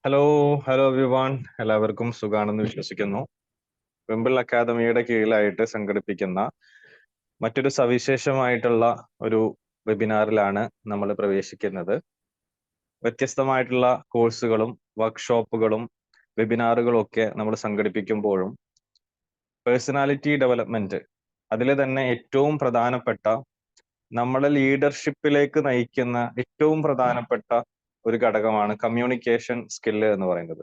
Hello hello everyone, എല്ലാവർക്കും സുഖാണെന്ന് വിശ്വസിക്കുന്നു. വിംബിൾ അക്കാദമിയുടെ കീഴിലായിട്ട് സംഘടിപ്പിക്കുന്ന മറ്റൊരു സവിശേഷമായിട്ടുള്ള ഒരു വെബിനാറിലാണ് നമ്മൾ പ്രവേശിക്കുന്നത്. വ്യത്യസ്തമായിട്ടുള്ള കോഴ്സുകളും വർക്ക്ഷോപ്പുകളും വെബിനാറുകളും ഒക്കെ നമ്മൾ സംഘടിപ്പിക്കുമ്പോഴും പേഴ്സണാലിറ്റി ഡെവലപ്മെന്റ് അതിൽ തന്നെ ഏറ്റവും പ്രധാനപ്പെട്ട നമ്മളെ ലീഡർഷിപ്പിലേക്ക് നയിക്കുന്ന ഏറ്റവും പ്രധാനപ്പെട്ട ഒരു ഘടകമാണ് കമ്മ്യൂണിക്കേഷൻ സ്കില്ല് എന്ന് പറയുന്നത്.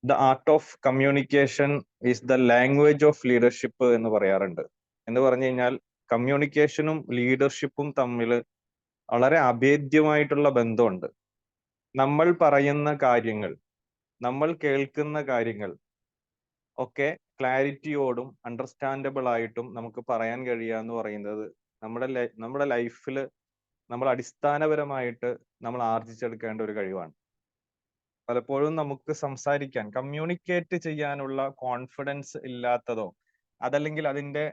The art of communication is the language of leadership എന്ന് പറയാറുണ്ട്. എന്ന് പറഞ്ഞു കഴിഞ്ഞാൽ കമ്മ്യൂണിക്കേഷനും ലീഡർഷിപ്പും തമ്മിൽ വളരെ അഭേദ്യമായിട്ടുള്ള ബന്ധമുണ്ട്. നമ്മൾ പറയുന്ന കാര്യങ്ങൾ, നമ്മൾ കേൾക്കുന്ന കാര്യങ്ങൾ ഒക്കെ ക്ലാരിറ്റിയോടും അണ്ടർസ്റ്റാൻഡബിൾ ആയിട്ടും നമുക്ക് പറയാൻ കഴിയുക എന്ന് പറയുന്നത് നമ്മുടെ ലൈഫിൽ നമ്മൾ അടിസ്ഥാനപരമായിട്ട് നമ്മൾ ആർജിച്ചെടുക്കേണ്ട ഒരു കഴിവാണ്. പലപ്പോഴും നമുക്ക് സംസാരിക്കാൻ, കമ്മ്യൂണിക്കേറ്റ് ചെയ്യാനുള്ള കോൺഫിഡൻസ് ഇല്ലാത്തതോ അതല്ലെങ്കിൽ അതിന്റെ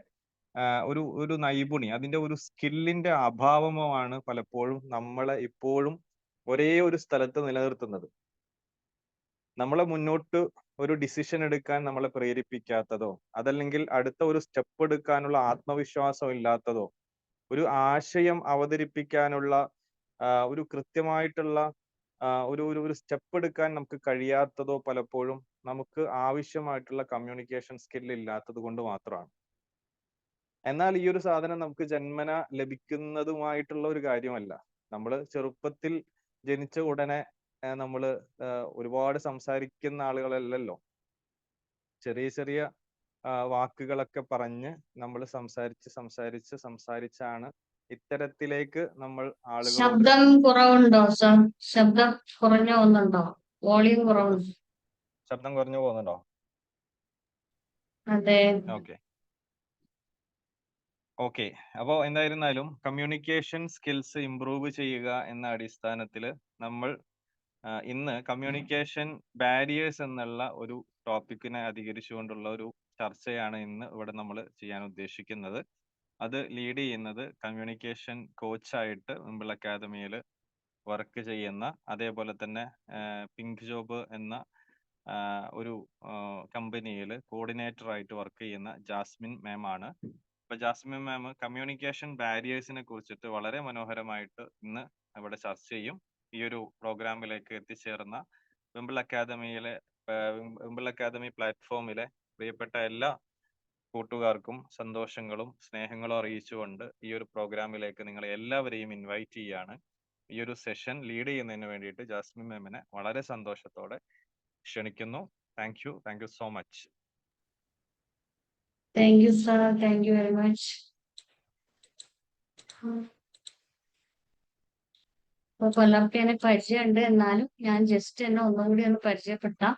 ഒരു നൈപുണ്യം, അതിന്റെ ഒരു സ്കില്ലിന്റെ അഭാവമോ ആണ് പലപ്പോഴും നമ്മളെ ഇപ്പോഴും ഒരേ ഒരു സ്ഥലത്ത് നിലനിർത്തുന്നത്. നമ്മളെ മുന്നോട്ട് ഒരു ഡിസിഷൻ എടുക്കാൻ നമ്മളെ പ്രേരിപ്പിക്കാത്തതോ അതല്ലെങ്കിൽ അടുത്ത ഒരു സ്റ്റെപ്പ് എടുക്കാനുള്ള ആത്മവിശ്വാസം ഇല്ലാത്തതോ ഒരു ആശയം അവതരിപ്പിക്കാനുള്ള ഒരു കൃത്യമായിട്ടുള്ള ഒരു സ്റ്റെപ്പ് എടുക്കാൻ നമുക്ക് കഴിയാത്തതോ പലപ്പോഴും നമുക്ക് ആവശ്യമായിട്ടുള്ള കമ്മ്യൂണിക്കേഷൻ സ്കിൽ ഇല്ലാത്തത് കൊണ്ട് മാത്രമാണ്. എന്നാൽ ഈ ഒരു സാധനം നമുക്ക് ജന്മന ലഭിക്കുന്നതുമായിട്ടുള്ള ഒരു കാര്യമല്ല. നമ്മൾ ചെറുപ്പത്തിൽ ജനിച്ച ഉടനെ നമ്മൾ ഒരുപാട് സംസാരിക്കുന്ന ആളുകളല്ലല്ലോ. ചെറിയ ചെറിയ വാക്കുകളൊക്കെ പറഞ്ഞ് നമ്മൾ സംസാരിച്ചാണ് ഇത്തരത്തിലേക്ക് നമ്മൾ ആളുകളോട്. ശബ്ദം കുറവുണ്ടോ സർ? ശബ്ദം കുറഞ്ഞു പോകുന്നുണ്ടോ? വോളിയം കുറവുണ്ടോ? ശബ്ദം കുറഞ്ഞു പോകുന്നുണ്ടോ? അതെ. ഓക്കെ. അപ്പോൾ എന്തായിരുന്നാലും കമ്മ്യൂണിക്കേഷൻ സ്കിൽസ് ഇംപ്രൂവ് ചെയ്യുക എന്ന അടിസ്ഥാനത്തിൽ നമ്മൾ ഇന്ന് കമ്മ്യൂണിക്കേഷൻ ബാരിയേഴ്സ് എന്നുള്ള ഒരു ടോപ്പിക്കിനെ അധികരിച്ചുകൊണ്ടുള്ള ഒരു ചർച്ചയാണ് ഇന്ന് ഇവിടെ നമ്മൾ ചെയ്യാൻ ഉദ്ദേശിക്കുന്നത്. അത് ലീഡ് ചെയ്യുന്നത് കമ്മ്യൂണിക്കേഷൻ കോച്ചായിട്ട് വിംബിൾ അക്കാദമിയിൽ വർക്ക് ചെയ്യുന്ന, അതേപോലെ തന്നെ പിങ്ക് ജോബ് എന്ന ഒരു കമ്പനിയിൽ കോർഡിനേറ്റർ ആയിട്ട് വർക്ക് ചെയ്യുന്ന ജാസ്മിൻ മാം ആണ്. അപ്പൊ ജാസ്മിൻ മാം കമ്മ്യൂണിക്കേഷൻ ബാരിയേഴ്സിനെ കുറിച്ചിട്ട് വളരെ മനോഹരമായിട്ട് ഇന്ന് ഇവിടെ ചർച്ച ചെയ്യും. ഈ ഒരു പ്രോഗ്രാമിലേക്ക് എത്തിച്ചേർന്ന വിംബിൾ അക്കാദമി പ്ലാറ്റ്ഫോമിലെ പ്രിയപ്പെട്ട എല്ലാ കൂട്ടുകാർക്കും സന്തോഷങ്ങളും സ്നേഹങ്ങളും അറിയിച്ചുകൊണ്ട് ഈ ഒരു പ്രോഗ്രാമിലേക്ക് നിങ്ങളെ എല്ലാവരെയും ഇൻവൈറ്റ് ചെയ്യാണ്. ഈ ഒരു സെഷൻ ലീഡ് ചെയ്യുന്നതിന് വേണ്ടിയിട്ട് ജാസ്മിൻ മാമിനെ വളരെ സന്തോഷത്തോടെ ക്ഷണിക്കുന്നു. Thank you so much. Thank you sir, thank you very much. അപ്പൊ പലർക്കും എന്നെ പരിചയമുണ്ട്, എന്നാലും ഞാൻ ജസ്റ്റ് എന്നെ ഒന്നും കൂടി ഒന്ന് പരിചയപ്പെട്ടാം.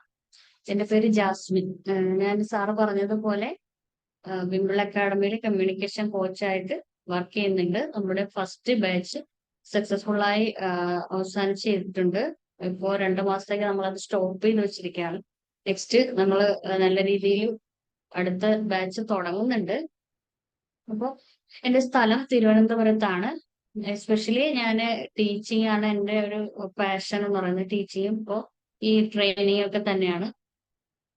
എന്റെ പേര് ജാസ്മിൻ. ഞാൻ സാറ് പറഞ്ഞതുപോലെ വിംബിൾ അക്കാഡമിയിൽ കമ്മ്യൂണിക്കേഷൻ കോച്ചായിട്ട് വർക്ക് ചെയ്യുന്നുണ്ട്. നമ്മുടെ ഫസ്റ്റ് ബാച്ച് സക്സസ്ഫുള്ളായി അവസാനിച്ചിട്ടുണ്ട്. ഇപ്പോ 2 മാസത്തേക്ക് നമ്മളത് സ്റ്റോപ്പ് ചെയ്ത് വെച്ചിരിക്കുകയാണ്. നെക്സ്റ്റ് നമ്മൾ നല്ല രീതിയിൽ അടുത്ത ബാച്ച് തുടങ്ങുന്നുണ്ട്. അപ്പോൾ എൻ്റെ സ്ഥലം തിരുവനന്തപുരത്താണ്. എസ്പെഷ്യലി ഞാൻ ടീച്ചിങ് ആണ് എൻ്റെ ഒരു പാഷൻ എന്ന് പറയുന്നത്. ടീച്ചിങ്ങും ഇപ്പോൾ ഈ ട്രെയിനിങ് ഒക്കെ തന്നെയാണ്.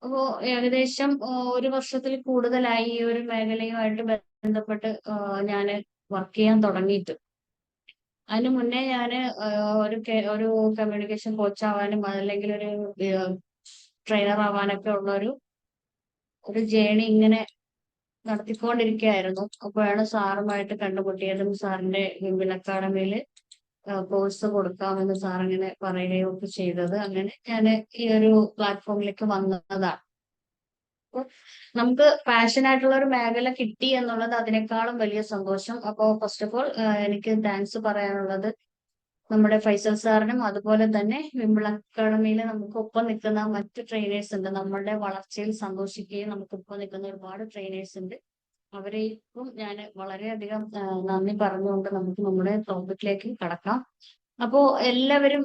അപ്പോ ഏകദേശം 1 വർഷത്തിൽ കൂടുതലായി ഈ ഒരു മേഖലയുമായിട്ട് ബന്ധപ്പെട്ട് ഞാൻ വർക്ക് ചെയ്യാൻ തുടങ്ങിയിട്ട്. അതിന് മുന്നേ ഞാൻ ഒരു കമ്മ്യൂണിക്കേഷൻ കോച്ച് ആവാനും അല്ലെങ്കിൽ ഒരു ട്രെയിനർ ആവാനൊക്കെ ഉള്ള ഒരു ജേണി ഇങ്ങനെ നടത്തിക്കൊണ്ടിരിക്കുകയായിരുന്നു. അപ്പോഴാണ് സാറുമായിട്ട് കണ്ടുമുട്ടിയതും സാറിന്റെ വിംബിൾ അക്കാഡമിയിൽ കോഴ്സ് കൊടുക്കാമെന്ന് സാർ ഇങ്ങനെ പറയുകയും ഒക്കെ ചെയ്തത്. അങ്ങനെ ഞാൻ ഈ ഒരു പ്ലാറ്റ്ഫോമിലേക്ക് വന്നതാണ്. അപ്പോൾ നമുക്ക് പാഷനായിട്ടുള്ള ഒരു മേഖല കിട്ടി എന്നുള്ളത് അതിനേക്കാളും വലിയ സന്തോഷം. അപ്പോൾ ഫസ്റ്റ് ഓഫ് ഓൾ എനിക്ക് താങ്ക്സ് പറയാനുള്ളത് നമ്മുടെ ഫൈസൽ സാറിനും അതുപോലെ തന്നെ വിംബിൾ അക്കാഡമിയിൽ നമുക്ക് ഒപ്പം നിൽക്കുന്ന മറ്റു ട്രെയിനേഴ്സ് ഉണ്ട്. നമ്മളുടെ വളർച്ചയിൽ സന്തോഷിക്കുകയും നമുക്ക് ഒപ്പം നിൽക്കുന്ന ഒരുപാട് ട്രെയിനേഴ്സ് ഉണ്ട്. അവരെയും ഞാൻ വളരെയധികം നന്ദി പറഞ്ഞുകൊണ്ട് നമുക്ക് നമ്മുടെ ടോപ്പിക്കിലേക്ക് കടക്കാം. അപ്പോ എല്ലാവരും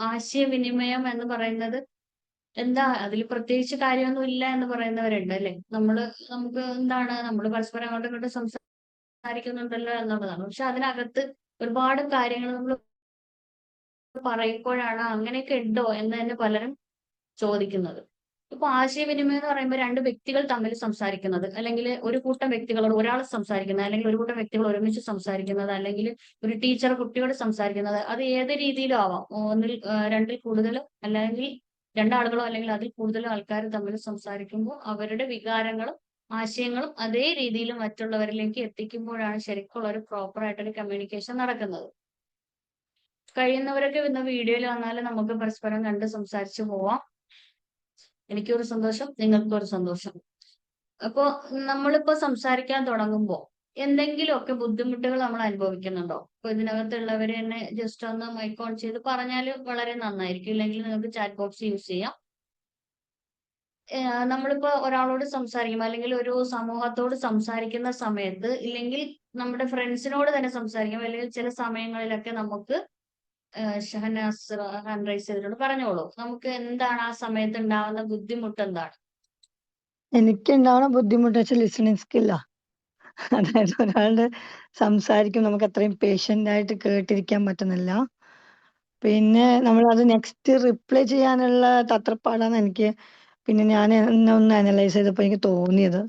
ആശയവിനിമയം എന്ന് പറയുന്നത് എന്താ, അതിൽ പ്രത്യേകിച്ച് കാര്യമൊന്നും ഇല്ല എന്ന് പറയുന്നവരുണ്ട് അല്ലെ. നമുക്ക് എന്താണ്, നമ്മൾ പരസ്പരം അങ്ങോട്ടും ഇങ്ങോട്ടും സംസാരിക്കുന്നുണ്ടല്ലോ എന്നുള്ളതാണ്. പക്ഷെ അതിനകത്ത് ഒരുപാട് കാര്യങ്ങൾ നമ്മൾ പറയുമ്പോഴാണ് അങ്ങനെയൊക്കെ ഉണ്ടോ എന്ന് തന്നെ പലരും ചോദിക്കുന്നത്. ഇപ്പൊ ആശയവിനിമയം എന്ന് പറയുമ്പോൾ രണ്ട് വ്യക്തികൾ തമ്മിൽ സംസാരിക്കുന്നത്, അല്ലെങ്കിൽ ഒരു കൂട്ടം വ്യക്തികളോട് ഒരാൾ സംസാരിക്കുന്നത്, അല്ലെങ്കിൽ ഒരു കൂട്ടം വ്യക്തികൾ ഒരുമിച്ച് സംസാരിക്കുന്നത്, അല്ലെങ്കിൽ ഒരു ടീച്ചർ കുട്ടിയോട് സംസാരിക്കുന്നത്, അത് ഏത് രീതിയിലും ആവാം. ഒന്നിൽ രണ്ടിൽ കൂടുതൽ, അല്ലെങ്കിൽ രണ്ടാളുകളോ അല്ലെങ്കിൽ അതിൽ കൂടുതലോ ആൾക്കാർ തമ്മിൽ സംസാരിക്കുമ്പോൾ അവരുടെ വികാരങ്ങളും ആശയങ്ങളും അതേ രീതിയിൽ മറ്റുള്ളവരിലേക്ക് എത്തിക്കുമ്പോഴാണ് ശരിക്കുള്ള ഒരു പ്രോപ്പർ ആയിട്ടൊരു കമ്മ്യൂണിക്കേഷൻ നടക്കുന്നത്. കഴിയുന്നവരൊക്കെ ഇന്ന് വീഡിയോയിൽ വന്നാൽ നമുക്ക് പരസ്പരം കണ്ട് സംസാരിച്ചു പോവാം. എനിക്കൊരു സന്തോഷം, നിങ്ങൾക്കും ഒരു സന്തോഷം. അപ്പോ നമ്മളിപ്പോ സംസാരിക്കാൻ തുടങ്ങുമ്പോൾ എന്തെങ്കിലുമൊക്കെ ബുദ്ധിമുട്ടുകൾ നമ്മൾ അനുഭവിക്കുന്നുണ്ടോ? ഇപ്പൊ ഇതിനകത്തുള്ളവര് തന്നെ ജസ്റ്റ് ഒന്ന് മൈക്ക് ഓൺ ചെയ്ത് പറഞ്ഞാൽ വളരെ നന്നായിരിക്കും. ഇല്ലെങ്കിൽ നിങ്ങൾക്ക് ചാറ്റ് ബോക്സ് യൂസ് ചെയ്യാം. നമ്മളിപ്പോ ഒരാളോട് സംസാരിക്കും, അല്ലെങ്കിൽ ഒരു സമൂഹത്തോട് സംസാരിക്കുന്ന സമയത്ത്, ഇല്ലെങ്കിൽ നമ്മുടെ ഫ്രണ്ട്സിനോട് തന്നെ സംസാരിക്കും, അല്ലെങ്കിൽ ചില സമയങ്ങളിലൊക്കെ നമുക്ക് ഷഹനാസ് ഹാൻഡ് റൈസ് ചെയ്തിട്ടുണ്ട്, പറഞ്ഞോളൂ. നമുക്ക് എന്താണ് ആ സമയത്ത് ഉണ്ടാവുന്ന ബുദ്ധിമുട്ട് എന്താണ്? എനിക്കുണ്ടാവുന്ന ബുദ്ധിമുട്ട് വെച്ചാൽ ലിസണിങ് സ്കില്ലാ. അതായത് ഒരാളുടെ സംസാരിക്കും നമുക്ക് അത്രയും പേഷ്യന്റ് ആയിട്ട് കേട്ടിരിക്കാൻ പറ്റുന്നില്ല. പിന്നെ നമ്മളത് നെക്സ്റ്റ് റിപ്ലൈ ചെയ്യാനുള്ള തത്രപ്പാടാണ് എനിക്ക്. പിന്നെ ഞാൻ എന്നെ ഒന്ന് അനലൈസ് ചെയ്തപ്പോൾ എനിക്ക് തോന്നിയത്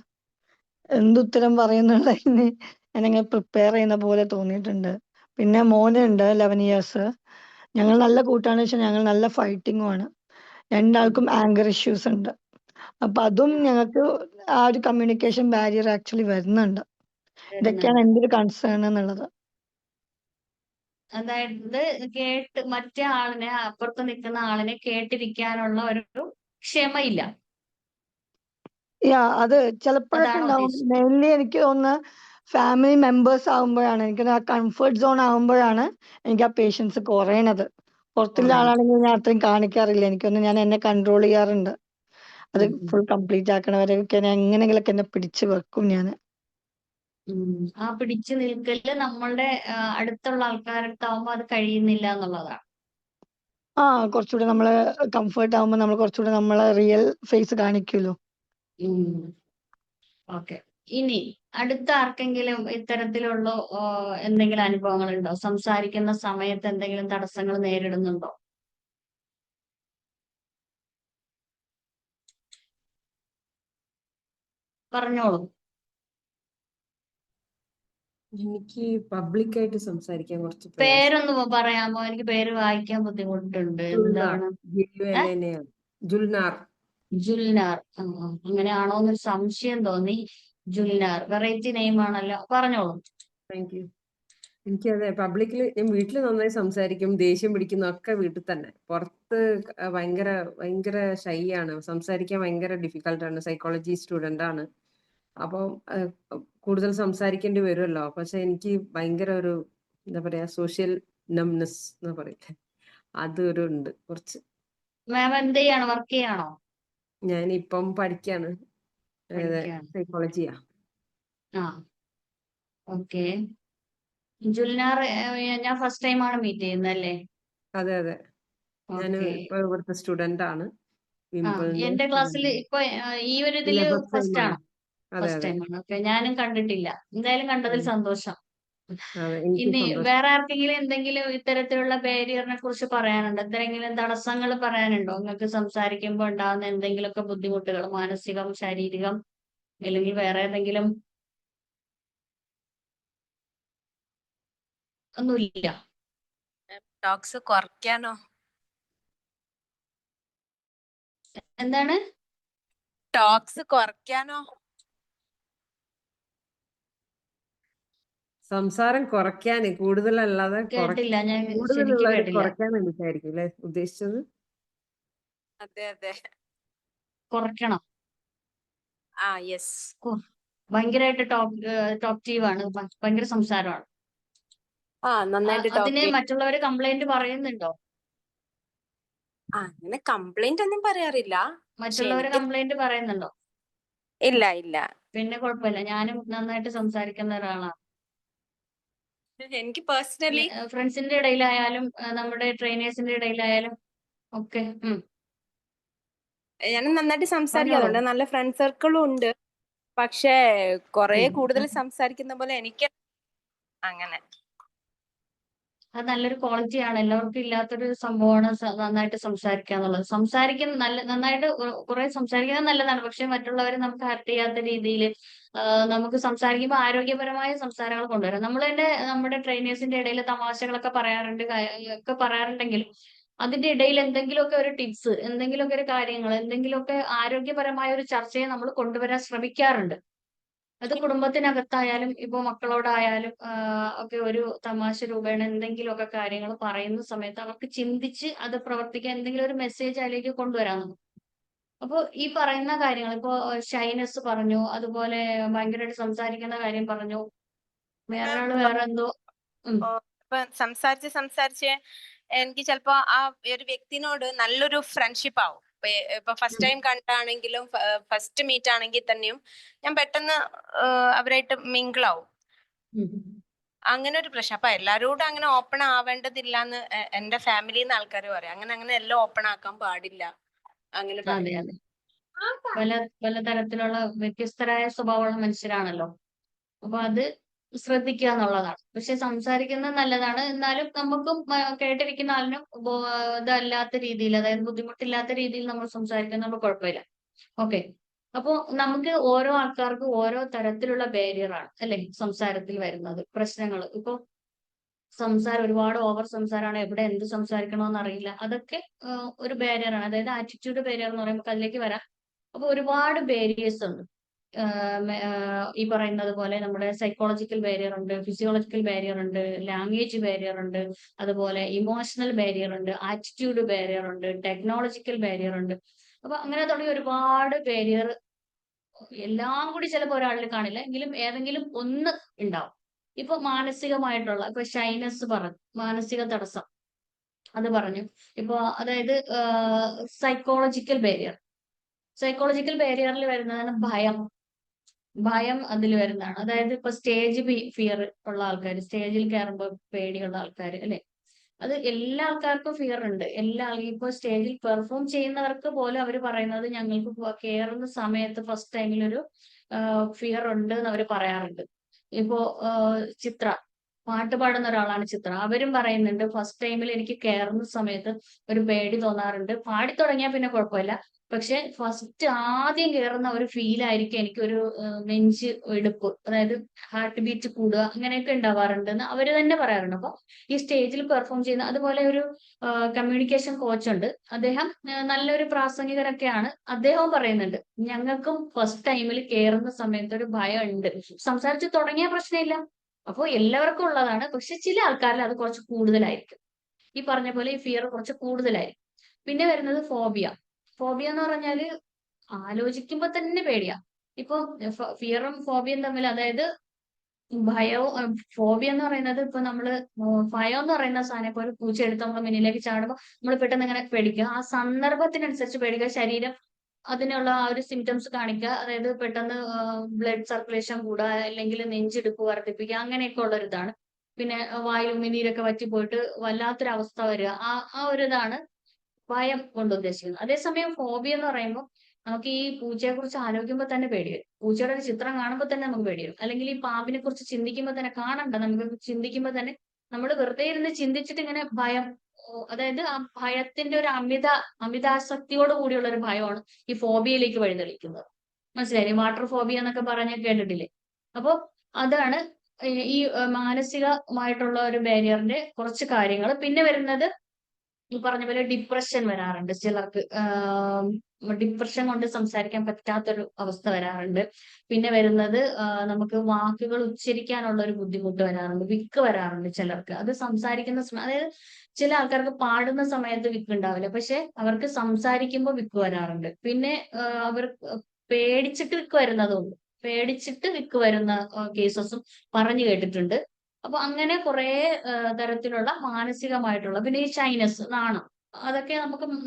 എന്തുത്തരം പറയുന്നുള്ളതിന് ഞാനങ്ങനെ പ്രിപ്പയർ ചെയ്യുന്ന പോലെ തോന്നിയിട്ടുണ്ട്. പിന്നെ മോനുണ്ട് 11 ഇയേഴ്സ്. ഞങ്ങൾ നല്ല കൂട്ടാണ്, പക്ഷെ ഞങ്ങൾ നല്ല ഫൈറ്റിങ്ങും ആണ്. രണ്ടാൾക്കും ആങ്കർ ഇഷ്യൂസ് ഉണ്ട്. അപ്പൊ അതും ഞങ്ങൾക്ക് ആ ഒരു കമ്മ്യൂണിക്കേഷൻ ബാരിയർ ആക്ച്വലി വരുന്നുണ്ട്. ഇതൊക്കെയാണ് എൻ്റെ ഒരു കൺസേൺ എന്നുള്ളത്. അതായത് മറ്റേ ആളിനെ, അപ്പുറത്ത് നിൽക്കുന്ന ആളിനെ കേട്ടിരിക്കാനുള്ള ഒരു ക്ഷമയില്ല. അത് ചിലപ്പോഴൊക്കെ അതാണോ ഉണ്ടാവും. ഉദ്ദേശിച്ചത്? മെയിൻലി എനിക്ക് തോന്നുന്നു ഫാമിലി മെമ്പേഴ്സ് ആകുമ്പോഴാണ്, എനിക്ക് ആ കംഫർട്ട് സോൺ ആകുമ്പോഴാണ് എനിക്ക് ആ പേഷ്യൻസ് കുറയണത്. പുറത്തുള്ള ആളാണെങ്കിൽ ഞാൻ അത്രയും കാണിക്കാറില്ല. എനിക്കൊന്ന് ഞാൻ എന്നെ കൺട്രോൾ ചെയ്യാറുണ്ട്. അത് ഫുൾ കംപ്ലീറ്റ് ആക്കണവരെയൊക്കെ ഞാൻ എങ്ങനെയെങ്കിലൊക്കെ എന്നെ പിടിച്ചു വെക്കും ഞാൻ. ആ പിടിച്ചു നിൽക്കല് നമ്മളുടെ അടുത്തുള്ള ആൾക്കാരടുത്താവുമ്പോ അത് കഴിയുന്നില്ല എന്നുള്ളതാണ്. കുറച്ചുകൂടെ നമ്മള് കംഫർട്ട് ആവുമ്പോൾ നമ്മൾ കുറച്ചുകൂടെ നമ്മളെ റിയൽ ഫേസ് കാണിക്കുമല്ലോ. ഓക്കെ. ഇനി അടുത്ത ആർക്കെങ്കിലും ഇത്തരത്തിലുള്ള എന്തെങ്കിലും അനുഭവങ്ങൾ ഉണ്ടോ? സംസാരിക്കുന്ന സമയത്ത് എന്തെങ്കിലും തടസ്സങ്ങൾ നേരിടുന്നുണ്ടോ? പറഞ്ഞോളൂ. എനിക്ക് പബ്ലിക്കായിട്ട് സംസാരിക്കാൻ കുറച്ച് പ്രയാസം. പേരൊന്ന് പറയാമോ? എനിക്ക് പേര് വായിക്കാൻ ബുദ്ധിമുട്ടുണ്ട്. എന്താണ്? ജുൽനാർ. ജുൽനാർ. അങ്ങനെയാണോ എന്നൊരു സംശയം തോന്നി. ജുൽനാർ വെറൈറ്റി നെയിം ആണല്ലോ, പറഞ്ഞോളൂ. Thank you. എനിക്കതെ പബ്ലിക്കിൽ ഞാൻ വീട്ടിൽ നന്നായി സംസാരിക്കും, ദേഷ്യം പിടിക്കുന്ന ഒക്കെ വീട്ടിൽ തന്നെ. പുറത്ത് ഭയങ്കര ഭയങ്കര ഷൈ ആണ്, സംസാരിക്കാൻ ഭയങ്കര ഡിഫിക്കൽട്ടാണ്. സൈക്കോളജി സ്റ്റുഡന്റ് ആണ്. അപ്പം കൂടുതൽ സംസാരിക്കേണ്ടി വരുമല്ലോ. പക്ഷെ എനിക്ക് ഭയങ്കര ഒരു എന്താ പറയാ സോഷ്യൽ നംനെസ് എന്ന് പറയില്ലേ, അതൊരു ഉണ്ട് കുറച്ച്. മാം എന്ത് ചെയ്യാണ്? വർക്ക് ചെയ്യാണോ? ഞാൻ ഇപ്പം പഠിക്കാണ്, സൈക്കോളജിയാ. ഓക്കെ. ജുൽനാർ ഞാൻ ഫസ്റ്റ് ടൈം ആണ് മീറ്റ് ചെയ്യുന്നത് അല്ലേ? അതെ അതെ, ഞാൻ ഇപ്പൊ ഇവിടുത്തെ സ്റ്റുഡന്റ് ആണ്. എന്റെ ക്ലാസ്സിൽ ഇപ്പൊ ഈ ഒരു ഇതില് ഫസ്റ്റ് ആണോ? ഫസ്റ്റ് ടൈം ആണ്. ഓക്കെ, ഞാനും കണ്ടിട്ടില്ല. എന്തായാലും കണ്ടതിൽ സന്തോഷം. ഇനി വേറെ ആർക്കെങ്കിലും എന്തെങ്കിലും ഇത്തരത്തിലുള്ള ബാരിയറിനെ കുറിച്ച് പറയാനുണ്ടോ? എന്തെങ്കിലും തടസ്സങ്ങൾ പറയാനുണ്ടോ? നിങ്ങൾക്ക് സംസാരിക്കുമ്പോൾ ഉണ്ടാകുന്ന എന്തെങ്കിലുമൊക്കെ ബുദ്ധിമുട്ടുകൾ, മാനസികം, ശാരീരികം, അല്ലെങ്കിൽ വേറെ ഏതെങ്കിലും? ഒന്നുമില്ല. ടോക്സ് കുറയ്ക്കാനോ? എന്താണ്? ടോക്സ് കുറയ്ക്കാനോ? സംസാരം കുറയ്ക്കാന്, കൂടുതലല്ലാതെ കേട്ടില്ല, ഞാൻ ശരിക്കും കൂടുതലുള്ളത് കേട്ടില്ല. കുറയ്ക്കാൻ വേണ്ടിട്ടായിരിക്കും അല്ലെ ഉദ്ദേശിച്ചത്? അതെ അതെ. കുറയ്ക്കണം. യെസ്. ഭയങ്കരമായിട്ട് ടോക്റ്റീവ് ആണ്, ഭയങ്കര സംസാരമാണ്. നന്നായിട്ട് അതിന് മറ്റുള്ളവര് കംപ്ലൈന്റ് പറയുന്നുണ്ടോ? അങ്ങനെ കംപ്ലൈന്റ് ഒന്നും പറയാറില്ല. മറ്റുള്ളവര് കംപ്ലൈന്റ് പറയുന്നുണ്ടോ? ഇല്ല ഇല്ല. പിന്നെ കുഴപ്പമില്ല, ഞാനും നന്നായിട്ട് സംസാരിക്കുന്ന ഒരാളാണ്. എനിക്ക് പേഴ്സണലി ഫ്രണ്ട്സിന്റെ ഇടയിലായാലും നമ്മുടെ ട്രെയിനേഴ്സിന്റെ ഇടയിലായാലും ഒക്കെ ഞാൻ നന്നായിട്ട് സംസാരിക്കാറുണ്ട്, നല്ല ഫ്രണ്ട് സർക്കിളും ഉണ്ട്. പക്ഷേ കുറെ കൂടുതൽ സംസാരിക്കുന്ന പോലെ എനിക്ക് അങ്ങനെ. അത് നല്ലൊരു ക്വാളിറ്റിയാണ്. എല്ലാവർക്കും ഇല്ലാത്തൊരു സംഭവമാണ് നന്നായിട്ട് സംസാരിക്കുക എന്നുള്ളത്. നന്നായിട്ട് കുറെ സംസാരിക്കുന്നത് നല്ലതാണ്. പക്ഷെ മറ്റുള്ളവരെ നമുക്ക് ഹർട്ട് ചെയ്യാത്ത രീതിയിൽ നമുക്ക് സംസാരിക്കുമ്പോൾ ആരോഗ്യപരമായ സംസാരങ്ങൾ കൊണ്ടുവരാം. നമ്മൾ തന്നെ നമ്മുടെ ട്രെയിനേഴ്സിന്റെ ഇടയിൽ തമാശകളൊക്കെ പറയാറുണ്ടെങ്കിലും അതിന്റെ ഇടയിൽ എന്തെങ്കിലുമൊക്കെ ഒരു ടിപ്സ്, എന്തെങ്കിലുമൊക്കെ ഒരു കാര്യങ്ങൾ, എന്തെങ്കിലുമൊക്കെ ആരോഗ്യപരമായ ഒരു ചർച്ചയെ നമ്മൾ കൊണ്ടുവരാൻ ശ്രമിക്കാറുണ്ട്. അത് കുടുംബത്തിനകത്തായാലും ഇപ്പൊ മക്കളോടായാലും ഒക്കെ ഒരു തമാശ രൂപേണ എന്തെങ്കിലുമൊക്കെ കാര്യങ്ങൾ പറയുന്ന സമയത്ത് അവർക്ക് ചിന്തിച്ച് അത് പ്രവർത്തിക്കാൻ എന്തെങ്കിലും ഒരു മെസ്സേജ് അതിലേക്ക് കൊണ്ടുവരാൻ നമുക്ക്. അപ്പൊ ഈ പറയുന്ന കാര്യങ്ങൾ ഇപ്പൊ ഷൈനസ് പറഞ്ഞു, അതുപോലെ ഭയങ്കരമായിട്ട് സംസാരിക്കുന്ന കാര്യം പറഞ്ഞു, വേറെ എന്തോ ഇപ്പൊ സംസാരിച്ച് എനിക്ക് ചിലപ്പോ ആ ഒരു വ്യക്തിനോട് നല്ലൊരു ഫ്രണ്ട്ഷിപ്പ് ആവും. ഇപ്പൊ ഫസ്റ്റ് ടൈം കണ്ടാണെങ്കിലും ഫസ്റ്റ് മീറ്റ് ആണെങ്കിൽ തന്നെയും ഞാൻ പെട്ടെന്ന് അവരായിട്ട് മിങ്കിളാവും. അങ്ങനെ ഒരു പ്രശ്നം. അപ്പൊ എല്ലാരോടും അങ്ങനെ ഓപ്പൺ ആവേണ്ടതില്ല എന്ന് എന്റെ ഫാമിലിന്ന് ആൾക്കാർ പറയാം. അങ്ങനെ എല്ലാം ഓപ്പൺ ആക്കാൻ പാടില്ല അങ്ങനെ അതെ പറയും. അതെ പലതരത്തിലുള്ള വ്യത്യസ്തരായ സ്വഭാവമുള്ള മനുഷ്യരാണല്ലോ. അപ്പൊ അത് ശ്രദ്ധിക്കുക എന്നുള്ളതാണ്. പക്ഷെ സംസാരിക്കുന്നത് നല്ലതാണ്. എന്നാലും നമുക്കും കേട്ടിരിക്കുന്ന ആളിനും ഇതല്ലാത്ത രീതിയിൽ, അതായത് ബുദ്ധിമുട്ടില്ലാത്ത രീതിയിൽ നമ്മൾ സംസാരിക്കുന്നത് കുഴപ്പമില്ല. ഓക്കെ. അപ്പൊ നമുക്ക് ഓരോ ആൾക്കാർക്കും ഓരോ തരത്തിലുള്ള ബാരിയറാണ് അല്ലെ സംസാരത്തിൽ വരുന്നത് പ്രശ്നങ്ങൾ. ഇപ്പൊ ഒരുപാട് ഓവർ സംസാരമാണ്, എവിടെ എന്ത് സംസാരിക്കണമെന്ന് അറിയില്ല, അതൊക്കെ ഒരു ബാരിയറാണ്. അതായത് ആറ്റിറ്റ്യൂഡ് ബാരിയർ എന്ന് പറയുമ്പോൾ അതിലേക്ക് വരാം. അപ്പൊ ഒരുപാട് ബാരിയേഴ്സ് ഉണ്ട്. ഈ പറയുന്നത് പോലെ നമ്മുടെ സൈക്കോളജിക്കൽ ബാരിയർ ഉണ്ട്, ഫിസിയോളജിക്കൽ ബാരിയർ ഉണ്ട്, ലാംഗ്വേജ് ബാരിയർ ഉണ്ട്, അതുപോലെ ഇമോഷണൽ ബാരിയർ ഉണ്ട്, ആറ്റിറ്റ്യൂഡ് ബാരിയർ ഉണ്ട്, ടെക്നോളജിക്കൽ ബാരിയർ ഉണ്ട്. അപ്പൊ അങ്ങനെ തുടങ്ങി ഒരുപാട് ബാരിയർ എല്ലാം കൂടി ചിലപ്പോൾ ഒരാളിൽ കാണില്ല, എങ്കിലും ഏതെങ്കിലും ഒന്ന് ഉണ്ടാവും. ഇപ്പൊ മാനസികമായിട്ടുള്ള ഇപ്പൊ ഷൈനസ് പറഞ്ഞു, മാനസിക തടസ്സം അത് പറഞ്ഞു. ഇപ്പൊ അതായത് സൈക്കോളജിക്കൽ ബാരിയറിൽ വരുന്നതാണ് ഭയം അതിൽ വരുന്നതാണ്. അതായത് ഇപ്പൊ സ്റ്റേജ് ഫിയർ ഉള്ള ആൾക്കാർ, സ്റ്റേജിൽ കയറുമ്പോൾ പേടിയുള്ള ആൾക്കാർ അല്ലെ, അത് എല്ലാ ആൾക്കാർക്കും ഫിയർ ഉണ്ട്. ഇപ്പൊ സ്റ്റേജിൽ പെർഫോം ചെയ്യുന്നവർക്ക് പോലും അവർ പറയുന്നത് ഞങ്ങൾക്ക് കയറുന്ന സമയത്ത് ഫസ്റ്റ് ടൈമിൽ ഒരു ഫിയർ ഉണ്ട് എന്ന് അവർ പറയാറുണ്ട്. ഇപ്പോ ചിത്ര പാട്ട് പാടുന്ന ഒരാളാണ് ചിത്ര, അവരും പറയുന്നുണ്ട് ഫസ്റ്റ് ടൈമിൽ എനിക്ക് കയറുന്ന സമയത്ത് ഒരു പേടി തോന്നാറുണ്ട്, പാടി തുടങ്ങിയാൽ പിന്നെ കുഴപ്പമില്ല, പക്ഷെ ഫസ്റ്റ് ആദ്യം കയറുന്ന ഒരു ഫീൽ ആയിരിക്കും എനിക്കൊരു നെഞ്ച് എടുപ്പ്, അതായത് ഹാർട്ട് ബീറ്റ് കൂടുക, അങ്ങനെയൊക്കെ ഉണ്ടാവാറുണ്ട് എന്ന് അവര് തന്നെ പറയാറുണ്ട്. അപ്പൊ ഈ സ്റ്റേജിൽ പെർഫോം ചെയ്യുന്ന, അതുപോലെ ഒരു കമ്മ്യൂണിക്കേഷൻ കോച്ച് ഉണ്ട്, അദ്ദേഹം നല്ലൊരു പ്രാസംഗികരൊക്കെയാണ്, അദ്ദേഹവും പറയുന്നുണ്ട് ഞങ്ങൾക്കും ഫസ്റ്റ് ടൈമിൽ കയറുന്ന സമയത്ത് ഒരു ഭയം ഉണ്ട്, സംസാരിച്ച് തുടങ്ങിയ പ്രശ്നമില്ല. അപ്പോൾ എല്ലാവർക്കും ഉള്ളതാണ്, പക്ഷെ ചില ആൾക്കാരിൽ അത് കുറച്ച് കൂടുതലായിരിക്കും. ഈ പറഞ്ഞ പോലെ ഈ ഫിയർ കുറച്ച് കൂടുതലായിരിക്കും. പിന്നെ വരുന്നത് ഫോബിയ എന്ന് പറഞ്ഞാല് ആലോചിക്കുമ്പോ തന്നെ പേടിയാ. ഇപ്പൊ ഫിയറും ഫോബിയും തമ്മിൽ, അതായത് ഭയവും ഫോബിയ എന്ന് പറയുന്നത്, ഇപ്പൊ നമ്മള് ഭയം എന്ന് പറയുന്ന സാധനം, ഇപ്പൊ ഒരു പൂച്ച എടുത്ത് നമ്മൾ മുന്നിലേക്ക് ചാടുമ്പോൾ നമ്മൾ പെട്ടെന്ന് ഇങ്ങനെ പേടിക്കുക, ആ സന്ദർഭത്തിനനുസരിച്ച് പേടിക്കുക, ശരീരം അതിനുള്ള ആ ഒരു സിംറ്റംസ് കാണിക്കുക, അതായത് പെട്ടെന്ന് ബ്ലഡ് സർക്കുലേഷൻ കൂടുക, അല്ലെങ്കിൽ നെഞ്ചിടിപ്പ് വർദ്ധിപ്പിക്കുക, അങ്ങനെയൊക്കെ ഉള്ള ഒരു ഇതാണ്. പിന്നെ വായിൽ ഉമിനീരൊക്കെ വറ്റിപ്പോയിട്ട് വല്ലാത്തൊരവസ്ഥ വരിക, ആ ഒരു ഇതാണ് ഭയം കൊണ്ട് ഉദ്ദേശിക്കുന്നത്. അതേസമയം ഫോബിയ എന്ന് പറയുമ്പോൾ നമുക്ക് ഈ പൂച്ചയെ കുറിച്ച് ആലോചിക്കുമ്പോൾ തന്നെ പേടി വരും, പൂച്ചയുടെ ഒരു ചിത്രം കാണുമ്പോൾ തന്നെ നമുക്ക് പേടി വരും, അല്ലെങ്കിൽ ഈ പാമ്പിനെ കുറിച്ച് ചിന്തിക്കുമ്പോൾ തന്നെ, കാണണ്ട, നമുക്ക് ചിന്തിക്കുമ്പോൾ തന്നെ നമ്മൾ വെറുതെ ഇരുന്ന് ചിന്തിച്ചിട്ട് ഇങ്ങനെ ഭയം, അതായത് ആ ഭയത്തിന്റെ ഒരു അമിതാസക്തിയോട് കൂടിയുള്ള ഒരു ഭയമാണ് ഈ ഫോബിയയിലേക്ക് വഴിതെളിക്കുന്നത്. മനസ്സിലായി? വാട്ടർ ഫോബിയ എന്നൊക്കെ പറഞ്ഞ കേട്ടിട്ടില്ലേ? അപ്പൊ അതാണ് ഈ മാനസികമായിട്ടുള്ള ഒരു ബാരിയറിന്റെ കുറച്ച് കാര്യങ്ങൾ. പിന്നെ വരുന്നത് ഈ പറഞ്ഞ പോലെ ഡിപ്രഷൻ വരാറുണ്ട് ചിലർക്ക്, ഡിപ്രഷൻ കൊണ്ട് സംസാരിക്കാൻ പറ്റാത്തൊരു അവസ്ഥ വരാറുണ്ട്. പിന്നെ വരുന്നത് നമുക്ക് വാക്കുകൾ ഉച്ചരിക്കാനുള്ള ഒരു ബുദ്ധിമുട്ട് വരാറുണ്ട്, വിക്ക് വരാറുണ്ട് ചിലർക്ക്. അത് സംസാരിക്കുന്ന അതായത് ചില ആൾക്കാർക്ക് പാടുന്ന സമയത്ത് വിക്ക് ഉണ്ടാവില്ല, പക്ഷെ അവർക്ക് സംസാരിക്കുമ്പോൾ വിക്ക് വരാറുണ്ട്. പിന്നെ അവർ പേടിച്ചിട്ട് വിക്ക് വരുന്ന കേസസും പറഞ്ഞു കേട്ടിട്ടുണ്ട്. അപ്പൊ അങ്ങനെ കുറെ തരത്തിലുള്ള മാനസികമായിട്ടുള്ള, പിന്നെ ഈ ഷൈനസ്, നാണം, അതൊക്കെ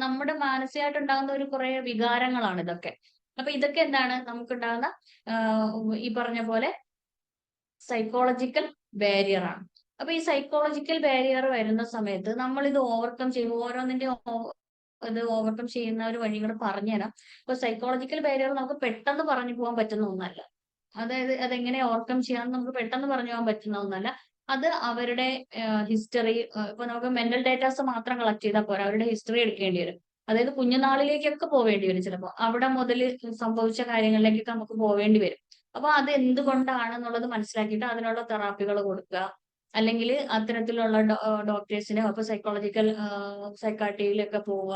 നമ്മുടെ മാനസികമായിട്ട് ഉണ്ടാകുന്ന ഒരു കുറെ വികാരങ്ങളാണ് ഇതൊക്കെ. അപ്പൊ ഇതൊക്കെ എന്താണ് നമുക്കുണ്ടാകുന്ന ഈ പറഞ്ഞ പോലെ സൈക്കോളജിക്കൽ ബാരിയർ ആണ്. അപ്പൊ ഈ സൈക്കോളജിക്കൽ ബാരിയർ വരുന്ന സമയത്ത് നമ്മൾ ഇത് ഓവർകം ചെയ്യും, ഓരോന്നിന്റെ ഇത് ഓവർകം ചെയ്യുന്ന ഒരു വഴികൾ പറഞ്ഞുതരാം. ഇപ്പൊ സൈക്കോളജിക്കൽ ബാരിയർ നമുക്ക് പെട്ടെന്ന് പറഞ്ഞു പോകാൻ പറ്റുന്ന ഒന്നല്ല, അതായത് അതെങ്ങനെ ഓവർകം ചെയ്യാമെന്ന് നമുക്ക് പെട്ടെന്ന് പറഞ്ഞു പോകാൻ പറ്റുന്ന ഒന്നല്ല. അത് അവരുടെ ഹിസ്റ്ററി, ഇപ്പൊ നമുക്ക് മെന്റൽ ഡേറ്റാസ് മാത്രം കളക്ട് ചെയ്താൽ പോരാ, അവരുടെ ഹിസ്റ്ററി എടുക്കേണ്ടി വരും. അതായത് കുഞ്ഞുനാളിലേക്കൊക്കെ പോവേണ്ടി വരും. ചിലപ്പോൾ അവിടെ മുതൽ സംഭവിച്ച കാര്യങ്ങളിലേക്കൊക്കെ നമുക്ക് പോവേണ്ടി വരും. അപ്പൊ അത് എന്തുകൊണ്ടാണെന്നുള്ളത് മനസ്സിലാക്കിയിട്ട് അതിനുള്ള തെറാപ്പികൾ കൊടുക്കുക, അല്ലെങ്കിൽ അത്തരത്തിലുള്ള ഡോക്ടേഴ്സിനെ, അപ്പൊ സൈക്കോളജിക്കൽ സൈക്കാട്രിയിലൊക്കെ പോവുക.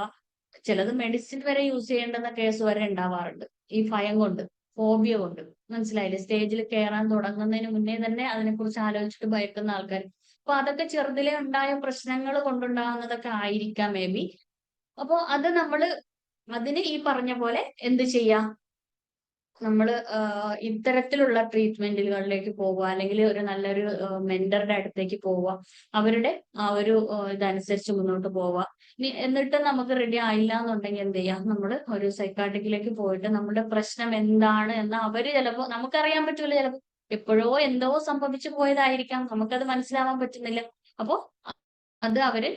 ചിലത് മെഡിസിൻ വരെ യൂസ് ചെയ്യേണ്ടുന്ന കേസ് വരെ ഉണ്ടാവാറുണ്ട്, ഈ ഭയം കൊണ്ട്, ഫോബിയ കൊണ്ട്. മനസ്സിലായില്ലേ? സ്റ്റേജിൽ കയറാൻ തുടങ്ങുന്നതിന് മുന്നേ തന്നെ അതിനെക്കുറിച്ച് ആലോചിച്ചിട്ട് ഭയക്കുന്ന ആൾക്കാർ. അപ്പൊ അതൊക്കെ ചെറുതിലെ ഉണ്ടായ പ്രശ്നങ്ങൾ കൊണ്ടുണ്ടാകുന്നതൊക്കെ ആയിരിക്കാം മേ ബി. അപ്പൊ അത് അതിന് ഈ പറഞ്ഞ പോലെ എന്ത് ചെയ്യാം, നമ്മൾ ഇത്തരത്തിലുള്ള ട്രീറ്റ്മെന്റുകളിലേക്ക് പോവുക, അല്ലെങ്കിൽ ഒരു നല്ലൊരു മെന്ററുടെ അടുത്തേക്ക് പോവുക, അവരുടെ ആ ഒരു ഇതനുസരിച്ച് മുന്നോട്ട് പോവുക. എന്നിട്ട് നമുക്ക് റെഡി ആയില്ല എന്നുണ്ടെങ്കിൽ എന്ത് ചെയ്യാം, നമ്മൾ ഒരു സൈക്കാട്രിക്കിലേക്ക് പോയിട്ട് നമ്മുടെ പ്രശ്നം എന്താണ് എന്ന് അവര് ചിലപ്പോൾ, നമുക്കറിയാൻ പറ്റൂല, ചിലപ്പോൾ എപ്പോഴോ എന്തോ സംഭവിച്ചു പോയതായിരിക്കാം, നമുക്കത് മനസ്സിലാവാൻ പറ്റുന്നില്ല. അപ്പോ അത് അവര്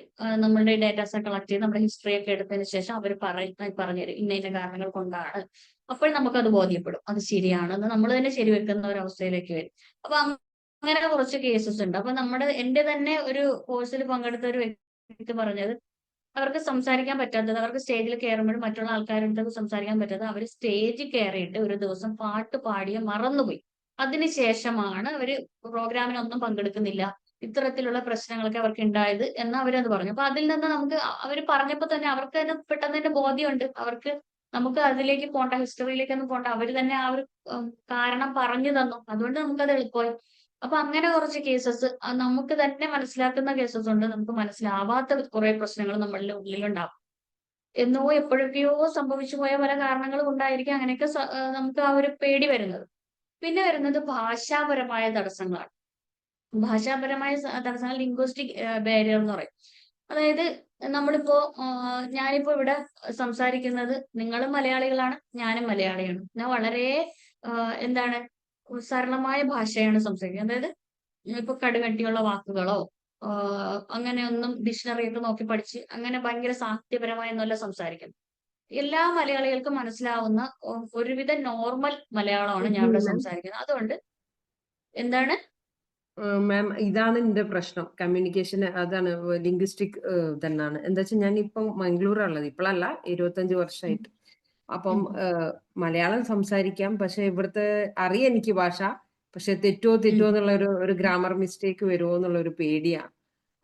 നമ്മളുടെ ഡേറ്റാസ് കളക്ട് ചെയ്ത് നമ്മുടെ ഹിസ്റ്ററി ഒക്കെ എടുത്തതിന് ശേഷം അവർ പറഞ്ഞുതരും ഇന്ന കാരണങ്ങൾ കൊണ്ടാണ്. അപ്പോൾ നമുക്കത് ബോധ്യപ്പെടും, അത് ശരിയാണെന്ന് നമ്മൾ തന്നെ ശരിവെക്കുന്ന ഒരു അവസ്ഥയിലേക്ക് വരും. അപ്പൊ അങ്ങനെ കുറച്ച് കേസസ് ഉണ്ട്. അപ്പൊ എന്റെ തന്നെ ഒരു കോഴ്സിൽ പങ്കെടുത്ത ഒരു വ്യക്തി പറഞ്ഞത്, അവർക്ക് സംസാരിക്കാൻ പറ്റാത്തത്, അവർക്ക് സ്റ്റേജിൽ കയറുമ്പോഴും മറ്റുള്ള ആൾക്കാരുടെ സംസാരിക്കാൻ പറ്റാത്തത്, അവർ സ്റ്റേജിൽ കയറിയിട്ട് ഒരു ദിവസം പാട്ട് പാടിയ മറന്നുപോയി. അതിനുശേഷമാണ് അവര് പ്രോഗ്രാമിനൊന്നും പങ്കെടുക്കുന്നില്ല, ഇത്തരത്തിലുള്ള പ്രശ്നങ്ങളൊക്കെ അവർക്ക് ഉണ്ടായത് എന്ന് അവരത് പറഞ്ഞു. അപ്പൊ അതിൽ നിന്ന് നമുക്ക് അവർ പറഞ്ഞപ്പോൾ തന്നെ അവർക്ക് തന്നെ പെട്ടെന്ന് തന്നെ ബോധ്യമുണ്ട്. നമുക്ക് അതിലേക്ക് പോണ്ട, ഹിസ്റ്ററിയിലേക്കൊന്നും പോണ്ട, അവർ തന്നെ ആ ഒരു കാരണം പറഞ്ഞു തന്നു. അതുകൊണ്ട് നമുക്കത് എളുപ്പമായി. അപ്പൊ അങ്ങനെ കുറച്ച് കേസസ്, നമുക്ക് തന്നെ മനസ്സിലാക്കുന്ന കേസസ് ഉണ്ട്, നമുക്ക് മനസ്സിലാവാത്ത കുറെ പ്രശ്നങ്ങൾ നമ്മളുടെ ഉള്ളിലുണ്ടാവും. എന്നോ എപ്പോഴൊക്കെയോ സംഭവിച്ചു പോയ പല കാരണങ്ങളും ഉണ്ടായിരിക്കും അങ്ങനെയൊക്കെ നമുക്ക് ആ ഒരു പേടി വരുന്നത്. പിന്നെ വരുന്നത് ഭാഷാപരമായ തടസ്സങ്ങളാണ്. ഭാഷാപരമായ തടസ്സങ്ങൾ, ലിംഗ്വിസ്റ്റിക് ബാരിയർ എന്ന് പറയും. അതായത് ഞാനിപ്പോ ഇവിടെ സംസാരിക്കുന്നത്, നിങ്ങളും മലയാളികളാണ്, ഞാനും മലയാളിയാണ്. ഞാൻ വളരെ എന്താണ് സരളമായ ഭാഷയാണ് സംസാരിക്കുന്നത്. അതായത് ഇപ്പൊ കടുകട്ടിയുള്ള വാക്കുകളോ അങ്ങനെയൊന്നും ഡിക്ഷണറിയൊക്കെ നോക്കി പഠിച്ച് അങ്ങനെ ഭയങ്കര സാഹിത്യപരമായൊന്നുമല്ല സംസാരിക്കുന്നത്. എല്ലാ മലയാളികൾക്കും മനസ്സിലാവുന്ന ഒരുവിധ നോർമൽ മലയാളമാണ് ഞാൻ ഇവിടെ സംസാരിക്കുന്നത്. അതുകൊണ്ട് എന്താണ് മാം, ഇതാണ് എന്റെ പ്രശ്നം. കമ്മ്യൂണിക്കേഷൻ അതാണ്, ലിംഗ്വിസ്റ്റിക് തന്നെയാണ്. എന്താ വെച്ചാൽ ഞാൻ ഇപ്പം മംഗളൂരാണുള്ളത്, ഇപ്പോഴല്ല 25 വർഷമായിട്ട്. അപ്പം മലയാളം സംസാരിക്കാം, പക്ഷെ ഇവിടുത്തെ അറിയാം എനിക്ക് ഭാഷ, പക്ഷെ തെറ്റോ എന്നുള്ള ഒരു ഗ്രാമർ മിസ്റ്റേക്ക് വരുമോ എന്നുള്ള ഒരു പേടിയാണ്.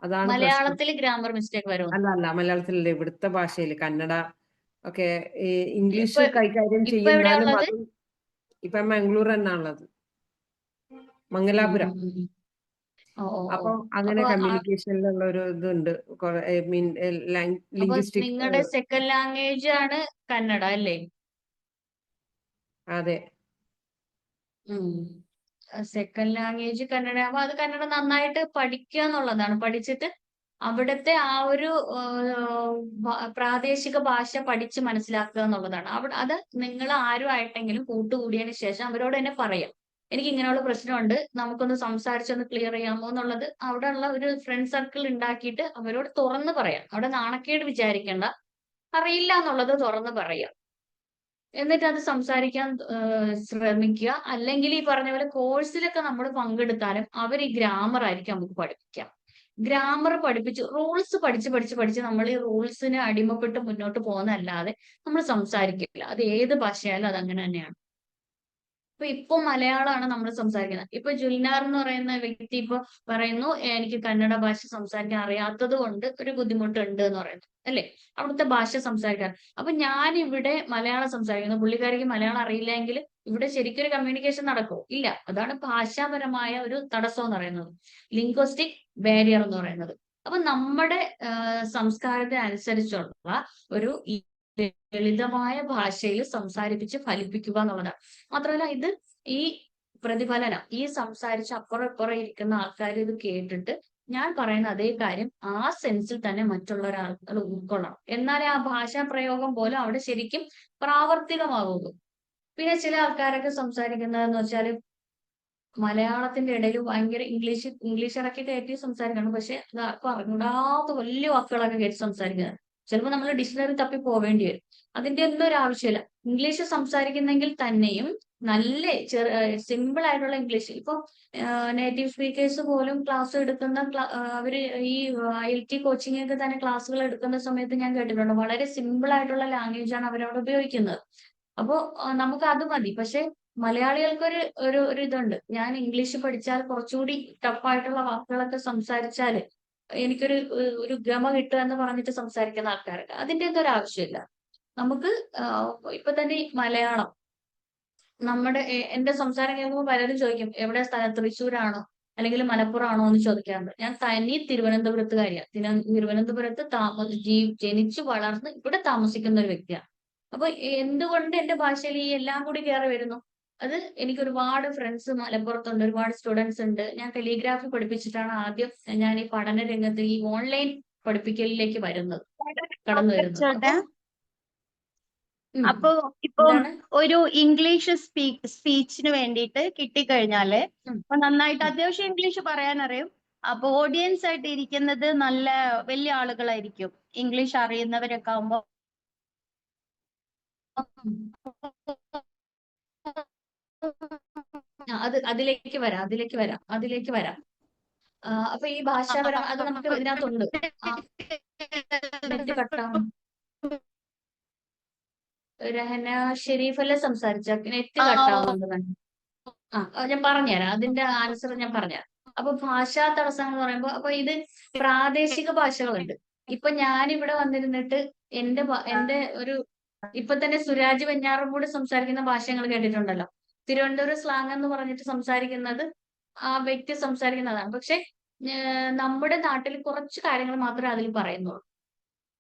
അതാണ് പ്രശ്നം. മലയാളത്തിൽ ഗ്രാമർ മിസ്റ്റേക്ക് വരുമോ? അല്ല, മലയാളത്തിലല്ല, ഇവിടുത്തെ ഭാഷയിൽ കന്നഡ ഒക്കെ ഇംഗ്ലീഷ് ഇപ്പൊ കൈകാര്യം ഇപ്പൊ എവിടെയാ ചെയ്യുന്നാലും ഉള്ളത്? അതും ഇപ്പൊ മംഗളൂർ തന്നെയാണ് ഉള്ളത്, മംഗലാപുരം. അപ്പൊ അങ്ങനെ അപ്പൊ കമ്മ്യൂണിക്കേഷനിലുള്ള ഒരു ഇതുണ്ട്, ലിംഗ്വിസ്റ്റിക്. നിങ്ങളുടെ സെക്കൻഡ് ലാംഗ്വേജ് ആണ് കന്നഡ അല്ലേ? അതെ. Second language Kannada. അപ്പൊ അത് കന്നഡ നന്നായിട്ട് പഠിക്കുക എന്നുള്ളതാണ്. പഠിച്ചിട്ട് അവിടുത്തെ ആ ഒരു പ്രാദേശിക ഭാഷ പഠിച്ച് മനസ്സിലാക്കുക എന്നുള്ളതാണ്. അത് നിങ്ങൾ ആരുമായിട്ടെങ്കിലും കൂട്ടുകൂടിയതിന് ശേഷം അവരോട് തന്നെ പറയാം, എനിക്ക് ഇങ്ങനെയുള്ള പ്രശ്നമുണ്ട്, നമുക്കൊന്ന് സംസാരിച്ചൊന്ന് ക്ലിയർ ചെയ്യാമോ എന്നുള്ളത്. അവിടെ ഉള്ള ഒരു ഫ്രണ്ട് സർക്കിൾ ഉണ്ടാക്കിയിട്ട് അവരോട് തുറന്ന് പറയാം. അവിടെ നാണക്കേട് വിചാരിക്കേണ്ട, അറിയില്ല എന്നുള്ളത് തുറന്ന് പറയാം. എന്നിട്ട് അത് സംസാരിക്കാൻ ശ്രമിക്കുക. അല്ലെങ്കിൽ ഈ പറഞ്ഞ പോലെ കോഴ്സിലൊക്കെ നമ്മൾ പങ്കെടുത്താലും അവർ ഈ ഗ്രാമർ ആയിരിക്കും നമുക്ക് പഠിപ്പിക്കാം. ഗ്രാമർ പഠിപ്പിച്ച് റൂൾസ് പഠിച്ച് നമ്മൾ ഈ റൂൾസിന് അടിമപ്പെട്ട് മുന്നോട്ട് പോകുന്നതല്ലാതെ നമ്മൾ സംസാരിക്കില്ല. അത് ഏത് ഭാഷയായാലും അത് അങ്ങനെ തന്നെയാണ്. ഇപ്പൊ മലയാളമാണ് നമ്മൾ സംസാരിക്കുന്നത്. ഇപ്പൊ ജുൽനാർ എന്ന് പറയുന്ന വ്യക്തി ഇപ്പൊ പറയുന്നു, എനിക്ക് കന്നഡ ഭാഷ സംസാരിക്കാൻ അറിയാത്തത് കൊണ്ട് ഒരു ബുദ്ധിമുട്ടുണ്ട് എന്ന് പറയുന്നു, അല്ലെ? അവിടുത്തെ ഭാഷ സംസാരിക്കാൻ. അപ്പൊ ഞാൻ ഇവിടെ മലയാളം സംസാരിക്കുന്നു, പുള്ളിക്കാരിക്ക് മലയാളം അറിയില്ലെങ്കിൽ ഇവിടെ ശരിക്കൊരു കമ്മ്യൂണിക്കേഷൻ നടക്കുമോ? ഇല്ല. അതാണ് ഭാഷാപരമായ ഒരു തടസ്സം എന്ന് പറയുന്നത്, ലിംഗ്വിസ്റ്റിക് ബാരിയർ എന്ന് പറയുന്നത്. അപ്പൊ നമ്മുടെ സംസ്കാരത്തിനനുസരിച്ചുള്ള ഒരു ലളിതമായ ഭാഷയിൽ സംസാരിപ്പിച്ച് ഫലിപ്പിക്കുക എന്നുള്ളതാണ്. മാത്രമല്ല ഈ പ്രതിഫലനം, ഈ സംസാരിച്ച് അപ്പുറം ഇപ്പുറം ഇരിക്കുന്ന ആൾക്കാർ ഇത് കേട്ടിട്ട് ഞാൻ പറയുന്ന അതേ കാര്യം ആ സെൻസിൽ തന്നെ മറ്റുള്ള ഒരാൾക്കാർ ഉൾക്കൊള്ളണം. എന്നാലേ ആ ഭാഷാ പ്രയോഗം പോലും അവിടെ ശരിക്കും പ്രാവർത്തികമാകുള്ളൂ. പിന്നെ ചില ആൾക്കാരൊക്കെ സംസാരിക്കുന്നതെന്ന് വെച്ചാൽ മലയാളത്തിന്റെ ഇടയിൽ ഭയങ്കര ഇംഗ്ലീഷ് ഇറക്കി കയറ്റി സംസാരിക്കണം. പക്ഷെ അത് ആർക്കും അറിഞ്ഞൂടാത്ത വലിയ വാക്കുകളൊക്കെ കയറ്റി സംസാരിക്കുന്നത്. ചിലപ്പോൾ നമ്മൾ ഡിക്ഷണറി തപ്പി പോവേണ്ടി വരും. അതിന്റെ ഒന്നും ഒരു ആവശ്യമില്ല. ഇംഗ്ലീഷ് സംസാരിക്കുന്നെങ്കിൽ തന്നെയും നല്ല സിമ്പിൾ ആയിട്ടുള്ള ഇംഗ്ലീഷ്. ഇപ്പൊ നേറ്റീവ് സ്പീക്കേഴ്സ് പോലും ക്ലാസ് എടുക്കുന്ന അവര് ഈ IELTS കോച്ചിങ് ഒക്കെ തന്നെ ക്ലാസ്സുകൾ എടുക്കുന്ന സമയത്ത് ഞാൻ കേട്ടിട്ടുണ്ട് വളരെ സിമ്പിൾ ആയിട്ടുള്ള ലാംഗ്വേജ് ആണ് അവരവിടെ ഉപയോഗിക്കുന്നത്. അപ്പോ നമുക്ക് അത് മതി. പക്ഷെ മലയാളികൾക്ക് ഒരു ഇതുണ്ട്, ഞാൻ ഇംഗ്ലീഷ് പഠിച്ചാൽ കുറച്ചുകൂടി ടഫായിട്ടുള്ള വാക്കുകളൊക്കെ സംസാരിച്ചാൽ എനിക്കൊരു ഒരു ഗമ കിട്ടുക എന്ന് പറഞ്ഞിട്ട് സംസാരിക്കുന്ന ആൾക്കാരൊക്കെ. അതിന്റെ ഒന്നും ഒരു ആവശ്യമില്ല. നമുക്ക് ഇപ്പൊ തന്നെ ഈ മലയാളം എന്റെ സംസാരം കേൾക്കുമ്പോൾ പലരും ചോദിക്കും എവിടെ സ്ഥലം, തൃശ്ശൂരാണോ അല്ലെങ്കിൽ മലപ്പുറം ആണോ എന്ന് ചോദിക്കാറുണ്ട്. ഞാൻ തനി തിരുവനന്തപുരത്തുകാരിയാണ്. തിരുവനന്തപുരത്ത് ജനിച്ചു വളർന്ന് ഇവിടെ താമസിക്കുന്ന ഒരു വ്യക്തിയാണ്. അപ്പൊ എന്തുകൊണ്ട് എന്റെ ഭാഷയിൽ ഈ എല്ലാം കൂടി കയറി വരുന്നു? അത് എനിക്ക് ഒരുപാട് ഫ്രണ്ട്സ് മലപ്പുറത്തുണ്ട്, ഒരുപാട് സ്റ്റുഡൻസ് ഉണ്ട്. ഞാൻ കലിഗ്രാഫി പഠിപ്പിച്ചിട്ടാണ് ആദ്യം ഞാൻ ഈ പഠന രംഗത്ത് ഈ ഓൺലൈൻ പഠിപ്പിക്കലിലേക്ക് കടന്നു വരുന്നത്. അപ്പൊ ഇപ്പം ഒരു ഇംഗ്ലീഷ് സ്പീച്ചിന് വേണ്ടിയിട്ട് കിട്ടിക്കഴിഞ്ഞാല് അപ്പൊ നന്നായിട്ട് അത്യാവശ്യം ഇംഗ്ലീഷ് പറയാൻ അറിയും. അപ്പൊ ഓഡിയൻസ് ആയിട്ട് ഇരിക്കുന്നത് നല്ല വലിയ ആളുകളായിരിക്കും, ഇംഗ്ലീഷ് അറിയുന്നവരൊക്കെ ആവുമ്പോ. അതിലേക്ക് വരാം. അപ്പൊ ഈ ഭാഷാപരം അത് നമുക്ക് ഇതിനകത്തുണ്ട്. നെറ്റ് കട്ടാവും. രഹന ഷെരീഫല്ലേ സംസാരിച്ച, നെറ്റ് കട്ടാവുന്നുണ്ട്. ഞാൻ പറഞ്ഞുതരാം, അതിന്റെ ആൻസർ ഞാൻ പറഞ്ഞുതരാം. അപ്പൊ ഭാഷാ തടസ്സങ്ങൾ എന്ന് പറയുമ്പോ അപ്പൊ ഇത് പ്രാദേശിക ഭാഷകളുണ്ട്. ഇപ്പൊ ഞാനിവിടെ വന്നിരുന്നിട്ട് എന്റെ ഒരു ഇപ്പൊ തന്നെ സുരാജ് വെഞ്ഞാറമൂട് സംസാരിക്കുന്ന ഭാഷ നിങ്ങൾ കേട്ടിട്ടുണ്ടല്ലോ. തിരുവനന്തപുരം സ്ലാങ് എന്ന് പറഞ്ഞിട്ട് സംസാരിക്കുന്നത് ആ വ്യക്തി സംസാരിക്കുന്നതാണ്. പക്ഷെ നമ്മുടെ നാട്ടിൽ കുറച്ച് കാര്യങ്ങൾ മാത്രമേ അതിൽ പറയുന്നുള്ളൂ,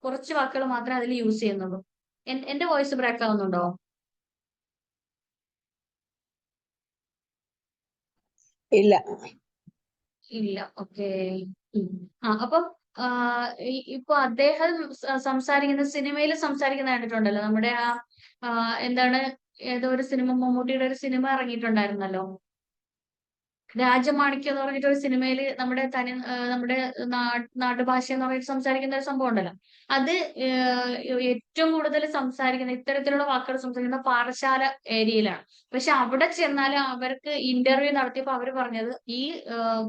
കുറച്ച് വാക്കുകൾ മാത്രമേ അതിൽ യൂസ് ചെയ്യുന്നുള്ളൂ. എന്റെ വോയിസ് ബ്രേക്ക് ആവുന്നുണ്ടോ? ഇല്ല. ഓക്കെ. അപ്പം ഇപ്പൊ അദ്ദേഹം സംസാരിക്കുന്ന സിനിമയിൽ സംസാരിക്കുന്ന കണ്ടിട്ടുണ്ടല്ലോ. നമ്മുടെ എന്താണ്, ഏതോ ഒരു സിനിമ, മമ്മൂട്ടിയുടെ ഒരു സിനിമ ഇറങ്ങിയിട്ടുണ്ടായിരുന്നല്ലോ, രാജമാണിക്യം എന്ന് പറഞ്ഞിട്ട് ഒരു സിനിമയില് നമ്മുടെ നാട്ടുഭാഷ എന്ന് പറഞ്ഞിട്ട് സംസാരിക്കുന്ന ഒരു സംഭവം ഉണ്ടല്ലോ. അത് ഏറ്റവും കൂടുതൽ സംസാരിക്കുന്ന ഇത്തരത്തിലുള്ള വാക്കുകൾ സംസാരിക്കുന്ന പാറശാല ഏരിയയിലാണ്. പക്ഷെ അവിടെ ചെന്നാൽ അവർക്ക് ഇന്റർവ്യൂ നടത്തിയപ്പോൾ അവർ പറഞ്ഞത് ഈ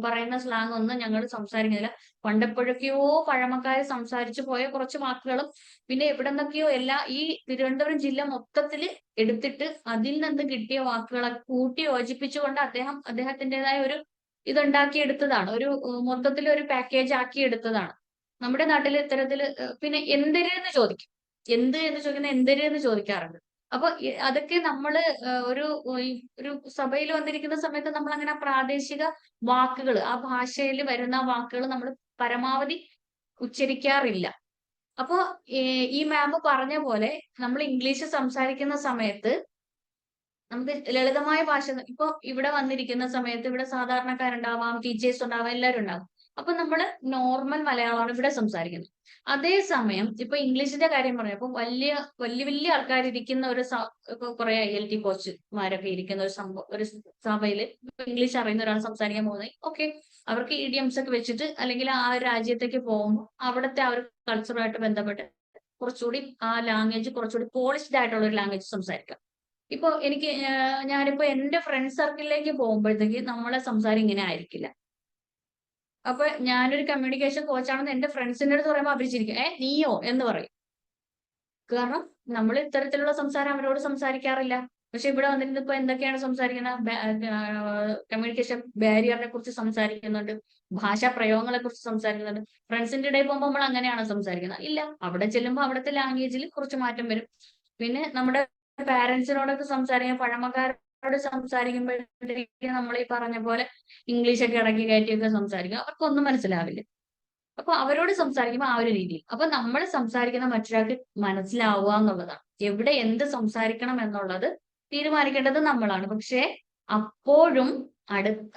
പറയുന്ന സ്ലാങ് ഒന്നും ഞങ്ങൾ സംസാരിക്കുന്നില്ല, പണ്ടെപ്പോഴൊക്കെയോ പഴമക്കാർ സംസാരിച്ചു പോയ കുറച്ച് വാക്കുകളും പിന്നെ എവിടെ നിന്നൊക്കെയോ ഈ തിരുവനന്തപുരം ജില്ല മൊത്തത്തിൽ എടുത്തിട്ട് അതിൽ നിന്ന് കിട്ടിയ വാക്കുകളെ കൂട്ടി യോജിപ്പിച്ചുകൊണ്ട് അദ്ദേഹത്തിൻ്റെതായ ഒരു ഇതുണ്ടാക്കിയെടുത്തതാണ്, ഒരു മൊത്തത്തിൽ ഒരു പാക്കേജ് ആക്കി എടുത്തതാണ്. നമ്മുടെ നാട്ടിൽ ഇത്തരത്തില് പിന്നെ എന്തിനെന്ന് ചോദിക്കും, എന്ന് ചോദിക്കുന്ന എന്തിനെന്ന് ചോദിക്കാറുണ്ട്. അപ്പൊ അതൊക്കെ നമ്മള് ഒരു സഭയിൽ വന്നിരിക്കുന്ന സമയത്ത് നമ്മൾ അങ്ങനെ പ്രാദേശിക വാക്കുകൾ, ആ ഭാഷയിൽ വരുന്ന വാക്കുകൾ നമ്മൾ പരമാവധി ഉച്ചരിക്കാറില്ല. അപ്പോ ഈ മാം പറഞ്ഞ പോലെ നമ്മൾ ഇംഗ്ലീഷ് സംസാരിക്കുന്ന സമയത്ത് നമുക്ക് ലളിതമായ ഭാഷ, ഇപ്പൊ ഇവിടെ വന്നിരിക്കുന്ന സമയത്ത് ഇവിടെ സാധാരണക്കാരുണ്ടാവാം, ടീച്ചേഴ്സ് ഉണ്ടാവാം, എല്ലാവരും ഉണ്ടാവും. അപ്പൊ നമ്മള് നോർമൽ മലയാളമാണ് ഇവിടെ സംസാരിക്കുന്നത്. അതേസമയം ഇപ്പൊ ഇംഗ്ലീഷിന്റെ കാര്യം പറഞ്ഞപ്പോ വലിയ വലിയ ആൾക്കാർ ഇരിക്കുന്ന ഇപ്പൊ കുറെ IELTS കോച്ചുമാരൊക്കെ ഇരിക്കുന്ന ഒരു സഭയില് ഇംഗ്ലീഷ് അറിയുന്ന ഒരാൾ സംസാരിക്കാൻ പോകുന്നത്, ഓക്കെ, അവർക്ക് ഇഡിയംസ് ഒക്കെ വെച്ചിട്ട് അല്ലെങ്കിൽ ആ ഒരു രാജ്യത്തേക്ക് പോകുമ്പോൾ അവിടുത്തെ ആ ഒരു കൾച്ചറുമായിട്ട് ബന്ധപ്പെട്ട് കുറച്ചുകൂടി ആ ലാംഗ്വേജ് കുറച്ചുകൂടി പോളിഷ്ഡ് ആയിട്ടുള്ള ഒരു ലാംഗ്വേജ് സംസാരിക്കാം. ഇപ്പൊ ഞാനിപ്പോ എന്റെ ഫ്രണ്ട് സർക്കിളിലേക്ക് പോകുമ്പോഴത്തേക്ക് നമ്മളെ സംസാരം ഇങ്ങനെ ആയിരിക്കില്ല. അപ്പൊ ഞാനൊരു കമ്മ്യൂണിക്കേഷൻ കോച്ചാണെന്ന് എന്റെ ഫ്രണ്ട്സിന്റെ അടുത്ത് പറയുമ്പോൾ അവർ ചിരിക്കും, നീയോ എന്ന് പറയും. കാരണം നമ്മൾ ഇത്തരത്തിലുള്ള സംസാരം അവരോട് സംസാരിക്കാറില്ല. പക്ഷെ ഇവിടെ വന്നിരുന്ന് ഇപ്പൊ എന്തൊക്കെയാണ് സംസാരിക്കുന്നത്, കമ്മ്യൂണിക്കേഷൻ ബാരിയറിനെ കുറിച്ച് സംസാരിക്കുന്നുണ്ട്, ഭാഷാ പ്രയോഗങ്ങളെ കുറിച്ച് സംസാരിക്കുന്നുണ്ട്. ഫ്രണ്ട്സിന്റെ ഇടയിൽ പോകുമ്പോൾ നമ്മൾ അങ്ങനെയാണോ സംസാരിക്കുന്നത്? ഇല്ല. അവിടെ ചെല്ലുമ്പോൾ അവിടുത്തെ ലാംഗ്വേജിൽ കുറച്ച് മാറ്റം വരും. പിന്നെ നമ്മുടെ പാരന്റ്സിനോടൊക്കെ സംസാരിക്കാൻ, പഴമക്കാരോട് സംസാരിക്കുമ്പോഴത്തേക്ക് നമ്മൾ ഈ പറഞ്ഞ പോലെ ഇംഗ്ലീഷൊക്കെ ഇടയ്ക്ക് കയറ്റിയൊക്കെ സംസാരിക്കും, അവർക്കൊന്നും മനസ്സിലാവില്ല. അപ്പൊ അവരോട് സംസാരിക്കുമ്പോൾ ആ ഒരു രീതിയിൽ, അപ്പൊ നമ്മൾ സംസാരിക്കുന്ന മറ്റൊരാൾക്ക് മനസ്സിലാവുക എന്നുള്ളതാണ്. എവിടെ എന്ത് സംസാരിക്കണം എന്നുള്ളത് തീരുമാനിക്കേണ്ടത് നമ്മളാണ്. പക്ഷെ അപ്പോഴും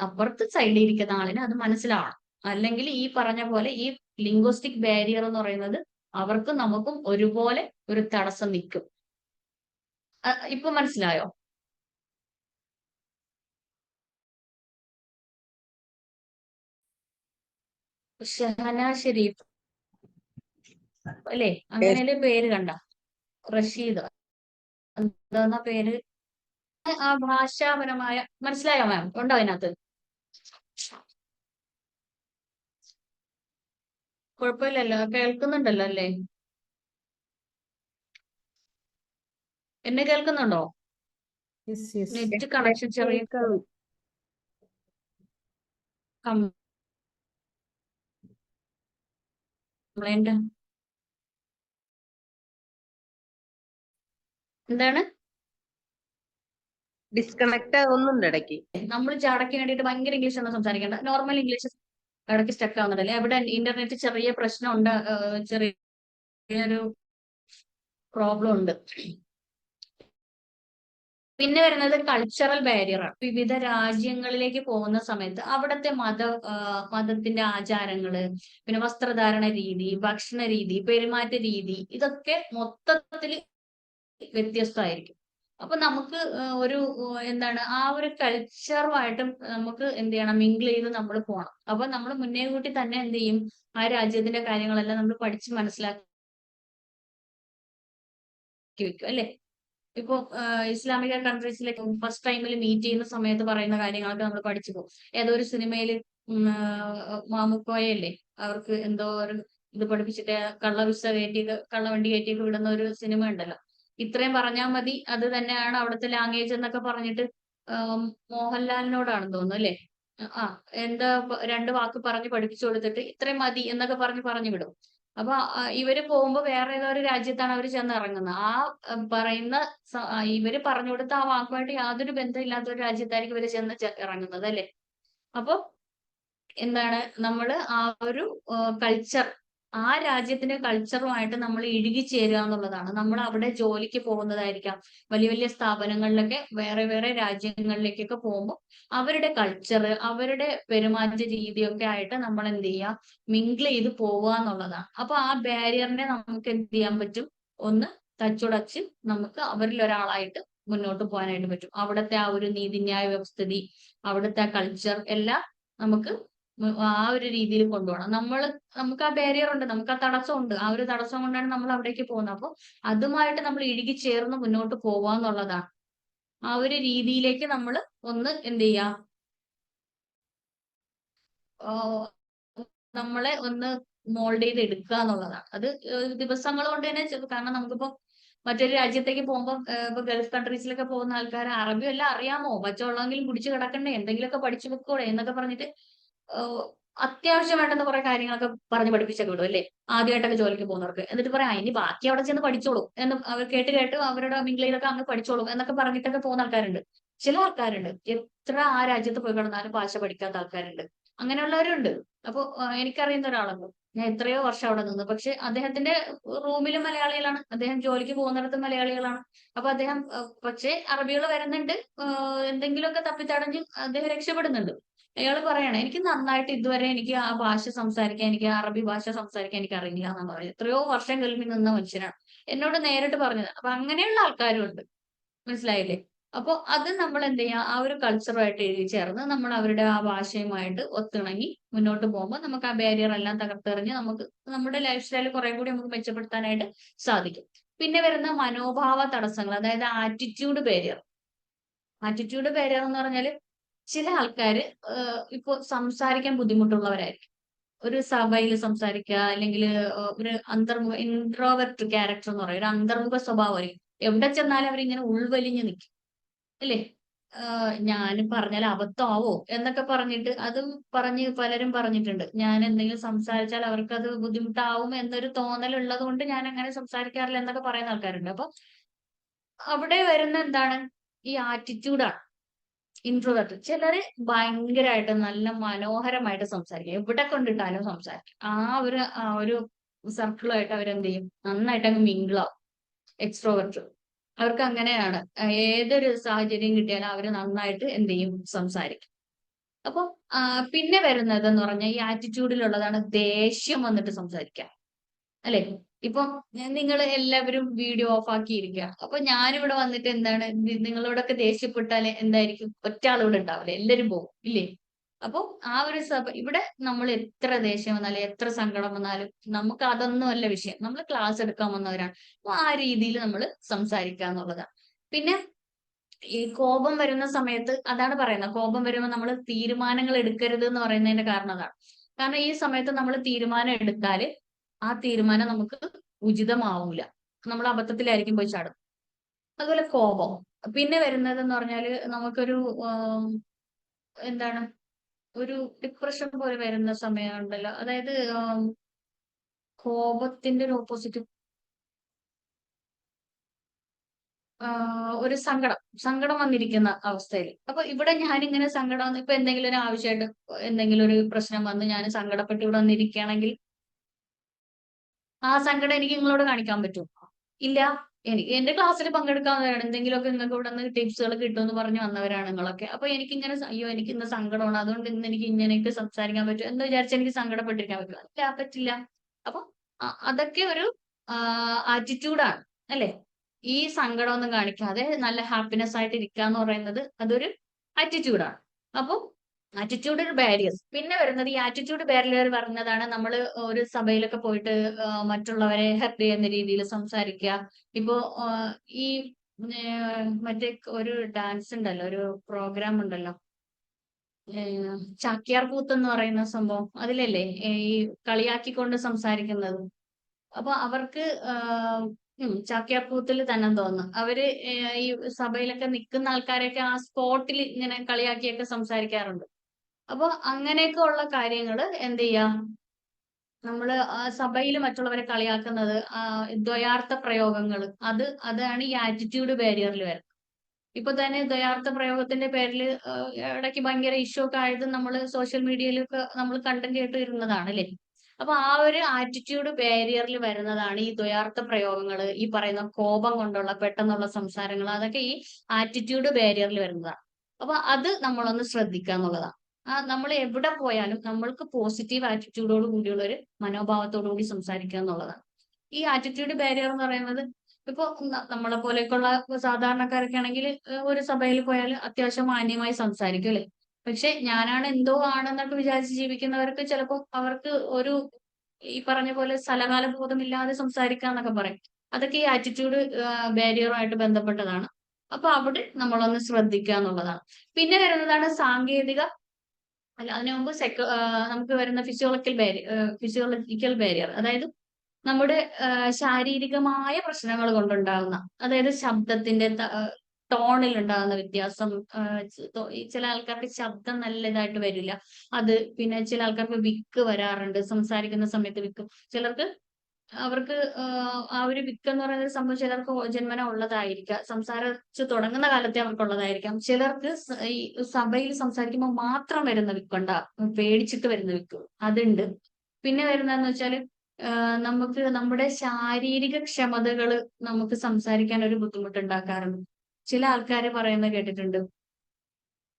അപ്പുറത്ത് സൈഡിൽ ഇരിക്കുന്ന ആളിന് അത് മനസ്സിലാവണം. അല്ലെങ്കിൽ ഈ പറഞ്ഞ പോലെ ഈ ലിംഗ്വിസ്റ്റിക് ബാരിയർ എന്ന് പറയുന്നത് അവർക്കും നമുക്കും ഒരുപോലെ ഒരു തടസ്സം നിൽക്കും. ഇപ്പൊ മനസ്സിലായോ? ഷഹന ഷെരീഫ് അല്ലേ, അങ്ങനെയല്ലേ പേര്? കണ്ട റഷീദ് എന്താ പേര്? ആ ഭാഷാപരമായ മനസ്സിലായോ മാം? ഉണ്ടോ അതിനകത്ത്? കുഴപ്പമില്ലല്ലോ, കേൾക്കുന്നുണ്ടല്ലോ അല്ലേ? എന്നെ കേൾക്കുന്നുണ്ടോ? യെസ് യെസ് നെറ്റ് കണക്ഷൻ ചെറിയ കേൾക്കാം. കംപ്ലൈന്റ് എന്താണ്? ഡിസ്കണക്ട് ആവുന്നുണ്ട് ഇടയ്ക്ക്. നമ്മൾ ചാടക്ക് വേണ്ടിയിട്ട് ഭയങ്കര ഇംഗ്ലീഷ് ഒന്നും സംസാരിക്കേണ്ട, നോർമൽ ഇംഗ്ലീഷ് ഇടയ്ക്ക് സ്റ്റക്ക് ആവുന്നുണ്ടല്ലേ? അവിടെ ഇന്റർനെറ്റ് ചെറിയ പ്രശ്നമുണ്ട്, ചെറിയൊരു പ്രോബ്ലം ഉണ്ട്. പിന്നെ വരുന്നത് കൾച്ചറൽ ബാരിയറാണ്. വിവിധ രാജ്യങ്ങളിലേക്ക് പോകുന്ന സമയത്ത് അവിടുത്തെ മതത്തിന്റെ ആചാരങ്ങള്, പിന്നെ വസ്ത്രധാരണ രീതി, ഭക്ഷണ രീതി, പെരുമാറ്റ രീതി, ഇതൊക്കെ മൊത്തത്തിൽ വ്യത്യസ്തമായിരിക്കും. അപ്പൊ നമുക്ക് ഒരു എന്താണ് ആ ഒരു കൾച്ചറുമായിട്ടും നമുക്ക് എന്ത് ചെയ്യണം, മിങ്കിൾ ചെയ്ത് നമ്മൾ പോകണം. അപ്പൊ നമ്മൾ മുന്നേ കൂട്ടി തന്നെ എന്ത് ചെയ്യും, ആ രാജ്യത്തിന്റെ കാര്യങ്ങളെല്ലാം നമ്മൾ പഠിച്ച് മനസ്സിലാക്കി വെക്കും അല്ലെ? ഇപ്പൊ ഇസ്ലാമിക കൺട്രീസിലേക്ക് ഫസ്റ്റ് ടൈമിൽ മീറ്റ് ചെയ്യുന്ന സമയത്ത് പറയുന്ന കാര്യങ്ങളൊക്കെ നമ്മൾ പഠിച്ചു പോകും. ഏതോ ഒരു സിനിമയിൽ മാമുക്കോയല്ലേ, അവർക്ക് എന്തോ ഒരു ഇത് പഠിപ്പിച്ചിട്ട് കള്ളവണ്ടി കയറ്റിയൊക്കെ വിടുന്ന ഒരു സിനിമ ഉണ്ടല്ലോ. ഇത്രയും പറഞ്ഞാൽ മതി, അത് തന്നെയാണ് അവിടുത്തെ ലാംഗ്വേജ് എന്നൊക്കെ പറഞ്ഞിട്ട് മോഹൻലാലിനോടാണെന്ന് തോന്നുന്നു അല്ലെ, എന്താ 2 വാക്ക് പറഞ്ഞ് പഠിപ്പിച്ചു കൊടുത്തിട്ട് ഇത്രയും മതി എന്നൊക്കെ പറഞ്ഞു വിടും. അപ്പൊ ഇവര് പോകുമ്പോ വേറെ ഏതോ ഒരു രാജ്യത്താണ് അവർ ചെന്ന് ഇറങ്ങുന്നത്. പറയുന്ന ഇവര് പറഞ്ഞു കൊടുത്ത ആ വാക്കുമായിട്ട് യാതൊരു ബന്ധമില്ലാത്ത ഒരു രാജ്യത്തായിരിക്കും ഇവര് ചെന്ന് ഇറങ്ങുന്നത് അല്ലെ? അപ്പൊ എന്താണ്, നമ്മള് ആ ഒരു കൾച്ചർ, ആ രാജ്യത്തിന്റെ കൾച്ചറുമായിട്ട് നമ്മൾ ഇഴുകിച്ചേരുക എന്നുള്ളതാണ്. നമ്മൾ അവിടെ ജോലിക്ക് പോകുന്നതായിരിക്കാം, വലിയ വലിയ സ്ഥാപനങ്ങളിലൊക്കെ വേറെ വേറെ രാജ്യങ്ങളിലേക്കൊക്കെ പോകുമ്പോൾ അവരുടെ കൾച്ചർ, അവരുടെ പെരുമാറ്റ രീതിയൊക്കെ ആയിട്ട് നമ്മൾ എന്ത് ചെയ്യുക, മിങ്കിൾ ചെയ്ത് പോവുക എന്നുള്ളതാണ്. അപ്പൊ ആ ബാരിയറിനെ നമുക്ക് എന്ത് ചെയ്യാൻ പറ്റും, ഒന്ന് തച്ചുടച്ച് നമുക്ക് അവരിൽ ഒരാളായിട്ട് മുന്നോട്ട് പോകാനായിട്ട് പറ്റും. അവിടുത്തെ ആ ഒരു നീതിന്യായ വ്യവസ്ഥിതി, അവിടുത്തെ കൾച്ചർ എല്ലാം നമുക്ക് ആ ഒരു രീതിയിൽ കൊണ്ടുപോകണം. നമുക്ക് ആ ബാരിയർ ഉണ്ട്, നമുക്ക് ആ തടസ്സമുണ്ട്. ആ ഒരു തടസ്സം കൊണ്ടാണ് നമ്മൾ അവിടേക്ക് പോകുന്നത്. അപ്പൊ അതുമായിട്ട് നമ്മൾ ഇഴുകി ചേർന്ന് മുന്നോട്ട് പോവുക എന്നുള്ളതാണ്. ആ ഒരു രീതിയിലേക്ക് നമ്മൾ ഒന്ന് എന്ത് ചെയ്യാ, നമ്മളെ ഒന്ന് മോൾഡ് ചെയ്ത് എടുക്കുക എന്നുള്ളതാണ്. അത് ദിവസങ്ങൾ കൊണ്ട് തന്നെ കാരണം നമുക്കിപ്പോ മറ്റൊരു രാജ്യത്തേക്ക് പോകുമ്പോൾ ഇപ്പൊ ഗൾഫ് കൺട്രീസിലൊക്കെ പോകുന്ന ആൾക്കാർ അറബി എല്ലാം അറിയാമോ, പച്ചവെള്ളമെങ്കിലും കുടിച്ച് കിടക്കണ്ടേ, എന്തെങ്കിലുമൊക്കെ പഠിച്ചു വെക്കൂടെ എന്നൊക്കെ പറഞ്ഞിട്ട് അത്യാവശ്യം വേണ്ടുന്ന കുറെ കാര്യങ്ങളൊക്കെ പറഞ്ഞ് പഠിപ്പിച്ചൊക്കെ വിടും അല്ലേ, ആദ്യമായിട്ടൊക്കെ ജോലിക്ക് പോകുന്നവർക്ക്. എന്നിട്ട് പറയാം ഇനി ബാക്കി അവിടെ ചെന്ന് പഠിച്ചോളൂ എന്ന് അവർ കേട്ട് അവരുടെ മിങ്കിളിലൊക്കെ അങ്ങ് പഠിച്ചോളൂ എന്നൊക്കെ പറഞ്ഞിട്ടൊക്കെ പോകുന്ന ആൾക്കാരുണ്ട്. ചില ആൾക്കാരുണ്ട് എത്ര ആ രാജ്യത്ത് പോയി കിടന്നാലും ഭാഷ പഠിക്കാത്ത ആൾക്കാരുണ്ട്, അങ്ങനെയുള്ളവരുണ്ട്. അപ്പൊ എനിക്കറിയുന്ന ഒരാളുണ്ട്, ഞാൻ എത്രയോ വർഷം അവിടെ നിന്ന്, പക്ഷെ അദ്ദേഹത്തിന്റെ റൂമിലും മലയാളികളാണ്, അദ്ദേഹം ജോലിക്ക് പോകുന്നിടത്തും മലയാളികളാണ്. അപ്പൊ അദ്ദേഹം പക്ഷേ അറബികൾ വരുന്നുണ്ട്, എന്തെങ്കിലുമൊക്കെ തപ്പിത്തടഞ്ഞ് അദ്ദേഹം രക്ഷപ്പെടുന്നുണ്ട്. അയാൾ പറയണേ എനിക്ക് നന്നായിട്ട് ഇതുവരെ എനിക്ക് ആ ഭാഷ സംസാരിക്കാൻ, എനിക്ക് അറബി ഭാഷ സംസാരിക്കാൻ എനിക്ക് അറിയില്ല എന്നാണ് പറയുന്നത്. എത്രയോ വർഷം ഗൾഫിൽ നിന്ന മനുഷ്യനാണ് എന്നോട് നേരിട്ട് പറഞ്ഞത്. അപ്പൊ അങ്ങനെയുള്ള ആൾക്കാരും ഉണ്ട്, മനസ്സിലായില്ലേ? അപ്പൊ അത് നമ്മൾ എന്ത് ചെയ്യാ, ആ ഒരു കൾച്ചറുമായിട്ട് എഴുതി ചേർന്ന് നമ്മൾ അവരുടെ ആ ഭാഷയുമായിട്ട് ഒത്തിണങ്ങി മുന്നോട്ട് പോകുമ്പോൾ നമുക്ക് ആ ബാരിയർ എല്ലാം തകർത്തെറിഞ്ഞ് നമുക്ക് നമ്മുടെ ലൈഫ് സ്റ്റൈൽ കുറെ കൂടി നമുക്ക് മെച്ചപ്പെടുത്താനായിട്ട് സാധിക്കും. പിന്നെ വരുന്ന മനോഭാവ തടസ്സങ്ങൾ, അതായത് ആറ്റിറ്റ്യൂഡ് ബാരിയർ. ആറ്റിറ്റ്യൂഡ് ബാരിയർ എന്ന് പറഞ്ഞാല് ചില ആൾക്കാര് ഇപ്പൊ സംസാരിക്കാൻ ബുദ്ധിമുട്ടുള്ളവരായിരിക്കും. ഒരു സഭയിൽ സംസാരിക്കുക, അല്ലെങ്കിൽ ഒരു ഇൻട്രോവെർട്ട് ക്യാരക്ടർ എന്ന് പറയും, ഒരു അന്തർമുഖ സ്വഭാവമായിരിക്കും. എവിടെ ചെന്നാലും അവരിങ്ങനെ ഉൾവലിഞ്ഞു നിൽക്കും അല്ലേ? ഞാൻ പറഞ്ഞാൽ അബദ്ധമാവോ എന്നൊക്കെ പറഞ്ഞിട്ട് അതും പലരും പറഞ്ഞിട്ടുണ്ട്. ഞാൻ എന്തെങ്കിലും സംസാരിച്ചാൽ അവർക്ക് അത് ബുദ്ധിമുട്ടാവും എന്നൊരു തോന്നൽ ഉള്ളത് കൊണ്ട് ഞാൻ അങ്ങനെ സംസാരിക്കാറില്ല എന്നൊക്കെ പറയുന്ന ആൾക്കാരുണ്ട്. അപ്പൊ അവിടെ വരുന്ന എന്താണ്, ഈ ആറ്റിറ്റ്യൂഡാണ്. ഇൻട്രോവേർട്ട് ചിലര് ഭയങ്കരമായിട്ട് നല്ല മനോഹരമായിട്ട് സംസാരിക്കും, എവിടെ കൊണ്ടിട്ടാലും സംസാരിക്കും. ആ ഒരു സർക്കിളുമായിട്ട് അവരെന്ത് ചെയ്യും, നന്നായിട്ട് അങ്ങ് മിങ്കിളാവും. എക്സ്ട്രോവേർട്ട് അവർക്ക് അങ്ങനെയാണ്, ഏതൊരു സാഹചര്യം കിട്ടിയാലും അവര് നന്നായിട്ട് എന്ത് ചെയ്യും, സംസാരിക്കും. അപ്പൊ പിന്നെ വരുന്നത് എന്ന് പറഞ്ഞാൽ ഈ ആറ്റിറ്റ്യൂഡിലുള്ളതാണ് ദേഷ്യം വന്നിട്ട് സംസാരിക്കുക അല്ലെ? ഇപ്പൊ നിങ്ങൾ എല്ലാവരും വീഡിയോ ഓഫ് ആക്കിയിരിക്കുക, അപ്പൊ ഞാനിവിടെ വന്നിട്ട് എന്താണ്, നിങ്ങളോടൊക്കെ ദേഷ്യപ്പെട്ടാൽ എന്തായിരിക്കും, ഒറ്റ ആളിവിടെ ഉണ്ടാവില്ല, എല്ലാരും പോകും ഇല്ലേ? അപ്പൊ ആ ഒരു ഇവിടെ നമ്മൾ എത്ര ദേഷ്യം വന്നാലും എത്ര സങ്കടം വന്നാലും നമുക്ക് അതൊന്നും അല്ല വിഷയം, നമ്മൾ ക്ലാസ് എടുക്കാൻ വന്നവരാണ്. അപ്പൊ ആ രീതിയിൽ നമ്മൾ സംസാരിക്കുക എന്നുള്ളതാണ്. പിന്നെ ഈ കോപം വരുന്ന സമയത്ത് അതാണ് പറയുന്നത്, കോപം വരുമ്പോൾ നമ്മൾ തീരുമാനങ്ങൾ എടുക്കരുത് എന്ന് പറയുന്നതിന്റെ കാരണം അതാണ്. കാരണം ഈ സമയത്ത് നമ്മൾ തീരുമാനം എടുത്താല് ആ തീരുമാനം നമുക്ക് ഉചിതമാവൂല, നമ്മൾ അബദ്ധത്തിലായിരിക്കും പോയി ചാടും. അതുപോലെ കോപം പിന്നെ വരുന്നത് എന്ന് പറഞ്ഞാല് നമുക്കൊരു എന്താണ് ഒരു ഡിപ്രഷൻ പോലെ വരുന്ന സമയമുണ്ടല്ലോ, അതായത് കോപത്തിന്റെ ഒരു ഓപ്പോസിറ്റ് ഒരു സങ്കടം വന്നിരിക്കുന്ന അവസ്ഥയിൽ. അപ്പൊ ഇവിടെ ഞാനിങ്ങനെ സങ്കടം ഇപ്പൊ എന്തെങ്കിലും ഒരു ആവശ്യമായിട്ട് എന്തെങ്കിലും ഒരു പ്രശ്നം വന്ന് ഞാൻ സങ്കടപ്പെട്ട് ഇവിടെ വന്നിരിക്കുകയാണെങ്കിൽ ആ സങ്കടം എനിക്ക് നിങ്ങളോട് കാണിക്കാൻ പറ്റും? ഇല്ല. എനിക്ക് എന്റെ ക്ലാസ്സിൽ പങ്കെടുക്കാവുന്നവരാണ്, എന്തെങ്കിലുമൊക്കെ നിങ്ങൾക്ക് ഇവിടെ നിന്ന് ടിപ്സുകൾ കിട്ടുമെന്ന് പറഞ്ഞു വന്നവരാണ് നിങ്ങളൊക്കെ. അപ്പൊ എനിക്ക് ഇങ്ങനെ അയ്യോ എനിക്ക് ഇന്ന് സങ്കടമാണ്, അതുകൊണ്ട് ഇന്ന് എനിക്ക് ഇങ്ങനെയൊക്കെ സംസാരിക്കാൻ പറ്റും എന്ന് വിചാരിച്ച് എനിക്ക് സങ്കടപ്പെട്ടിരിക്കാൻ പറ്റുമോ? ഇല്ല, പറ്റില്ല. അപ്പൊ അതൊക്കെ ഒരു ആറ്റിറ്റ്യൂഡാണ് അല്ലെ? ഈ സങ്കടമൊന്നും കാണിക്കാതെ നല്ല ഹാപ്പിനെസ് ആയിട്ട് ഇരിക്കുക എന്ന് പറയുന്നത് അതൊരു ആറ്റിറ്റ്യൂഡാണ്. അപ്പൊ ആറ്റിറ്റ്യൂഡ് ഒരു ബാരിയർ. പിന്നെ വരുന്നത് ഈ ആറ്റിറ്റ്യൂഡ് ബാരിയർ പറഞ്ഞതാണ് നമ്മൾ ഒരു സഭയിലൊക്കെ പോയിട്ട് മറ്റുള്ളവരെ ഹെൽപ്പ് ചെയ്യുന്ന രീതിയിൽ സംസാരിക്കുക. ഇപ്പോ ഈ മറ്റേ ഒരു ഡാൻസ് ഉണ്ടല്ലോ, ഒരു പ്രോഗ്രാം ഉണ്ടല്ലോ, ചാക്യാർ കൂത്ത് എന്ന് പറയുന്ന സംഭവം, അതിലല്ലേ ഈ കളിയാക്കിക്കൊണ്ട് സംസാരിക്കുന്നത്. അപ്പൊ അവർക്ക് ചാക്യാർ കൂത്തിൽ തന്നെ തോന്നുന്നു അവര് ഈ സഭയിലൊക്കെ നിൽക്കുന്ന ആൾക്കാരെയൊക്കെ ആ സ്പോട്ടിൽ ഇങ്ങനെ കളിയാക്കിയൊക്കെ സംസാരിക്കാറുണ്ട്. അപ്പൊ അങ്ങനെയൊക്കെ ഉള്ള കാര്യങ്ങള് എന്ത് ചെയ്യാം, നമ്മള് സഭയിൽ മറ്റുള്ളവരെ കളിയാക്കുന്നത് ദ്വയാർത്ഥ പ്രയോഗങ്ങൾ, അതാണ് ഈ ആറ്റിറ്റ്യൂഡ് ബാരിയറിൽ വരുന്നത്. ഇപ്പൊ തന്നെ ദ്വയാർത്ഥ പ്രയോഗത്തിന്റെ പേരിൽ ഇടയ്ക്ക് ഭയങ്കര ഇഷ്യൂ ഒക്കെ ആയത് നമ്മൾ സോഷ്യൽ മീഡിയയിലൊക്കെ നമ്മൾ കണ്ടും കേട്ട് ഇരുന്നതാണ് അല്ലെ? അപ്പൊ ആ ഒരു ആറ്റിറ്റ്യൂഡ് ബാരിയറിൽ വരുന്നതാണ് ഈ ദ്വയാർത്ഥ പ്രയോഗങ്ങൾ, ഈ പറയുന്ന കോപം കൊണ്ടുള്ള പെട്ടെന്നുള്ള സംസാരങ്ങൾ, അതൊക്കെ ഈ ആറ്റിറ്റ്യൂഡ് ബാരിയറിൽ വരുന്നതാണ്. അപ്പൊ അത് നമ്മളൊന്ന് ശ്രദ്ധിക്കുക എന്നുള്ളതാണ്. നമ്മൾ എവിടെ പോയാലും നമ്മൾക്ക് പോസിറ്റീവ് ആറ്റിറ്റ്യൂഡോട് കൂടിയുള്ള ഒരു മനോഭാവത്തോടു കൂടി സംസാരിക്കുക എന്നുള്ളതാണ്. ഈ ആറ്റിറ്റ്യൂഡ് ബാരിയർ എന്ന് പറയുന്നത് ഇപ്പൊ നമ്മളെ പോലെയൊക്കെയുള്ള സാധാരണക്കാരൊക്കെ ആണെങ്കിൽ ഒരു സഭയിൽ പോയാൽ അത്യാവശ്യം മാന്യമായി സംസാരിക്കും അല്ലെ? പക്ഷെ ഞാനാണ് എന്തോ ആണെന്നൊക്കെ വിചാരിച്ച് ജീവിക്കുന്നവർക്ക് ചിലപ്പോൾ അവർക്ക് ഒരു ഈ പറഞ്ഞ പോലെ സ്ഥലകാല ബോധമില്ലാതെ സംസാരിക്കാന്നൊക്കെ പറയും. അതൊക്കെ ഈ ആറ്റിറ്റ്യൂഡ് ബാരിയറുമായിട്ട് ബന്ധപ്പെട്ടതാണ്. അപ്പൊ അവിടെ നമ്മളൊന്ന് ശ്രദ്ധിക്കുക എന്നുള്ളതാണ്. പിന്നെ വരുന്നതാണ് സാങ്കേതിക അല്ല, അതിനു മുമ്പ് നമുക്ക് വരുന്ന ഫിസിയോളജിക്കൽ ബാരിയർ, അതായത് നമ്മുടെ ശാരീരികമായ പ്രശ്നങ്ങൾ കൊണ്ടുണ്ടാകുന്ന, അതായത് ശബ്ദത്തിന്റെ ടോണിൽ ഉണ്ടാകുന്ന വ്യത്യാസം. ചില ആൾക്കാർക്ക് ശബ്ദം നല്ല ഇതായിട്ട് വരില്ല, അത് പിന്നെ ചില ആൾക്കാർക്ക് വിക്ക് വരാറുണ്ട് സംസാരിക്കുന്ന സമയത്ത് വിക്ക്. ചിലർക്ക് അവർക്ക് ആ ഒരു വിക്ക് എന്ന് പറയുന്ന സംഭവം ചിലർക്ക് ജന്മന ഉള്ളതായിരിക്കാം, സംസാരിച്ച് തുടങ്ങുന്ന കാലത്തെ അവർക്കുള്ളതായിരിക്കാം. ചിലർക്ക് ഈ സഭയിൽ സംസാരിക്കുമ്പോൾ മാത്രം വരുന്ന വിക്കുണ്ടാകും, പേടിച്ചിട്ട് വരുന്ന വിക്ക്, അതുണ്ട്. പിന്നെ വരുന്നതെന്ന് വെച്ചാല് നമുക്ക് നമ്മുടെ ശാരീരിക ക്ഷമതകൾ നമുക്ക് സംസാരിക്കാൻ ഒരു ബുദ്ധിമുട്ടുണ്ടാക്കാറുണ്ട്. ചില ആൾക്കാര് പറയുന്നത് കേട്ടിട്ടുണ്ട്,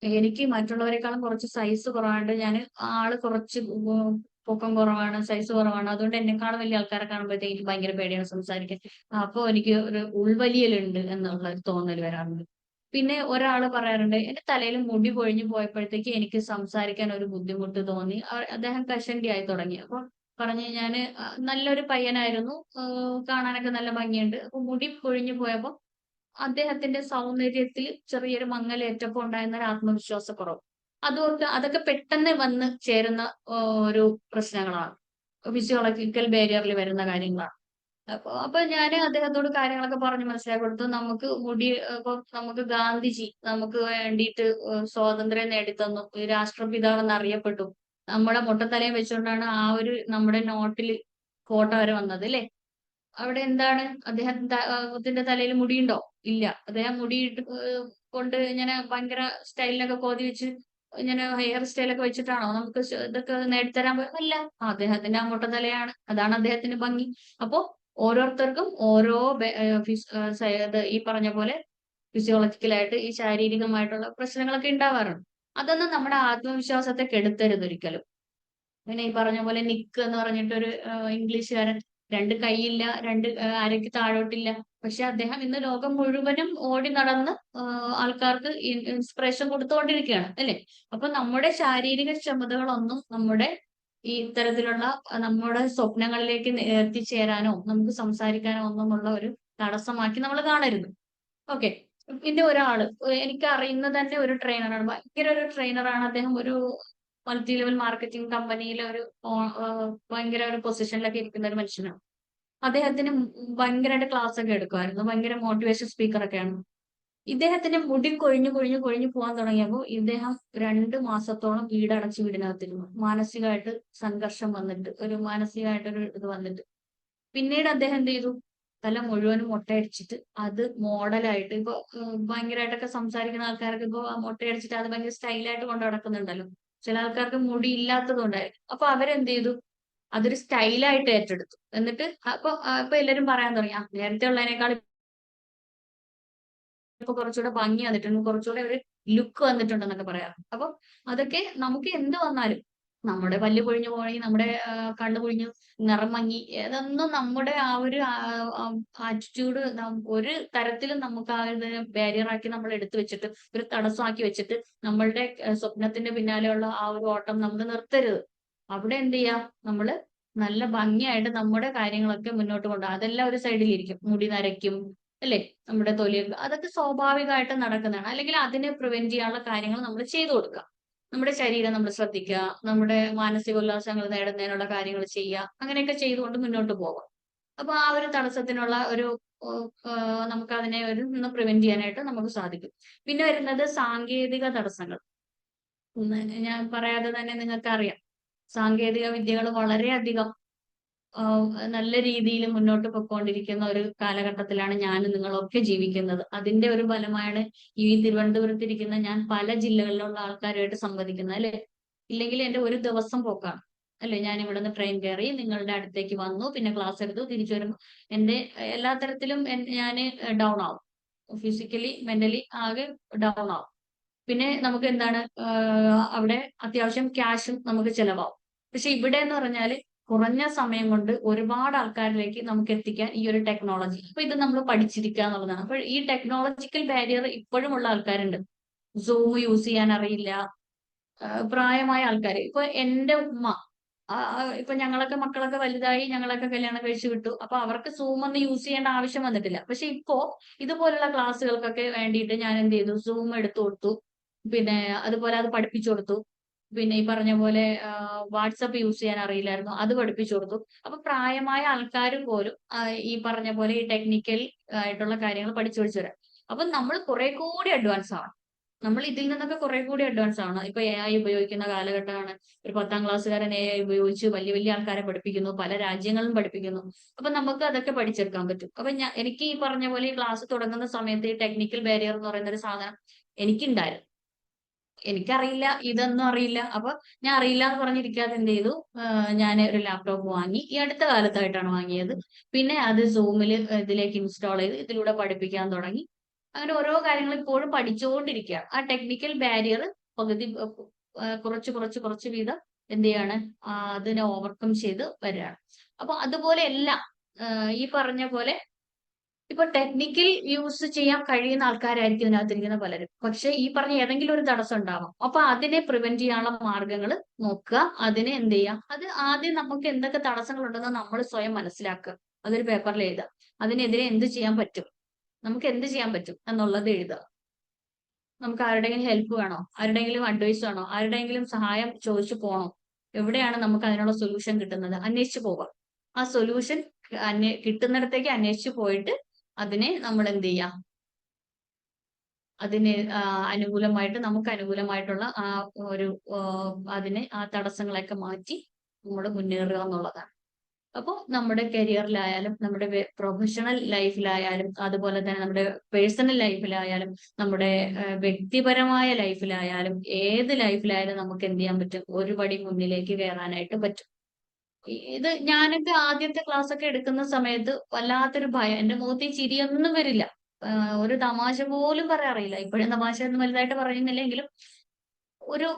എനിക്ക് മറ്റുള്ളവരെക്കാളും കുറച്ച് സൈസ് കുറവാണ്ട്, ഞാൻ ആള് കുറച്ച് പൊക്കം കുറവാണ്, സൈസ് കുറവാണ്, അതുകൊണ്ട് എന്നെക്കാളും വലിയ ആൾക്കാരെ കാണുമ്പോഴത്തേക്ക് എനിക്ക് ഭയങ്കര പേടിയാണ് സംസാരിക്കാൻ, അപ്പൊ എനിക്ക് ഒരു ഉൾവലിയലുണ്ട് എന്നുള്ള തോന്നൽ വരാറുണ്ട്. പിന്നെ ഒരാള് പറയാറുണ്ട്, എന്റെ തലയിൽ മുടി കൊഴിഞ്ഞു പോയപ്പോഴത്തേക്ക് എനിക്ക് സംസാരിക്കാൻ ഒരു ബുദ്ധിമുട്ട് തോന്നി. അദ്ദേഹം കഷണ്ടി ആയി തുടങ്ങി. അപ്പൊ പറഞ്ഞു, ഞാന് നല്ലൊരു പയ്യനായിരുന്നു, കാണാനൊക്കെ നല്ല ഭംഗിയുണ്ട്, അപ്പൊ മുടി കൊഴിഞ്ഞു പോയപ്പോ അദ്ദേഹത്തിന്റെ സൗന്ദര്യത്തിൽ ചെറിയൊരു മങ്ങലേറ്റപ്പോൾ ഉണ്ടായിരുന്ന ഒരു ആത്മവിശ്വാസക്കുറവ്, അതൊക്കെ പെട്ടെന്ന് വന്ന് ചേരുന്ന ഒരു പ്രശ്നങ്ങളാണ്, ഫിസിയോളജിക്കൽ ബാരിയറിൽ വരുന്ന കാര്യങ്ങളാണ്. അപ്പൊ ഞാൻ അദ്ദേഹത്തോട് കാര്യങ്ങളൊക്കെ പറഞ്ഞ് മനസ്സിലാക്കി കൊടുത്തു. നമുക്ക് ഇപ്പൊ നമുക്ക് ഗാന്ധിജി നമുക്ക് വേണ്ടിയിട്ട് സ്വാതന്ത്ര്യം നേടിത്തന്നു, രാഷ്ട്രപിതാവ് എന്നറിയപ്പെട്ടു. നമ്മുടെ മൊട്ടത്തലയും വെച്ചുകൊണ്ടാണ് ആ ഒരു നമ്മുടെ നോട്ടിൽ കോട്ട വരെ വന്നത് അല്ലെ? അവിടെ എന്താണ് അദ്ദേഹത്തിന്റെ തലയിൽ മുടിയുണ്ടോ? ഇല്ല. അദ്ദേഹം മുടി കൊണ്ട് ഇങ്ങനെ ഭയങ്കര സ്റ്റൈലിനൊക്കെ കോതി വെച്ച് ഇങ്ങനെ ഹെയർ സ്റ്റൈലൊക്കെ വെച്ചിട്ടാണോ നമുക്ക് ഇതൊക്കെ നേടിത്തരാൻ അല്ല. അദ്ദേഹത്തിന്റെ അങ്ങോട്ട് തലയാണ്, അതാണ് അദ്ദേഹത്തിന്റെ ഭംഗി. അപ്പോ ഓരോരുത്തർക്കും ഓരോ ഈ പറഞ്ഞ പോലെ ഫിസിയോളജിക്കലായിട്ട് ഈ ശാരീരികമായിട്ടുള്ള പ്രശ്നങ്ങളൊക്കെ ഉണ്ടാവാറുണ്ട്. അതൊന്നും നമ്മുടെ ആത്മവിശ്വാസത്തെ കെടുത്തരുത് ഒരിക്കലും. പിന്നെ ഈ പറഞ്ഞ പോലെ നിക്ക് എന്ന് പറഞ്ഞിട്ടൊരു ഇംഗ്ലീഷുകാരൻ, 2 കൈയില്ല, 2 അരയ്ക്ക് താഴോട്ടില്ല, പക്ഷെ അദ്ദേഹം ഇന്ന് ലോകം മുഴുവനും ഓടി നടന്ന് ആൾക്കാർക്ക് ഇൻസ്പിറേഷൻ കൊടുത്തുകൊണ്ടിരിക്കുകയാണ് അല്ലെ? അപ്പൊ നമ്മുടെ ശാരീരിക ക്ഷമതകളൊന്നും നമ്മുടെ ഈ ഇത്തരത്തിലുള്ള നമ്മുടെ സ്വപ്നങ്ങളിലേക്ക് എത്തിച്ചേരാനോ നമുക്ക് സംസാരിക്കാനോ ഒന്നുമുള്ള ഒരു തടസ്സമാക്കി നമ്മൾ കാണരുത്. ഓക്കെ, പിന്നെ ഒരാള് എനിക്ക് അറിയുന്ന തന്നെ ഒരു ട്രെയിനറാണ്, ഭയങ്കര ഒരു ട്രെയിനറാണ് അദ്ദേഹം. ഒരു മൾട്ടി ലെവൽ മാർക്കറ്റിംഗ് കമ്പനിയിലെ ഒരു ഭയങ്കര ഒരു പൊസിഷനിലൊക്കെ ഇരിക്കുന്ന ഒരു മനുഷ്യനാണ്. അദ്ദേഹത്തിന് ഭയങ്കരമായിട്ട് ക്ലാസ് ഒക്കെ എടുക്കുമായിരുന്നു, ഭയങ്കര മോട്ടിവേഷൻ സ്പീക്കർ ഒക്കെയാണ്. ഇദ്ദേഹത്തിന്റെ മുടി കൊഴിഞ്ഞു കൊഴിഞ്ഞു കൊഴിഞ്ഞു പോകാൻ തുടങ്ങിയപ്പോൾ ഇദ്ദേഹം 2 മാസത്തോളം വീടടച്ച് വീടിനകത്തിരുന്നു. മാനസികമായിട്ട് സംഘർഷം വന്നിട്ട്, ഒരു മാനസികമായിട്ടൊരു ഇത് വന്നിട്ട്. പിന്നീട് അദ്ദേഹം എന്ത് ചെയ്തു? തല മുഴുവനും മൊട്ടയടിച്ചിട്ട് അത് മോഡലായിട്ട് ഇപ്പൊ ഭയങ്കരമായിട്ടൊക്കെ സംസാരിക്കുന്ന ആൾക്കാർക്ക് ഇപ്പൊ മൊട്ടയടിച്ചിട്ട് അത് ഭയങ്കര സ്റ്റൈലായിട്ട് കൊണ്ട് നടക്കുന്നുണ്ടല്ലോ. ചില ആൾക്കാർക്ക് മുടി ഇല്ലാത്തത് കൊണ്ടായിരിക്കും. അപ്പൊ അവരെന്ത് ചെയ്തു? അതൊരു സ്റ്റൈലായിട്ട് ഏറ്റെടുത്തു. എന്നിട്ട് അപ്പൊ എല്ലാരും പറയാൻ തുടങ്ങി, നേരത്തെ ഉള്ളതിനേക്കാൾ ഇപ്പൊ കുറച്ചുകൂടെ ഭംഗി വന്നിട്ടുണ്ട്, കുറച്ചുകൂടെ ഒരു ലുക്ക് വന്നിട്ടുണ്ടെന്നൊക്കെ പറയാം. അപ്പൊ അതൊക്കെ നമുക്ക് എന്ത് വന്നാലും, നമ്മുടെ പല്ല് പൊഴിഞ്ഞു പോയി, നമ്മുടെ കണ്ണ് പൊഴിഞ്ഞു, നിറം മങ്ങി, ഇതൊന്നും നമ്മുടെ ആ ഒരു ആറ്റിറ്റ്യൂഡ് ഒരു തരത്തിലും നമുക്ക് ആ ഒരു ബാരിയർ ആക്കി നമ്മൾ എടുത്തു വെച്ചിട്ട്, ഒരു തടസ്സമാക്കി വെച്ചിട്ട് നമ്മളുടെ സ്വപ്നത്തിന്റെ പിന്നാലെയുള്ള ആ ഒരു ഓട്ടം നമ്മൾ നിർത്തരുത്. അവിടെ എന്ത് ചെയ്യാം? നമ്മള് നല്ല ഭംഗിയായിട്ട് നമ്മുടെ കാര്യങ്ങളൊക്കെ മുന്നോട്ട് കൊണ്ടുപോകും. അതെല്ലാം ഒരു സൈഡിലിരിക്കും. മുടി നരയ്ക്കും, അല്ലേ? നമ്മുടെ തൊലിയൊക്കെ അതൊക്കെ സ്വാഭാവികമായിട്ട് നടക്കുന്നതാണ്. അല്ലെങ്കിൽ അതിനെ പ്രിവെന്റ് ചെയ്യാനുള്ള കാര്യങ്ങൾ നമ്മൾ ചെയ്തു കൊടുക്കുക. നമ്മുടെ ശരീരം നമ്മൾ ശ്രദ്ധിക്കുക, നമ്മുടെ മാനസിക ഉല്ലാസങ്ങൾ നേടുന്നതിനുള്ള കാര്യങ്ങൾ ചെയ്യുക, അങ്ങനെയൊക്കെ ചെയ്തുകൊണ്ട് മുന്നോട്ട് പോകാം. അപ്പൊ ആ ഒരു തടസ്സത്തിനുള്ള ഒരു നമുക്ക് അതിനെ ഒന്ന് പ്രിവെന്റ് ചെയ്യാനായിട്ട് നമുക്ക് സാധിക്കും. പിന്നെ വരുന്നത് സാങ്കേതിക തടസ്സങ്ങൾ. ഞാൻ പറയാതെ തന്നെ നിങ്ങൾക്ക് അറിയാം, സാങ്കേതിക വിദ്യകൾ വളരെയധികം നല്ല രീതിയിൽ മുന്നോട്ട് പൊയ്ക്കൊണ്ടിരിക്കുന്ന ഒരു കാലഘട്ടത്തിലാണ് ഞാനും നിങ്ങളൊക്കെ ജീവിക്കുന്നത്. അതിന്റെ ഒരു ഫലമായാണ് ഈ തിരുവനന്തപുരത്ത് ഇരിക്കുന്ന ഞാൻ പല ജില്ലകളിലുള്ള ആൾക്കാരുമായിട്ട് സംവദിക്കുന്നത്, അല്ലെ? ഇല്ലെങ്കിൽ എന്റെ ഒരു ദിവസം പോക്കാണ്, അല്ലെ? ഞാൻ ഇവിടുന്ന് ട്രെയിൻ കയറി നിങ്ങളുടെ അടുത്തേക്ക് വന്നു, പിന്നെ ക്ലാസ് എടുത്തു, തിരിച്ചു വരുമ്പോൾ എന്റെ എല്ലാ തരത്തിലും ഞാൻ ഡൗൺ ആവും. ഫിസിക്കലി മെന്റലി ആകെ ഡൗൺ ആവും. പിന്നെ നമുക്ക് എന്താണ്, അവിടെ അത്യാവശ്യം ക്യാഷും നമുക്ക് ചെലവാകും. പക്ഷെ ഇവിടെ എന്ന് പറഞ്ഞാല് കുറഞ്ഞ സമയം കൊണ്ട് ഒരുപാട് ആൾക്കാരിലേക്ക് നമുക്ക് എത്തിക്കാൻ ഈ ഒരു ടെക്നോളജി, അപ്പൊ ഇത് നമ്മൾ പഠിച്ചിരിക്കുക എന്നുള്ളതാണ്. അപ്പോൾ ഈ ടെക്നോളജിക്കൽ ബാരിയർ ഇപ്പോഴും ഉള്ള ആൾക്കാരുണ്ട്. സൂം യൂസ് ചെയ്യാൻ അറിയില്ല, പ്രായമായ ആൾക്കാർ. ഇപ്പൊ എന്റെ ഉമ്മ, ഇപ്പൊ ഞങ്ങളൊക്കെ മക്കളൊക്കെ വലുതായി, ഞങ്ങളൊക്കെ കല്യാണം കഴിച്ചു വിട്ടു. അപ്പൊ അവർക്ക് സൂം ഒന്നും യൂസ് ചെയ്യേണ്ട ആവശ്യം വന്നിട്ടില്ല. പക്ഷെ ഇപ്പോ ഇതുപോലുള്ള ക്ലാസ്സുകൾക്കൊക്കെ വേണ്ടിയിട്ട് ഞാൻ എന്ത് ചെയ്തു? സൂം എടുത്തു കൊടുത്തു, പിന്നെ അതുപോലെ അത് പഠിപ്പിച്ചു കൊടുത്തു. പിന്നെ ഈ പറഞ്ഞ പോലെ വാട്സപ്പ് യൂസ് ചെയ്യാൻ അറിയില്ലായിരുന്നു, അത് പഠിപ്പിച്ചു കൊടുത്തു. അപ്പൊ പ്രായമായ ആൾക്കാർ പോലും ഈ പറഞ്ഞ പോലെ ഈ ടെക്നിക്കൽ ആയിട്ടുള്ള കാര്യങ്ങൾ പഠിച്ചു വരാം. അപ്പൊ നമ്മൾ കുറെ കൂടി അഡ്വാൻസ് ആണ്. നമ്മൾ ഇതിൽ നിന്നൊക്കെ കുറെ കൂടി അഡ്വാൻസ് ആണ്. ഇപ്പൊ AI ഉപയോഗിക്കുന്ന കാലഘട്ടമാണ്. ഒരു 10ാം ക്ലാസ്സുകാരൻ AI ഉപയോഗിച്ച് വലിയ വലിയ ആൾക്കാരെ പഠിപ്പിക്കുന്നു, പല രാജ്യങ്ങളിലും പഠിപ്പിക്കുന്നു. അപ്പൊ നമുക്ക് അതൊക്കെ പഠിച്ചെടുക്കാൻ പറ്റും. അപ്പൊ എനിക്ക് ഈ പറഞ്ഞ പോലെ ഈ ക്ലാസ് തുടങ്ങുന്ന സമയത്ത് ഈ ടെക്നിക്കൽ ബാരിയർ എന്ന് പറയുന്ന ഒരു സാധനം എനിക്കുണ്ടായിരുന്നു. എനിക്കറിയില്ല, ഇതൊന്നും അറിയില്ല. അപ്പൊ ഞാൻ അറിയില്ല എന്ന് പറഞ്ഞിരിക്കാതെ എന്ത് ചെയ്തു? ഞാൻ ഒരു ലാപ്ടോപ്പ് വാങ്ങി, ഈ അടുത്ത കാലത്തായിട്ടാണ് വാങ്ങിയത്. പിന്നെ അത് സൂമിൽ ഇതിലേക്ക് ഇൻസ്റ്റാൾ ചെയ്ത് ഇതിലൂടെ പഠിപ്പിക്കാൻ തുടങ്ങി. അങ്ങനെ ഓരോ കാര്യങ്ങൾ ഇപ്പോഴും പഠിച്ചുകൊണ്ടിരിക്കുകയാണ്. ആ ടെക്നിക്കൽ ബാരിയർ പകുതി കുറച്ച് കുറച്ച് കുറച്ച് വീതം എന്ത് ചെയ്യാണ്? അതിനെ ഓവർകം ചെയ്ത് വരികയാണ്. അപ്പൊ അതുപോലെ എല്ലാം ഈ പറഞ്ഞ പോലെ ഇപ്പൊ ടെക്നിക്കൽ യൂസ് ചെയ്യാൻ കഴിയുന്ന ആൾക്കാരായിരിക്കും ഇതിനകത്തിരിക്കുന്ന പലരും. പക്ഷെ ഈ പറഞ്ഞ ഏതെങ്കിലും ഒരു തടസ്സം ഉണ്ടാവാം. അപ്പൊ അതിനെ പ്രിവെന്റ് ചെയ്യാനുള്ള മാർഗങ്ങൾ നോക്കുക, അതിനെ എന്ത് ചെയ്യാം? അത് ആദ്യം നമുക്ക് എന്തൊക്കെ തടസ്സങ്ങൾ ഉണ്ടെന്ന് നമ്മൾ സ്വയം മനസ്സിലാക്കുക, അതൊരു പേപ്പറിൽ എഴുതുക. അതിനെതിരെ എന്ത് ചെയ്യാൻ പറ്റും, നമുക്ക് എന്ത് ചെയ്യാൻ പറ്റും എന്നുള്ളത് എഴുതുക. നമുക്ക് ആരുടെയെങ്കിലും ഹെൽപ്പ് വേണോ, ആരുടെയെങ്കിലും അഡ്വൈസ് വേണോ, ആരുടെയെങ്കിലും സഹായം ചോദിച്ചു പോകണോ? എവിടെയാണ് നമുക്ക് അതിനുള്ള സൊല്യൂഷൻ കിട്ടുന്നത്? അന്വേഷിച്ചു പോകാം. ആ സൊല്യൂഷൻ കിട്ടുന്നിടത്തേക്ക് അന്വേഷിച്ചു പോയിട്ട് അതിനെ നമ്മൾ എന്ത് ചെയ്യാം? അതിന് അനുകൂലമായിട്ട്, നമുക്ക് അനുകൂലമായിട്ടുള്ള ആ ഒരു ആ തടസ്സങ്ങളൊക്കെ മാറ്റി നമ്മൾ മുന്നേറുക എന്നുള്ളതാണ്. അപ്പോൾ നമ്മുടെ കരിയറിലായാലും, നമ്മുടെ പ്രൊഫഷണൽ ലൈഫിലായാലും, അതുപോലെ തന്നെ നമ്മുടെ പേഴ്സണൽ ലൈഫിലായാലും, നമ്മുടെ വ്യക്തിപരമായ ലൈഫിലായാലും, ഏത് ലൈഫിലായാലും നമുക്ക് എന്ത് ചെയ്യാൻ പറ്റും? ഒരു പടി മുന്നിലേക്ക് കയറാനായിട്ട് പറ്റും. ഇത് ഞാനൊക്കെ ആദ്യത്തെ ക്ലാസ് ഒക്കെ എടുക്കുന്ന സമയത്ത് വല്ലാത്തൊരു ഭയം, എന്റെ മുഖത്ത് ചിരിയൊന്നും വരില്ല, ഒരു തമാശ പോലും പറയാറില്ല. ഇപ്പോഴും തമാശ ഒന്നും വലുതായിട്ട് പറയുന്നില്ലെങ്കിലും ഒരു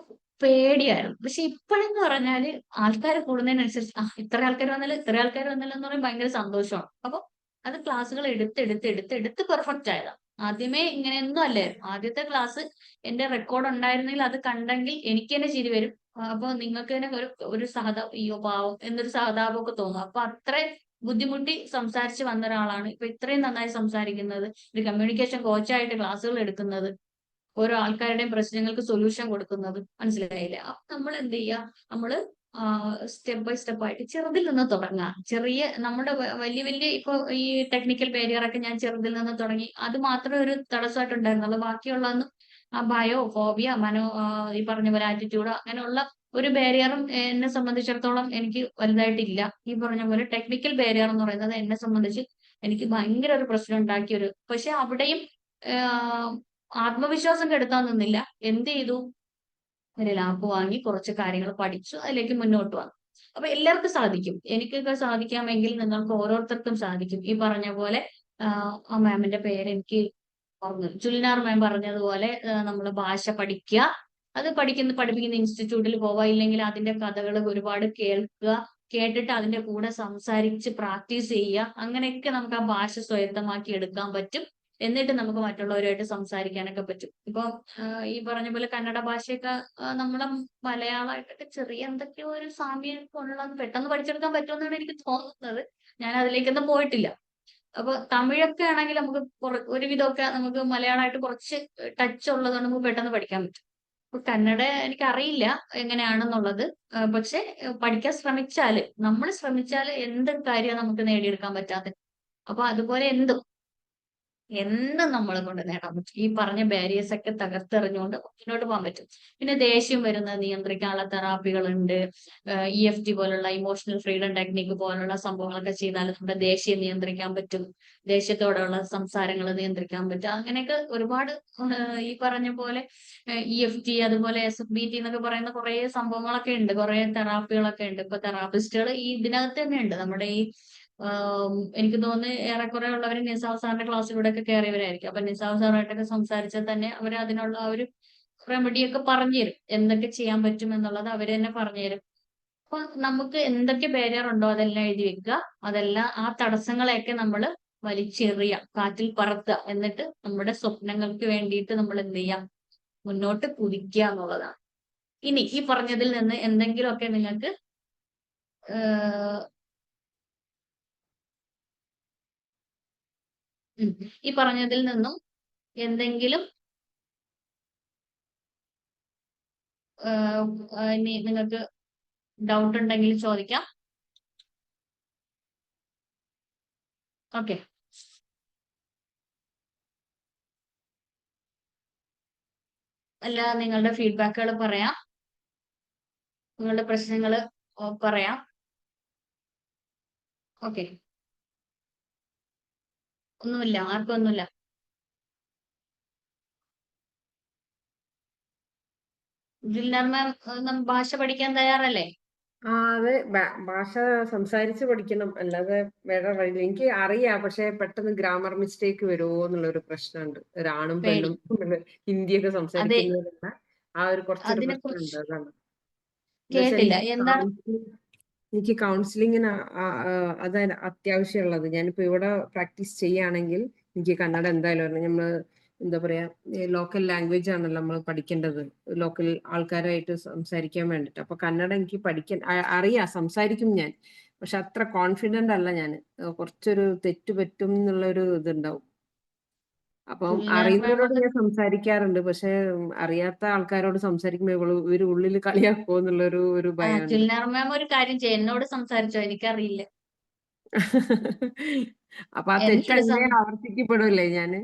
പേടിയായിരുന്നു. പക്ഷെ ഇപ്പോഴെന്ന് പറഞ്ഞാല് ആൾക്കാർ കൂടുന്നതിനനുസരിച്ച് ഇത്ര ആൾക്കാർ വന്നാലും ഇത്ര ആൾക്കാർ വന്നാലും എന്ന് പറയുമ്പോൾ ഭയങ്കര സന്തോഷമാണ്. അപ്പൊ അത് ക്ലാസ്സുകൾ എടുത്ത് പെർഫെക്റ്റ് ആയതാണ്. ആദ്യമേ ഇങ്ങനെയൊന്നും അല്ലായിരുന്നു. ആദ്യത്തെ ക്ലാസ് എന്റെ റെക്കോർഡ് ഉണ്ടായിരുന്നെങ്കിൽ അത് കണ്ടെങ്കിൽ എനിക്ക് തന്നെ ചിരി വരും. അപ്പൊ നിങ്ങൾക്ക് തന്നെ ഒരു സഹതാപം, അയ്യോ പാവം എന്നൊരു സഹതാപമൊക്കെ തോന്നും. അപ്പൊ അത്ര ബുദ്ധിമുട്ടി സംസാരിച്ച് വന്ന ഒരാളാണ് ഇപ്പൊ ഇത്രയും നന്നായി സംസാരിക്കുന്നത്, ഒരു കമ്മ്യൂണിക്കേഷൻ കോച്ചായിട്ട് ക്ലാസ്സുകൾ എടുക്കുന്നത്, ഓരോ ആൾക്കാരുടെയും പ്രശ്നങ്ങൾക്ക് സൊല്യൂഷൻ കൊടുക്കുന്നത്. മനസ്സിലായില്ലേ? അപ്പൊ നമ്മൾ എന്ത് ചെയ്യുക, നമ്മള് സ്റ്റെപ്പ് ബൈ സ്റ്റെപ്പ് ആയിട്ട് ചെറുതിൽ നിന്ന് തുടങ്ങാം. ചെറിയ നമ്മുടെ വലിയ വലിയ ഇപ്പൊ ഈ ടെക്നിക്കൽ ബാരിയർ ഒക്കെ ഞാൻ ചെറുതിൽ നിന്ന് തുടങ്ങി. അത് മാത്രമേ ഒരു തടസ്സമായിട്ടുണ്ടായിരുന്നുള്ളൂ. ബാക്കിയുള്ളതൊന്നും ആ ഭയോ, ഫോബിയ, ഈ പറഞ്ഞ പോലെ ആറ്റിറ്റ്യൂഡോ അങ്ങനെയുള്ള ഒരു ബാരിയറും എന്നെ സംബന്ധിച്ചിടത്തോളം എനിക്ക് വലുതായിട്ടില്ല. ഈ പറഞ്ഞ പോലെ ടെക്നിക്കൽ ബാരിയർ എന്ന് പറയുന്നത് എന്നെ സംബന്ധിച്ച് എനിക്ക് ഭയങ്കര ഒരു പ്രശ്നം ഉണ്ടാക്കിയൊരു, പക്ഷെ അവിടെയും ആത്മവിശ്വാസം കെടുത്താൻ നിന്നില്ല. എന്ത് ചെയ്തു, ഒരു ലാപ്പ് വാങ്ങി കുറച്ച് കാര്യങ്ങൾ പഠിച്ചു, അതിലേക്ക് മുന്നോട്ട് വന്നു. അപ്പൊ എല്ലാവർക്കും സാധിക്കും. എനിക്കൊക്കെ സാധിക്കാമെങ്കിൽ നിങ്ങൾക്ക് ഓരോരുത്തർക്കും സാധിക്കും. ഈ പറഞ്ഞ പോലെ ആ മാമിന്റെ പേര് എനിക്ക് പറഞ്ഞു, ജുൽനാർ മാം പറഞ്ഞതുപോലെ നമ്മൾ ഭാഷ പഠിക്കുക, അത് പഠിപ്പിക്കുന്ന ഇൻസ്റ്റിറ്റ്യൂട്ടിൽ പോവുക, ഇല്ലെങ്കിൽ അതിന്റെ കഥകൾ ഒരുപാട് കേൾക്കുക, കേട്ടിട്ട് അതിന്റെ കൂടെ സംസാരിച്ച് പ്രാക്ടീസ് ചെയ്യുക. അങ്ങനെയൊക്കെ നമുക്ക് ആ ഭാഷ സ്വായത്തമാക്കി എടുക്കാൻ പറ്റും. എന്നിട്ട് നമുക്ക് മറ്റുള്ളവരുമായിട്ട് സംസാരിക്കാനൊക്കെ പറ്റും. ഇപ്പൊ ഈ പറഞ്ഞ പോലെ കന്നഡ ഭാഷയൊക്കെ നമ്മളെ മലയാളമായിട്ടൊക്കെ ചെറിയ എന്തൊക്കെയോ ഒരു സാമ്യം ഉള്ളത് പെട്ടെന്ന് പഠിച്ചെടുക്കാൻ പറ്റുമെന്നാണ് എനിക്ക് തോന്നുന്നത്. ഞാൻ അതിലേക്കൊന്നും പോയിട്ടില്ല. അപ്പൊ തമിഴൊക്കെ ആണെങ്കിൽ നമുക്ക് ഒരുവിധമൊക്കെ നമുക്ക് മലയാളമായിട്ട് കുറച്ച് ടച്ച് ഉള്ളതുകൊണ്ട് നമുക്ക് പെട്ടെന്ന് പഠിക്കാൻ പറ്റും. ഇപ്പൊ കന്നഡ എനിക്കറിയില്ല എങ്ങനെയാണെന്നുള്ളത്. പക്ഷെ പഠിക്കാൻ ശ്രമിച്ചാല്, നമ്മൾ ശ്രമിച്ചാല് എന്ത് കാര്യമാണ് നമുക്ക് നേടിയെടുക്കാൻ പറ്റാത്തത്. അപ്പൊ അതുപോലെ എന്തും നമ്മളെ കൊണ്ട് നേടാൻ പറ്റും. ഈ പറഞ്ഞ ബാരിയേഴ്സ് ഒക്കെ തകർത്തെറിഞ്ഞുകൊണ്ട് മുന്നോട്ട് പോകാൻ പറ്റും. പിന്നെ ദേഷ്യം വരുന്നത് നിയന്ത്രിക്കാനുള്ള തെറാപ്പികളുണ്ട്. EFT പോലുള്ള ഇമോഷണൽ ഫ്രീഡം ടെക്നിക്ക് പോലുള്ള സംഭവങ്ങളൊക്കെ ചെയ്താൽ നമ്മുടെ ദേഷ്യം നിയന്ത്രിക്കാൻ പറ്റും. ദേഷ്യത്തോടെയുള്ള സംസാരങ്ങൾ നിയന്ത്രിക്കാൻ പറ്റും. അങ്ങനെയൊക്കെ ഒരുപാട് ഈ പറഞ്ഞ പോലെ EFT അതുപോലെ SFBT എന്നൊക്കെ പറയുന്ന കുറെ സംഭവങ്ങളൊക്കെ ഉണ്ട്, കുറെ തെറാപ്പികളൊക്കെ ഉണ്ട്. ഇപ്പൊ തെറാപ്പിസ്റ്റുകൾ ഈ ഇതിനകത്ത് തന്നെ ഉണ്ട്. നമ്മുടെ ഈ എനിക്ക് തോന്നുന്നു ഏറെക്കുറെ ഉള്ളവർ നിസാവ് സാറിന്റെ ക്ലാസ്സിലൂടെ ഒക്കെ കയറിയവരായിരിക്കും. അപ്പൊ നിസാവ് സാറായിട്ടൊക്കെ സംസാരിച്ചാൽ തന്നെ അവർ അതിനുള്ള ആ ഒരു റെമഡി ഒക്കെ പറഞ്ഞുതരും, എന്തൊക്കെ ചെയ്യാൻ പറ്റും എന്നുള്ളത് അവര് തന്നെ പറഞ്ഞുതരും. അപ്പൊ നമുക്ക് എന്തൊക്കെ ബാരിയർ ഉണ്ടോ അതെല്ലാം എഴുതി വെക്കുക. അതെല്ലാം ആ തടസ്സങ്ങളെയൊക്കെ നമ്മൾ വലിച്ചെറിയാം, കാറ്റിൽ പറത്തുക. എന്നിട്ട് നമ്മുടെ സ്വപ്നങ്ങൾക്ക് വേണ്ടിയിട്ട് നമ്മൾ എന്ത് ചെയ്യാം, മുന്നോട്ട് കുതിക്കുക എന്നുള്ളതാണ്. ഇനി ഈ പറഞ്ഞതിൽ നിന്ന് എന്തെങ്കിലുമൊക്കെ നിങ്ങൾക്ക് ഈ പറഞ്ഞതിൽ നിന്നും എന്തെങ്കിലും ഇനി നിങ്ങൾക്ക് ഡൗട്ട് ഉണ്ടെങ്കിൽ ചോദിക്കാം. ഓക്കെ, അല്ല നിങ്ങളുടെ ഫീഡ്ബാക്കുകൾ പറയാം, നിങ്ങളുടെ പ്രശ്നങ്ങൾ പറയാം. ഓക്കെ, ഒന്നുമില്ല, ആർക്കും ഒന്നുമില്ല. ജിൽനാർ മാം ഭാഷ പഠിക്കാൻ തയ്യാറല്ലേ? അതെ, ഭാഷ സംസാരിച്ച് പഠിക്കണം, അല്ലാതെ വേറെ വഴിയില്ല. എനിക്ക് അറിയാം, പക്ഷെ പെട്ടെന്ന് ഗ്രാമർ മിസ്റ്റേക്ക് വരുമോ എന്നുള്ളൊരു പ്രശ്നമുണ്ട്. ഒരാണും പേടി. പെണ്ണും ഹിന്ദിയൊക്കെ അതെ, സംസാരിക്കുന്നതിനുള്ള ആ ഒരു കുറച്ചൊരു അതിനെ പ്രശ്നമുണ്ട്. കുറിച്ച് അതാണ്. എന്താ കേട്ടില്ല. വെച്ചാൽ എന്താണ്? എനിക്ക് കൗൺസിലിങ്ങിന് അതാണ് അത്യാവശ്യമുള്ളത്. ഞാനിപ്പോ ഇവിടെ പ്രാക്ടീസ് ചെയ്യുകയാണെങ്കിൽ എനിക്ക് കന്നഡ എന്തായാലും അറിയാം. നമ്മള് എന്താ പറയാ, ലോക്കൽ ലാംഗ്വേജ് ആണല്ലോ നമ്മൾ പഠിക്കേണ്ടത്, ലോക്കൽ ആൾക്കാരായിട്ട് സംസാരിക്കാൻ വേണ്ടിട്ട്. അപ്പൊ കന്നഡ എനിക്ക് പഠിക്കാൻ അറിയാം, സംസാരിക്കും ഞാൻ. പക്ഷെ അത്ര കോൺഫിഡന്റ് അല്ല ഞാൻ. കുറച്ചൊരു തെറ്റ് പറ്റും എന്നുള്ളൊരു ഇതുണ്ടാവും. അപ്പം ജിൽനാർ മാം അറിയുന്നവരോട് ഞാൻ സംസാരിക്കാറുണ്ട്. പക്ഷെ അറിയാത്ത ആൾക്കാരോട് സംസാരിക്കുമ്പോ ഇവര് ഉള്ളിൽ കളിയാക്കുമോ എന്നുള്ളൊരു ഭയമുണ്ട്. ജിൽനാർ മാം ഒരു കാര്യം ചെയ്യും, എന്നോട് സംസാരിച്ചോ, എനിക്കറിയില്ല. അപ്പൊ ആ തെറ്റ് എന്നോട് അങ്ങനെ ആവർത്തിക്കപ്പെടൂല്ലേ ഞാന്?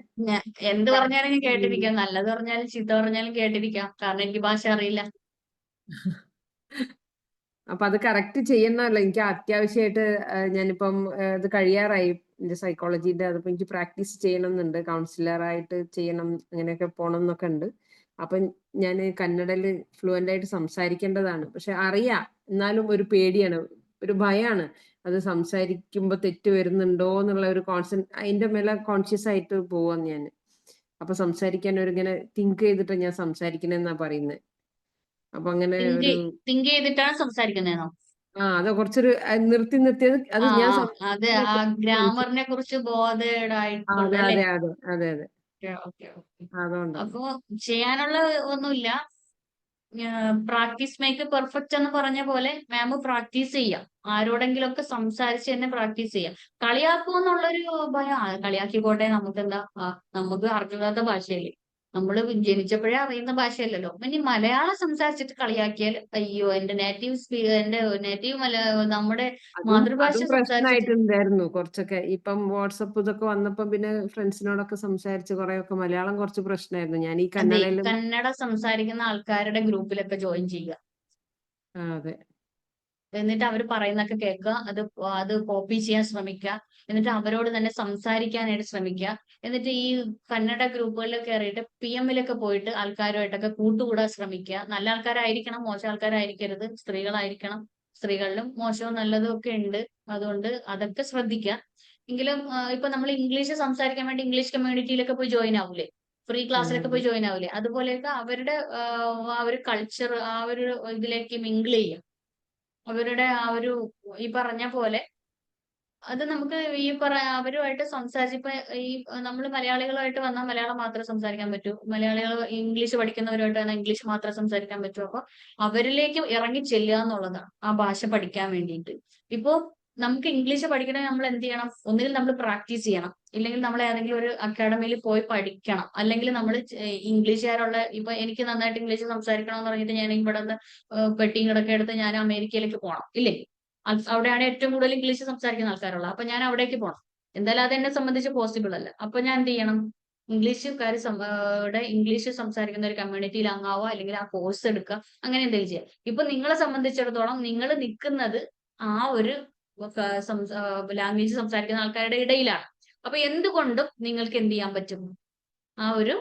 എന്ത് പറഞ്ഞാലും ഞാൻ കേട്ടിരിക്കാം, നല്ലത് പറഞ്ഞാലും ചീത്ത പറഞ്ഞാലും കേട്ടിരിക്കാം, കാരണം എനിക്ക് ഭാഷ അറിയില്ല. അപ്പൊ അത് കറക്റ്റ് ചെയ്യണമല്ലോ. എനിക്ക് അത്യാവശ്യമായിട്ട് ഞാനിപ്പം ഇത് കഴിയാറായി എന്റെ സൈക്കോളജിന്റെ. അതിപ്പോ എനിക്ക് പ്രാക്ടീസ് ചെയ്യണം എന്നുണ്ട്, കൗൺസിലറായിട്ട് ചെയ്യണം, അങ്ങനെയൊക്കെ പോണം എന്നൊക്കെ ഉണ്ട്. അപ്പൊ ഞാൻ കന്നഡയില് ഫ്ലുവന്റ് ആയിട്ട് സംസാരിക്കേണ്ടതാണ്. പക്ഷെ അറിയാം, എന്നാലും ഒരു പേടിയാണ്, ഒരു ഭയമാണ്. അത് സംസാരിക്കുമ്പോ തെറ്റ് വരുന്നുണ്ടോ എന്നുള്ള ഒരു അതിന്റെ മേലെ കോൺഷ്യസ് ആയിട്ട് പോവാന്ന് ഞാൻ. അപ്പൊ സംസാരിക്കാൻ ഇങ്ങനെ തിങ്ക് ചെയ്തിട്ട് ഞാൻ സംസാരിക്കണെന്നാ പറയുന്നത്. അപ്പൊ അങ്ങനെ ഒരു തിങ്ക് ചെയ്തിട്ടാണ് സംസാരിക്കുന്നതെന്നോ? അത് കുറച്ചൊരു നിർത്തി നിർത്തിയത് അത് ഞാൻ അത് ആ ഗ്രാമറിനെ കുറിച്ച് അതെ ബോധേഡായിട്ടുണ്ടല്ലേ? അതെ അതെ അതെ അതെ. ഓക്കെ. അതുകൊണ്ടാണ്. അപ്പൊ ചെയ്യാനുള്ള ഒന്നുമില്ല. പ്രാക്ടീസ് മേക്ക് പെർഫെക്റ്റ് എന്ന് പറഞ്ഞ പോലെ മാം പ്രാക്ടീസ് ചെയ്യാം. ആരോടെങ്കിലും ഒക്കെ സംസാരിച്ച് തന്നെ പ്രാക്ടീസ് ചെയ്യാം. കളിയാക്കുമെന്നുള്ളൊരു ഭയം, കളിയാക്കിക്കോട്ടെ, നമുക്കെന്താ, നമുക്ക് അറിഞ്ഞൂടാത്ത ഭാഷയല്ലേ, നമ്മൾ ജനിച്ചപ്പോഴേ അറിയുന്ന ഭാഷയല്ലല്ലോ. ഇനി മലയാളം സംസാരിച്ചിട്ട് കളിയാക്കിയാൽ അയ്യോ, എന്റെ നേറ്റീവ് നമ്മുടെ മാതൃഭാഷ അതും സംസാരിച്ചിട്ട് പ്രശ്നമായിട്ടുണ്ടായിരുന്നു കുറച്ചൊക്കെ. ഇപ്പം വാട്സപ്പ് ഇതൊക്കെ വന്നപ്പോ പിന്നെ ഫ്രണ്ട്സിനോടൊക്കെ സംസാരിച്ച് കുറെയൊക്കെ മലയാളം കുറച്ച് പ്രശ്നമായിരുന്നു. ഞാൻ ഈ അതെ, കന്നഡയിലും കന്നഡ സംസാരിക്കുന്ന ആൾക്കാരുടെ ഗ്രൂപ്പിലൊക്കെ ജോയിൻ ചെയ്യുക. അതെ എന്നിട്ട് അവർ പറയുന്നൊക്കെ കേൾക്കുക, അത് കോപ്പി ചെയ്യാൻ ശ്രമിക്കുക, എന്നിട്ട് അവരോട് തന്നെ സംസാരിക്കാനായിട്ട് ശ്രമിക്കുക. എന്നിട്ട് ഈ കന്നഡ ഗ്രൂപ്പുകളിൽ കയറിയിട്ട് PM-ലൊക്കെ പോയിട്ട് ആൾക്കാരുമായിട്ടൊക്കെ കൂട്ടുകൂടാൻ ശ്രമിക്കുക. നല്ല ആൾക്കാരായിരിക്കണം, മോശം ആൾക്കാരായിരിക്കരുത്, സ്ത്രീകളായിരിക്കണം. സ്ത്രീകളിലും മോശവും നല്ലതും ഒക്കെ ഉണ്ട്. അതുകൊണ്ട് അതൊക്കെ ശ്രദ്ധിക്കുക. എങ്കിലും ഇപ്പൊ നമ്മൾ ഇംഗ്ലീഷ് സംസാരിക്കാൻ വേണ്ടി ഇംഗ്ലീഷ് കമ്മ്യൂണിറ്റിയിലൊക്കെ പോയി ജോയിൻ ആവൂലേ, ഫ്രീ ക്ലാസ്സിലൊക്കെ പോയി ജോയിൻ ആവൂലേ, അതുപോലെയൊക്കെ അവരുടെ ആ ഒരു കൾച്ചർ, ആ ഒരു ഇതിലേക്ക് മിങ്കിൾ ചെയ്യുക. അവരുടെ ആ ഒരു ഈ പറഞ്ഞ പോലെ അത് നമുക്ക് അവരുമായിട്ട് സംസാരിച്ച്, ഇപ്പൊ ഈ നമ്മൾ മലയാളികളുമായിട്ട് വന്നാൽ മലയാളം മാത്രമേ സംസാരിക്കാൻ പറ്റൂ, മലയാളികൾ ഇംഗ്ലീഷ് പഠിക്കുന്നവരുമായിട്ട് വന്നാൽ ഇംഗ്ലീഷ് മാത്രമേ സംസാരിക്കാൻ പറ്റൂ. അപ്പൊ അവരിലേക്ക് ഇറങ്ങി ചെല്ലുക എന്നുള്ളതാണ് ആ ഭാഷ പഠിക്കാൻ വേണ്ടിയിട്ട്. ഇപ്പോ നമുക്ക് ഇംഗ്ലീഷ് പഠിക്കണമെങ്കിൽ നമ്മൾ എന്ത് ചെയ്യണം? ഒന്നുകിൽ നമ്മൾ പ്രാക്ടീസ് ചെയ്യണം, ഇല്ലെങ്കിൽ നമ്മൾ ഏതെങ്കിലും ഒരു അക്കാഡമിയിൽ പോയി പഠിക്കണം, അല്ലെങ്കിൽ നമ്മൾ ഇംഗ്ലീഷുകാരുള്ള, ഇപ്പൊ എനിക്ക് നന്നായിട്ട് ഇംഗ്ലീഷ് സംസാരിക്കണം എന്ന് പറഞ്ഞിട്ട് ഞാൻ ഇവിടെ നിന്ന് പെട്ടിയും കിടക്കെ എടുത്ത് ഞാൻ അമേരിക്കയിലേക്ക് പോകണം, ഇല്ലേ? അവിടെയാണ് ഏറ്റവും കൂടുതൽ ഇംഗ്ലീഷ് സംസാരിക്കുന്ന ആൾക്കാരുള്ളത്. അപ്പൊ ഞാൻ അവിടേക്ക് പോകണം. എന്തായാലും അത് എന്നെ സംബന്ധിച്ച് പോസിബിൾ അല്ല. അപ്പൊ ഞാൻ എന്ത് ചെയ്യണം? ഇംഗ്ലീഷ് സംസാരിക്കുന്ന ഒരു കമ്മ്യൂണിറ്റിയിൽ അംഗാവോ, അല്ലെങ്കിൽ ആ കോഴ്സ് എടുക്കുക, അങ്ങനെ എന്തെങ്കിലും ചെയ്യാം. ഇപ്പൊ നിങ്ങളെ സംബന്ധിച്ചിടത്തോളം നിങ്ങൾ നിൽക്കുന്നത് ആ ഒരു ലാംഗ്വേജ് സംസാരിക്കുന്ന ആൾക്കാരുടെ ഇടയിലാണ്. അപ്പൊ എന്തുകൊണ്ടും നിങ്ങൾക്ക് എന്ത് ചെയ്യാൻ പറ്റും? ആ ഒരു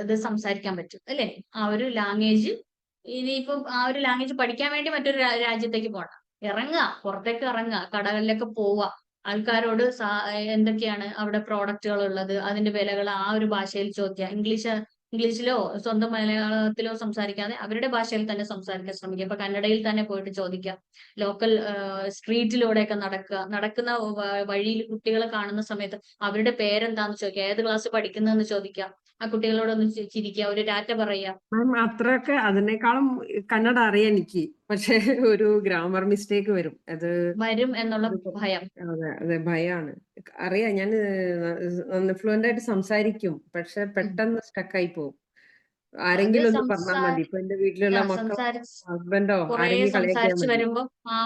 ഇത് സംസാരിക്കാൻ പറ്റും, അല്ലെ? ആ ഒരു ലാംഗ്വേജ്, ഇനിയിപ്പം ആ ഒരു ലാംഗ്വേജ് പഠിക്കാൻ വേണ്ടി മറ്റൊരു രാജ്യത്തേക്ക് പോകണം, ഇറങ്ങുക, പുറത്തേക്ക് ഇറങ്ങുക, കടകളിലൊക്കെ പോവുക, ആൾക്കാരോട് എന്തൊക്കെയാണ് അവിടെ പ്രോഡക്റ്റുകൾ ഉള്ളത്, അതിന്റെ വിലകൾ ആ ഒരു ഭാഷയിൽ ചോദിക്കുക. ഇംഗ്ലീഷിലോ സ്വന്തം മലയാളത്തിലോ സംസാരിക്കാതെ അവരുടെ ഭാഷയിൽ തന്നെ സംസാരിക്കാൻ ശ്രമിക്കുക. ഇപ്പൊ കന്നഡയിൽ തന്നെ പോയിട്ട് ചോദിക്കുക. ലോക്കൽ സ്ട്രീറ്റിലൂടെയൊക്കെ നടക്കുന്ന വഴിയിൽ കുട്ടികളെ കാണുന്ന സമയത്ത് അവരുടെ പേരെന്താന്ന് ചോദിക്കുക, ഏത് ക്ലാസ് പഠിക്കുന്നതെന്ന് ചോദിക്കുക, ആ കുട്ടികളോടൊന്ന് ചിരിക്കുക, ഒരു ടാറ്റ പറയുക. മാം അത്രയൊക്കെ അതിനേക്കാളും കന്നഡ അറിയാം എനിക്ക്, പക്ഷെ ഒരു ഗ്രാമർ മിസ്റ്റേക്ക് വരും, അത് വരും എന്നുള്ള ഭയം. അതെ ഭയാണ്. അറിയാം, ഞാൻ ഫ്ലുവന്റ് ആയിട്ട് സംസാരിക്കും, പക്ഷെ പെട്ടെന്ന് സ്റ്റക്കായി പോകും. ആരെങ്കിലും ഒന്ന് പറഞ്ഞാൽ മതി. ഇപ്പൊ എന്റെ വീട്ടിലുള്ള മക്കളോ ഹസ്ബൻഡോ കുറെ ആരെങ്കിലും കളിയാക്കിയാൽ സംസാരിച്ച് മതി. വരുമ്പോ ആ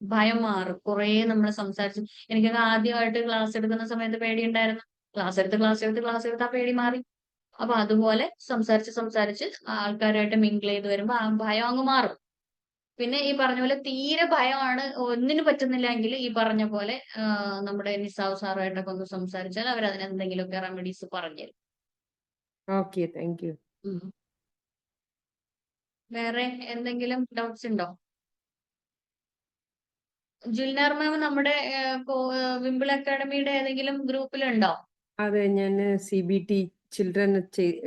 ഭയം മാറും. കുറെ നമ്മൾ സംസാരിച്ചു. എനിക്കൊക്കെ ആദ്യമായിട്ട് ക്ലാസ് എടുക്കുന്ന സമയത്ത് പേടിയുണ്ടായിരുന്നു. ക്ലാസ് എടുത്ത് ആ പേടി മാറി. അപ്പൊ അതുപോലെ സംസാരിച്ച് ആൾക്കാരുമായിട്ട് മിങ്കിൾ ചെയ്ത് വരുമ്പോ ആ ഭയം അങ്ങ് മാറും. പിന്നെ ഈ പറഞ്ഞ പോലെ തീരെ ഭയമാണ്, ഒന്നിനും പറ്റുന്നില്ല എങ്കിൽ ഈ പറഞ്ഞ പോലെ നമ്മുടെ നിസാവ് സാറുമായിട്ടൊക്കെ ഒന്ന് സംസാരിച്ചാൽ അവർ അതിനെന്തെങ്കിലുമൊക്കെ റെമഡീസ് പറഞ്ഞുതരും. Okay, thank you. വേറെ എന്തെങ്കിലും ഡൗട്ട്സ് ഉണ്ടോ? ജുൽനാർ മാം നമ്മുടെ വിംബിൾ അക്കാഡമിയുടെ ഏതെങ്കിലും ഗ്രൂപ്പിലുണ്ടോ? അതെ, ഞാൻ CBT ചിൽഡ്രൻ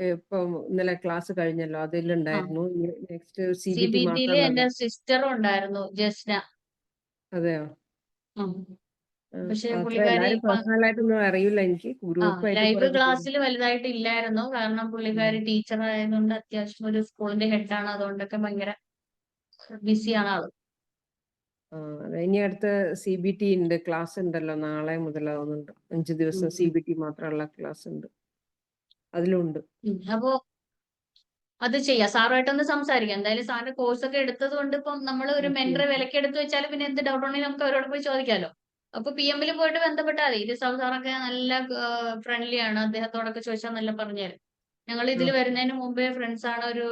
ഇപ്പം ഇന്നലെ ക്ലാസ് കഴിഞ്ഞല്ലോ, അതിലുണ്ടായിരുന്നു. നെക്സ്റ്റ് CBT CBT-യില് മാത്രമല്ല. എന്റെ സിസ്റ്ററും ഉണ്ടായിരുന്നു, ജസ്ന. അതെയോ? പക്ഷെ അത്ര പുള്ളിക്കാരി എല്ലാരും പേഴ്സണൽ ആയിട്ടൊന്നും അറിയില്ല എനിക്ക്, ഗ്രൂപ്പായിട്ട് ലൈവ് ക്ലാസ്സിൽ വലുതായിട്ട് ഇല്ലായിരുന്നു. കാരണം പുള്ളിക്കാരി ടീച്ചർ ആയതുകൊണ്ട് അത്യാവശ്യം ഒരു സ്കൂളിന്റെ ഹെഡാണ്. അതുകൊണ്ടൊക്കെ ഭയങ്കര ബിസിയാണ് ആള്. ഇനി അടുത്ത CBT ഉണ്ട്, ക്ലാസ് ഉണ്ടല്ലോ, നാളെ മുതലാവുന്നുണ്ട്. 5 ദിവസം CBT മാത്രമുള്ള ക്ലാസ് ഉണ്ട്, അതിലുണ്ട്. അപ്പോ അത് ചെയ്യാം. സാറുമായിട്ടൊന്ന് സംസാരിക്കാം. എന്തായാലും സാറിന്റെ കോഴ്സ് ഒക്കെ എടുത്തത് കൊണ്ട് ഇപ്പം നമ്മൾ ഒരു മെന്ററെ വിലക്ക് എടുത്ത് വെച്ചാൽ പിന്നെ എന്ത് ഡൗട്ട് ഉണ്ടെങ്കിലും നമുക്ക് അവരോട് പോയി ചോദിക്കാമല്ലോ. അപ്പൊ PM-ൽ പോയിട്ട് ബന്ധപ്പെട്ടാൽ മതി. സാറൊക്കെ നല്ല ഫ്രണ്ട്ലി ആണ്. അദ്ദേഹത്തോടൊക്കെ ചോദിച്ചാൽ നല്ല പറഞ്ഞുതരും. ഞങ്ങൾ ഇതിൽ വരുന്നതിന് മുമ്പേ ഫ്രണ്ട്സ് ആണ്, ഒരു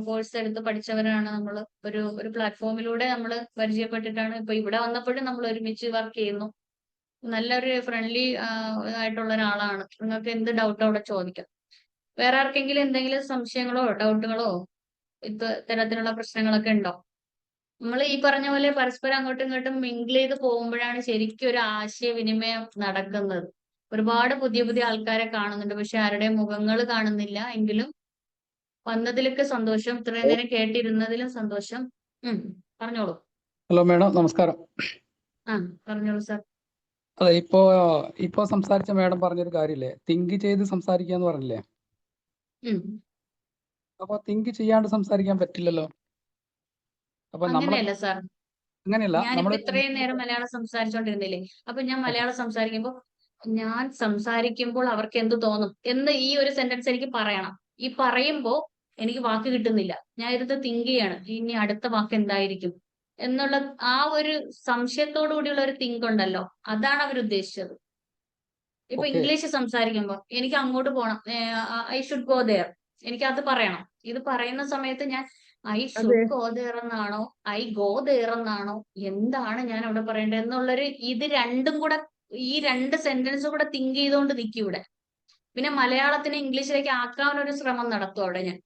കോഴ്സ് എടുത്ത് പഠിച്ചവരാണ്. നമ്മൾ ഒരു പ്ലാറ്റ്ഫോമിലൂടെ നമ്മൾ പരിചയപ്പെട്ടിട്ടാണ് ഇപ്പൊ ഇവിടെ വന്നപ്പോഴും നമ്മൾ ഒരുമിച്ച് വർക്ക് ചെയ്യുന്നു. നല്ലൊരു ഫ്രണ്ട്ലി ആയിട്ടുള്ള ഒരാളാണ്. നിങ്ങൾക്ക് എന്ത് ഡൗട്ടോ അവിടെ ചോദിക്കാം. വേറെ ആർക്കെങ്കിലും എന്തെങ്കിലും സംശയങ്ങളോ ഡൗട്ടുകളോ ഇത്തരത്തിലുള്ള പ്രശ്നങ്ങളൊക്കെ ഉണ്ടോ? നമ്മൾ ഈ പറഞ്ഞ പോലെ പരസ്പരം അങ്ങോട്ടും ഇങ്ങോട്ടും മിങ്കിൾ ചെയ്ത് പോകുമ്പോഴാണ് ശരിക്കും ഒരു ആശയവിനിമയം നടക്കുന്നത്. ഒരുപാട് പുതിയ ആൾക്കാരെ കാണുന്നുണ്ട്, പക്ഷെ ആരുടെയും മുഖങ്ങൾ കാണുന്നില്ല. എങ്കിലും വന്നതിലൊക്കെ സന്തോഷം, ഇത്രയും നേരം കേട്ടിരുന്നതിലും സന്തോഷം. പറഞ്ഞോളൂ. ഹലോ മേഡം, നമസ്കാരം. പറഞ്ഞോളൂ സാർ. അതെ, ഇപ്പോ സംസാരിച്ച മേഡം പറഞ്ഞൊരു കാര്യമില്ലേ, തിങ്ക് ചെയ്ത് സംസാരിക്കുക എന്ന് പറഞ്ഞില്ലേ? അപ്പൊ തിങ്ക് ചെയ്യാണ്ട് സംസാരിക്കാൻ പറ്റില്ലല്ലോ. അപ്പൊ നമ്മളെ അങ്ങനെയല്ല സാർ. അങ്ങനെയല്ല ഞാനിപ്പോ നമ്മൾ ഇത്രയും നേരം മലയാളം സംസാരിച്ചോണ്ടിരുന്നില്ലേ? അപ്പൊ ഞാൻ മലയാളം സംസാരിക്കുമ്പോൾ ഞാൻ സംസാരിക്കുമ്പോൾ അവർക്ക് എന്ത് തോന്നും എന്ന് ഈ ഒരു സെന്റൻസ് എനിക്ക് പറയണം. ഈ പറയുമ്പോ എനിക്ക് വാക്ക് കിട്ടുന്നില്ല. ഞാൻ ഇരുന്ന് തിങ്ക് ചെയ്യാണ്. ഇനി അടുത്ത വാക്ക് എന്തായിരിക്കും എന്നുള്ള ആ ഒരു സംശയത്തോടു കൂടിയുള്ള ഒരു തിങ്ക് ഉണ്ടല്ലോ, അതാണ് അവർ ഉദ്ദേശിച്ചത്. ഇപ്പൊ ഓക്കെ. ഇംഗ്ലീഷ് സംസാരിക്കുമ്പോൾ എനിക്ക് അങ്ങോട്ട് പോകണം, ഐ ഷുഡ് ഗോ ദെയർ, എനിക്ക് അത് പറയണം. ഇത് പറയുന്ന സമയത്ത് ഞാൻ ഐ അതെ ഷുഡ് ഗോ ദെയർ എന്നാണോ ഐ ഗോ ദെയർ എന്നാണോ എന്താണ് ഞാൻ അവിടെ പറയേണ്ടത് എന്നുള്ളൊരു ഇത് രണ്ടും കൂടെ, ഈ രണ്ട് സെന്റൻസും കൂടെ തിങ്ക് ചെയ്തുകൊണ്ട് നിൽക്കും ഇവിടെ. പിന്നെ മലയാളത്തിന് ഇംഗ്ലീഷിലേക്ക് ആക്കാനൊരു ശ്രമം നടത്തും അവിടെ ഞാൻ.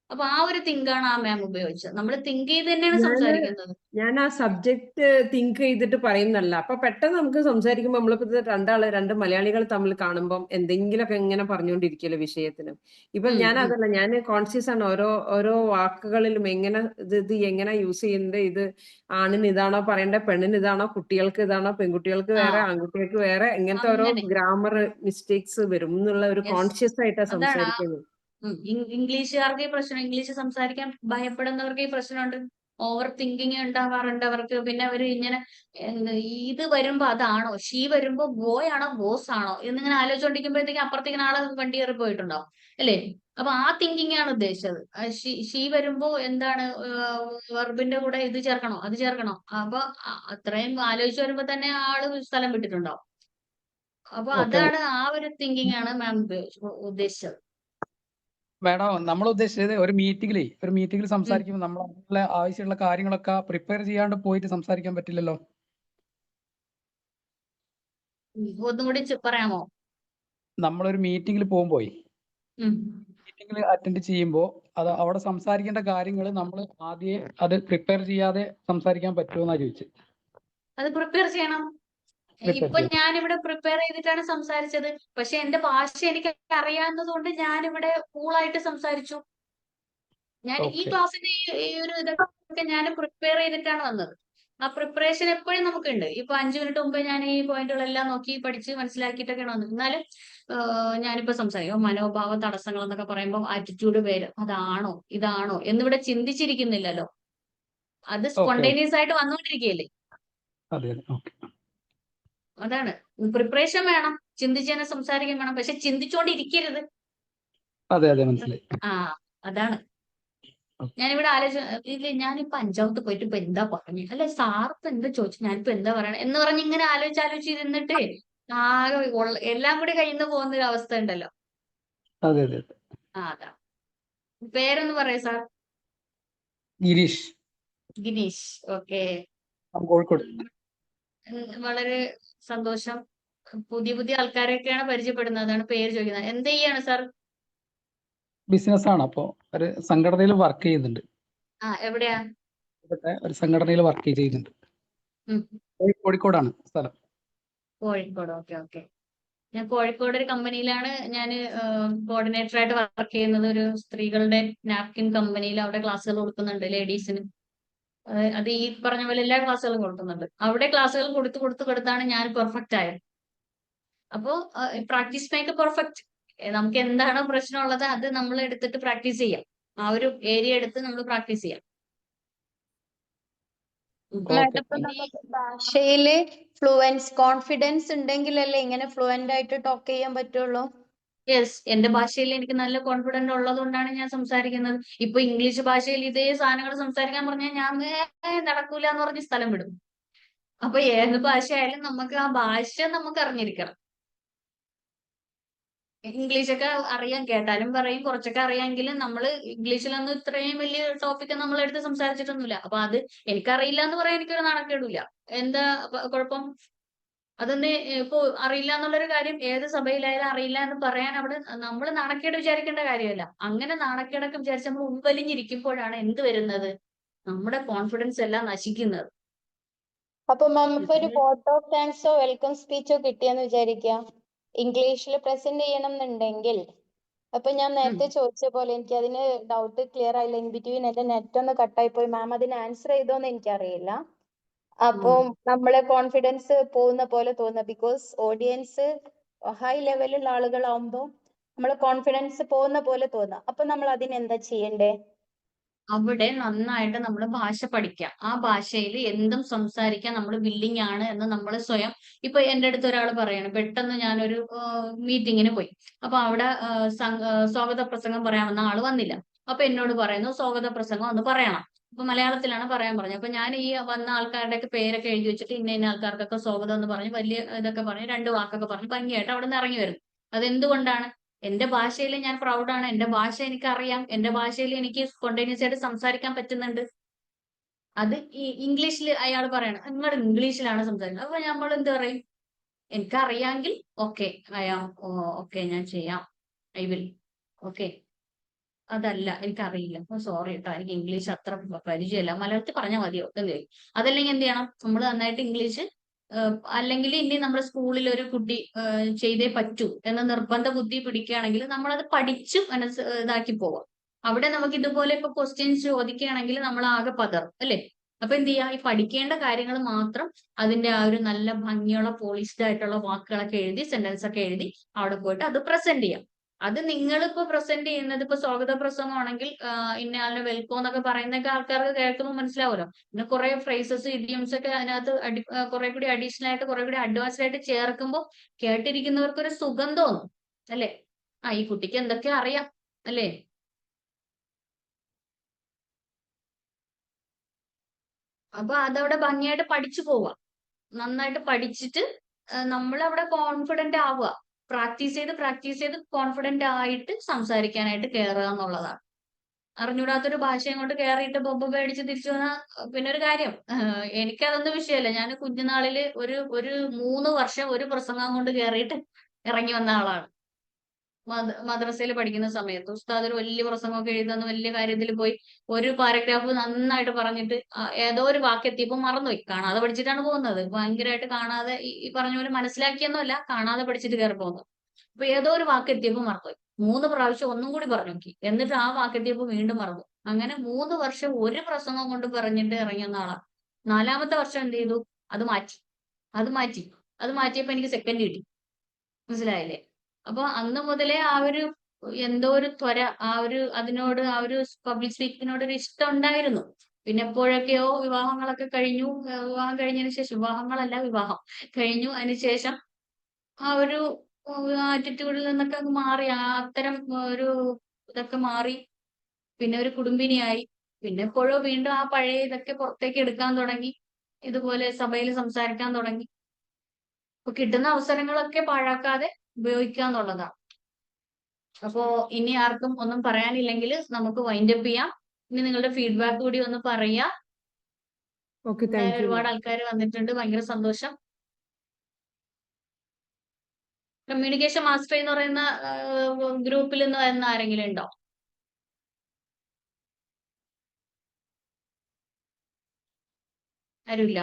അപ്പൊ ആ ഒരു തിങ്കാണ് ആ മാം ഉപയോഗിച്ചത്. നമ്മൾ തിങ്ക് ചെയ്ത് തന്നെയാണ് ഞാന് സംസാരിക്കുന്നത്. ഞാൻ ആ സബ്ജക്ട് തിങ്ക് ചെയ്തിട്ട് പറയുന്നല്ല. അപ്പൊ പെട്ടെന്ന് നമുക്ക് സംസാരിക്കുമ്പോൾ നമ്മളിപ്പോ ഇത് രണ്ട് മലയാളികൾ തമ്മിൽ കാണുമ്പോൾ എന്തെങ്കിലുമൊക്കെ ഇങ്ങനെ പറഞ്ഞുകൊണ്ടിരിക്കുമല്ലോ വിഷയത്തിന്. ഇപ്പൊ ഞാൻ അതല്ല, ഞാൻ കോൺഷ്യസ് ആണ് ഓരോ ഓരോ വാക്കുകളിലും എങ്ങനെ ഇത് എങ്ങനെ യൂസ് ചെയ്യുന്നത്, ഇത് ആണിന് ഇതാണോ പറയേണ്ടത്, പെണ്ണിന് ഇതാണോ, കുട്ടികൾക്ക് ഇതാണോ, പെൺകുട്ടികൾക്ക് ആ വേറെ, ആൺകുട്ടികൾക്ക് വേറെ, ഇങ്ങനത്തെ ഓരോ അങ്ങനെ ഗ്രാമർ മിസ്റ്റേക്സ് വരും എന്നുള്ള ഒരു യെസ്, കോൺഷ്യസ് ആയിട്ടാണ് അതാണ് സംസാരിക്കുന്നത്. ഇംഗ്ലീഷുകാർക്ക് ഈ പ്രശ്നം, ഇംഗ്ലീഷ് സംസാരിക്കാൻ ഭയപ്പെടുന്നവർക്ക് ഈ പ്രശ്നമുണ്ട്. ഓവർ തിങ്കിങ് ഉണ്ടാവാറുണ്ട് അവർക്ക്. പിന്നെ അവർ ഇങ്ങനെ ഇത് വരുമ്പോ അതാണോ, ഷീ വരുമ്പോ ബോയ് ആണോ ബോസ് ആണോ എന്നിങ്ങനെ ആലോചിച്ചോണ്ടിരിക്കുമ്പോഴത്തേക്കും അപ്പുറത്തേക്ക് ആള് വണ്ടി കയറി പോയിട്ടുണ്ടാവും അല്ലേ? അപ്പൊ ആ തിങ്കിങ് ആണ് ഉദ്ദേശിച്ചത്. ഷീ വരുമ്പോ എന്താണ്, വെർബിന്റെ കൂടെ ഇത് ചേർക്കണോ അത് ചേർക്കണോ, അപ്പൊ അത്രയും ആലോചിച്ച് വരുമ്പോ തന്നെ ആള് സ്ഥലം വിട്ടിട്ടുണ്ടാവും. അപ്പൊ ഓക്കെ. അതാണ് ആ ഒരു തിങ്കിങ് ആണ് മാം ഉദ്ദേശിച്ചത്. മാഡം, നമ്മൾ ഉദ്ദേശിച്ചത് ഒരു മീറ്റിംഗിൽ സംസാരിക്കുമ്പോൾ നമ്മളെ ആവശ്യമുള്ള കാര്യങ്ങളൊക്കെ പ്രിപ്പയർ ചെയ്യാണ്ട് പോയിട്ട് സംസാരിക്കാൻ പറ്റില്ലല്ലോ. ഒന്നും കൂടി പറയാമോ? നമ്മളൊരു മീറ്റിംഗിൽ പോകുമ്പോയി ഉം. മീറ്റിംഗിൽ അറ്റൻഡ് ചെയ്യുമ്പോൾ അത് അവിടെ സംസാരിക്കേണ്ട കാര്യങ്ങൾ നമ്മൾ ആദ്യം അത് പ്രിപ്പയർ ചെയ്യാതെ സംസാരിക്കാൻ പറ്റുമോ ചോദിച്ചത്. അത് പ്രിപ്പയർ ചെയ്യണം. പ്രിപ്പയർ ഇപ്പൊ ചെയ്യണം. ഞാനിവിടെ പ്രിപ്പയർ ചെയ്തിട്ടാണ് സംസാരിച്ചത്. പക്ഷെ എന്റെ ഭാഷ എനിക്ക് അറിയാവുന്നത് കൊണ്ട് ഞാനിവിടെ കൂളായിട്ട് സംസാരിച്ചു. ഞാൻ ഈ ഓക്കെ. ക്ലാസ്സിന്റെ ഈ ഒരു ഇതൊക്കെ ഞാൻ പ്രിപ്പയർ ചെയ്തിട്ടാണ് വന്നത്. ആ പ്രിപ്പറേഷൻ എപ്പോഴും നമുക്കുണ്ട്. ഇപ്പൊ 5 മിനിറ്റ് മുമ്പ് ഞാൻ ഈ പോയിന്റുകളെല്ലാം നോക്കി പഠിച്ച് മനസ്സിലാക്കിയിട്ടൊക്കെയാണ് വന്നത്. എന്നാലും ഞാനിപ്പോ സംസാരിക്കും മനോഭാവ തടസ്സങ്ങൾ എന്നൊക്കെ പറയുമ്പോൾ ആറ്റിറ്റ്യൂഡ് പേര് അതാണോ ഇതാണോ എന്നിവിടെ ചിന്തിച്ചിരിക്കുന്നില്ലല്ലോ. അത് ഓക്കെ. ഓക്കെ. സ്പോണ്ടേനിയസ് ആയിട്ട് വന്നുകൊണ്ടിരിക്കുകയല്ലേ. അതെ അതെ. ഓക്കെ. അതാണ്, പ്രിപ്പറേഷൻ വേണം, ചിന്തിച്ച് തന്നെ സംസാരിക്കാൻ വേണം, പക്ഷെ ചിന്തിച്ചോണ്ടിരിക്കരുത്. അതെ അതെ, മനസ്സിലായി. ആ അതാണ്. ഓക്കെ. ഞാനിവിടെ ഇല്ല ഞാനിപ്പോ 5ാമത്തെ പോയിട്ട് ഇപ്പൊ എന്താ പറഞ്ഞു, അല്ലെ സാറിപ്പോ എന്താ ചോദിച്ചു, ഞാനിപ്പോ എന്താ പറയണേ എന്ന് പറഞ്ഞ് ഇങ്ങനെ ആലോചിച്ചിരുന്നിട്ട് ആകെ എല്ലാം കൂടി കയ്യിൽ പോകുന്ന ഒരു അവസ്ഥ ഉണ്ടല്ലോ. അതെ അതെ അതെ. അതാ. പേരൊന്ന് പറയാ സാർ. ഗിരീഷ്, ഗിരീഷ്. ഓക്കെ. കോഴിക്കോട്. വളരെ സന്തോഷം. പുതിയ പുതിയ ആൾക്കാരൊക്കെയാണ് പരിചയപ്പെടുന്നത്, അതാണ് പേര് ചോദിക്കുന്നത്. എന്ത് ചെയ്യാണ് സാർ? ബിസിനസ്സാണ്. അപ്പോൾ ഒരു സംഘടനയിൽ വർക്ക് ചെയ്യുന്നുണ്ട്. എവിടെയാ? ഇവിടുത്തെ ഒരു സംഘടനയിൽ വർക്ക് ചെയ്യുന്നുണ്ട്. ഉം. കോഴിക്കോടാണ് സ്ഥലം. കോഴിക്കോട്. Okay okay. ഞാൻ കോഴിക്കോട് ഒരു കമ്പനിയിലാണ് ഞാൻ കോർഡിനേറ്റർ ആയിട്ട് വർക്ക് ചെയ്യുന്നത്. ഒരു സ്ത്രീകളുടെ നാപ്കിൻ കമ്പനിയിൽ അവിടെ ക്ലാസ്സുകൾ കൊടുക്കുന്നുണ്ട് ലേഡീസിന്. അത് ഈ പറഞ്ഞ പോലെ എല്ലാ ക്ലാസ്സുകളും കൊടുക്കുന്നുണ്ട്. അവിടെ ക്ലാസ്സുകൾ കൊടുത്താണ് ഞാൻ പെർഫെക്റ്റ് ആയത്. അപ്പോ പ്രാക്ടീസ് മേക്ക് പെർഫെക്റ്റ്. നമുക്ക് എന്താണോ പ്രശ്നമുള്ളത് അത് നമ്മൾ എടുത്തിട്ട് പ്രാക്ടീസ് ചെയ്യാം. ആ ഒരു ഏരിയ എടുത്ത് നമ്മൾ പ്രാക്ടീസ് ചെയ്യാം. ഓക്കെ. ഇപ്പൊ നമുക്ക് ഭാഷയില് കോൺഫിഡൻസ് ഉണ്ടെങ്കിലല്ലേ ഇങ്ങനെ ഫ്ലുവന്റ് ആയിട്ട് ടോക്ക് ചെയ്യാൻ പറ്റുള്ളൂ. യെസ്, എന്റെ ഭാഷയിൽ എനിക്ക് നല്ല കോൺഫിഡന്റ് ഉള്ളത് കൊണ്ടാണ് ഞാൻ സംസാരിക്കുന്നത്. ഇപ്പൊ ഇംഗ്ലീഷ് ഭാഷയിൽ ഇതേ സാധനങ്ങൾ സംസാരിക്കാൻ പറഞ്ഞാൽ ഞാൻ നടക്കൂല എന്ന് പറഞ്ഞ് സ്ഥലം വിടും. അപ്പൊ ഏത് ഭാഷയായാലും നമുക്ക് ആ ഭാഷ നമുക്ക് അറിഞ്ഞിരിക്കണം. ഇംഗ്ലീഷൊക്കെ അറിയാം, കേട്ടാലും പറയും, കുറച്ചൊക്കെ അറിയാമെങ്കിലും നമ്മൾ ഇംഗ്ലീഷിലൊന്നും ഇത്രയും വലിയ ടോപ്പിക്ക് നമ്മൾ എടുത്ത് സംസാരിച്ചിട്ടൊന്നുമില്ല. അപ്പൊ അത് എനിക്കറിയില്ല എന്ന് പറയാൻ എനിക്കൊരു നാണക്കേടില്ല. എന്താ കുഴപ്പം? അതൊന്ന് ഇപ്പൊ അറിയില്ല എന്നുള്ളൊരു കാര്യം ഏത് സഭയിലായാലും അറിയില്ല എന്ന് പറയാൻ അവിടെ നമ്മൾ നാണക്കേട് വിചാരിക്കേണ്ട കാര്യമല്ല. അങ്ങനെ നാണക്കേടൊക്കെ വിചാരിച്ച് നമ്മൾ ഉൾവലിഞ്ഞിരിക്കുമ്പോഴാണ് എന്ത് വരുന്നത്, നമ്മുടെ കോൺഫിഡൻസ് എല്ലാം നശിക്കുന്നത്. അപ്പൊ നമുക്ക് ഒരു വോട്ട് ഓഫ് താങ്ക്സോ വെൽക്കം സ്പീച്ചോ കിട്ടിയെന്ന് വിചാരിക്കുക, ഇംഗ്ലീഷിൽ പ്രസന്റ് ചെയ്യണം എന്നുണ്ടെങ്കിൽ. അപ്പൊ ഞാൻ നേരത്തെ ചോദിച്ച പോലെ എനിക്ക് അതിന് ഡൗട്ട് ക്ലിയർ ആയില്ല. ഇൻ ബിറ്റ്വീൻ എന്റെ നെറ്റ് ഒന്ന് കട്ടായി പോയി. മാം അതിന് ആൻസർ ചെയ്തോന്ന് എനിക്കറിയില്ല. അപ്പം നമ്മളെ കോൺഫിഡൻസ് പോകുന്ന പോലെ തോന്നുന്നു. ബിക്കോസ് ഓഡിയൻസ് ഹൈ ലെവലുള്ള ആളുകളാവുമ്പോൾ നമ്മളെ കോൺഫിഡൻസ് പോകുന്ന പോലെ തോന്നുക. അപ്പൊ നമ്മൾ അതിനെന്താ ചെയ്യണ്ടേ? അവിടെ നന്നായിട്ട് നമ്മൾ ഭാഷ പഠിക്കുക. ആ ഭാഷയിൽ എന്തും സംസാരിക്കാൻ നമ്മൾ വില്ലിങ് ആണ് എന്ന് നമ്മൾ സ്വയം. ഇപ്പൊ എന്റെ അടുത്ത് ഒരാൾ പറയാണ്, പെട്ടെന്ന് ഞാനൊരു മീറ്റിങ്ങിന് പോയി. അപ്പൊ അവിടെ സ്വാഗത പ്രസംഗം പറയാമെന്ന ആള് വന്നില്ല. അപ്പൊ എന്നോട് പറയുന്നു സ്വാഗത പ്രസംഗം ഒന്ന് പറയണം. അപ്പൊ മലയാളത്തിലാണ് പറയാൻ പറഞ്ഞത്. അപ്പൊ ഞാൻ ഈ വന്ന ആൾക്കാരുടെയൊക്കെ പേരൊക്കെ എഴുതി വെച്ചിട്ട് ഇന്ന ഇന്ന ആൾക്കാർക്കൊക്കെ സ്വാഗതം എന്ന് പറഞ്ഞ് വലിയ ഇതൊക്കെ പറഞ്ഞ് 2 വാക്കൊക്കെ പറഞ്ഞ് ഭംഗിയായിട്ട് അവിടെ നിന്ന് ഇറങ്ങി വരുന്നു. അതെന്തുകൊണ്ടാണ്? എന്റെ ഭാഷയിൽ ഞാൻ പ്രൗഡാണ്. എന്റെ ഭാഷ എനിക്കറിയാം. എന്റെ ഭാഷയിൽ എനിക്ക് സ്പോണ്ടേനിയസ് ആയിട്ട് സംസാരിക്കാൻ പറ്റുന്നുണ്ട്. അത് ഈ ഇംഗ്ലീഷിൽ അയാൾ പറയണം, നിങ്ങൾ ഇംഗ്ലീഷിലാണ് സംസാരിക്കുന്നത്. അപ്പൊ നമ്മൾ എന്ത് പറയും? എനിക്കറിയാമെങ്കിൽ ഓക്കെ, ഓക്കെ ഞാൻ ചെയ്യാം, ഐ വിൽ, ഓക്കെ. അതല്ല എനിക്കറിയില്ല, സോറി കേട്ടോ, എനിക്ക് ഇംഗ്ലീഷ് അത്ര പരിചയമില്ല, മലയാളത്തിൽ പറഞ്ഞാൽ മതിയോ എന്ന് ചോദിക്കും. അതല്ലെങ്കിൽ എന്ത് ചെയ്യണം? നമ്മൾ നന്നായിട്ട് ഇംഗ്ലീഷ്, അല്ലെങ്കിൽ ഇനി നമ്മുടെ സ്കൂളിൽ ഒരു കുട്ടി ചെയ്തേ പറ്റൂ എന്ന നിർബന്ധ ബുദ്ധി പിടിക്കുകയാണെങ്കിൽ നമ്മളത് പഠിച്ച് ഇതാക്കി പോവാം. അവിടെ നമുക്ക് ഇതുപോലെ ഇപ്പൊ ക്വസ്റ്റ്യൻസ് ചോദിക്കുകയാണെങ്കിൽ നമ്മൾ ആകെ പതറും അല്ലെ? അപ്പൊ എന്ത് ചെയ്യാ? ഈ പഠിക്കേണ്ട കാര്യങ്ങൾ മാത്രം അതിന്റെ ആ ഒരു നല്ല ഭംഗിയുള്ള പോളിഷ്ഡ് ആയിട്ടുള്ള വാക്കുകളൊക്കെ എഴുതി, സെന്റൻസ് ഒക്കെ എഴുതി അവിടെ പോയിട്ട് അത് പ്രസന്റ് ചെയ്യാം. അത് നിങ്ങളിപ്പോ പ്രസന്റ് ചെയ്യുന്നത് ഇപ്പൊ സ്വാഗത പ്രസംഗമാണെങ്കിൽ ഇന്ന ആളിനെ വെൽക്കം എന്നൊക്കെ പറയുന്നൊക്കെ ആൾക്കാർക്ക് കേൾക്കുമ്പോൾ മനസ്സിലാവുമല്ലോ. പിന്നെ കുറെ ഫ്രേസസ് ഇഡിയംസ് ഒക്കെ അതിനകത്ത് കുറെ കൂടി അഡീഷണൽ ആയിട്ട് കുറെ കൂടി അഡ്വാൻസ്ഡ് ആയിട്ട് ചേർക്കുമ്പോൾ കേട്ടിരിക്കുന്നവർക്ക് ഒരു സുഖം തോന്നും അല്ലെ? ഈ കുട്ടിക്ക് എന്തൊക്കെ അറിയാം അല്ലേ? അപ്പൊ അതവിടെ ഭംഗിയായിട്ട് പഠിച്ചു പോവുക. നന്നായിട്ട് പഠിച്ചിട്ട് നമ്മൾ അവിടെ കോൺഫിഡന്റ് ആവുക. പ്രാക്ടീസ് ചെയ്ത് കോൺഫിഡന്റ് ആയിട്ട് സംസാരിക്കാനായിട്ട് കയറുക എന്നുള്ളതാണ്. അറിഞ്ഞൂടാത്തൊരു ഭാഷയും കൊണ്ട് കയറിയിട്ട് ബൊബ്ബ പേടിച്ച് തിരിച്ചു വന്നാൽ പിന്നെ ഒരു കാര്യം, എനിക്കതൊന്നും വിഷയമല്ല. ഞാൻ കുഞ്ഞുനാളില് ഒരു 3 വർഷം ഒരു പ്രസംഗം കൊണ്ട് കയറിയിട്ട് ഇറങ്ങി വന്ന ആളാണ്. മദ്രസയിൽ പഠിക്കുന്ന സമയത്ത് ഉസ്താദ് ഒരു വലിയ പ്രസംഗമൊക്കെ എഴുതുന്ന വലിയ കാര്യത്തിൽ പോയി ഒരു പാരഗ്രാഫ് നന്നായിട്ട് പറഞ്ഞിട്ട് ഏതോ ഒരു വാക്കെത്തിയപ്പോ മറന്നുപോയി. കാണാതെ പഠിച്ചിട്ടാണ് പോകുന്നത്. ഭയങ്കരമായിട്ട് കാണാതെ ഈ പറഞ്ഞ പോലെ മനസ്സിലാക്കിയൊന്നുമല്ല, കാണാതെ പഠിച്ചിട്ട് കയറി പോകുന്നത്. അപ്പൊ ഏതോ ഒരു വാക്കെത്തിയപ്പോ മറന്നുപോയി. 3 പ്രാവശ്യം ഒന്നും കൂടി പറഞ്ഞു നോക്കി. എന്നിട്ട് ആ വാക്കെത്തിയപ്പോ വീണ്ടും മറന്നു. അങ്ങനെ 3 വർഷം ഒരു പ്രസംഗം കൊണ്ട് പറഞ്ഞിട്ട് ഇറങ്ങിയ ആളാണ്. 4ാമത്തെ വർഷം എന്ത് ചെയ്തു? അത് മാറ്റിയപ്പോ എനിക്ക് സെക്കൻഡ് കിട്ടി. മനസ്സിലായില്ലേ? അപ്പൊ അന്ന് മുതലേ ആ ഒരു എന്തോ ഒരു ത്വര, അതിനോട് ആ ഒരു പബ്ലിക് സ്പീക്കിങ്ങിനോട് ഒരു ഇഷ്ടം ഉണ്ടായിരുന്നു. പിന്നെ എപ്പോഴൊക്കെയോ വിവാഹങ്ങളൊക്കെ കഴിഞ്ഞു. വിവാഹം കഴിഞ്ഞതിന് ശേഷം, വിവാഹം കഴിഞ്ഞു. അതിനുശേഷം ആ ഒരു ആറ്റിറ്റ്യൂഡിൽ നിന്നൊക്കെ അങ്ങ് മാറി. അത്തരം ഒരു ഇതൊക്കെ മാറി. പിന്നെ ഒരു കുടുംബിനിയായി. പിന്നെ എപ്പോഴോ വീണ്ടും ആ പഴയ ഇതൊക്കെ പുറത്തേക്ക് എടുക്കാൻ തുടങ്ങി. ഇതുപോലെ സഭയിൽ സംസാരിക്കാൻ തുടങ്ങി. അപ്പൊ കിട്ടുന്ന അവസരങ്ങളൊക്കെ പാഴാക്കാതെ ഉപയോഗിക്കുക എന്നുള്ളതാണ്. അപ്പോ ഇനി ആർക്കും ഒന്നും പറയാനില്ലെങ്കിൽ നമുക്ക് വൈൻഡ് അപ്പ് ചെയ്യാം. ഇനി നിങ്ങളുടെ ഫീഡ്ബാക്ക് കൂടി ഒന്ന് പറയാ. Okay, thank you. ഒരുപാട് ആൾക്കാർ വന്നിട്ടുണ്ട്, ഭയങ്കര സന്തോഷം. കമ്മ്യൂണിക്കേഷൻ മാസ്റ്റർ എന്ന് പറയുന്ന ഗ്രൂപ്പിൽ നിന്ന് വരുന്ന ആരെങ്കിലും ഉണ്ടോ? ആരുമില്ല.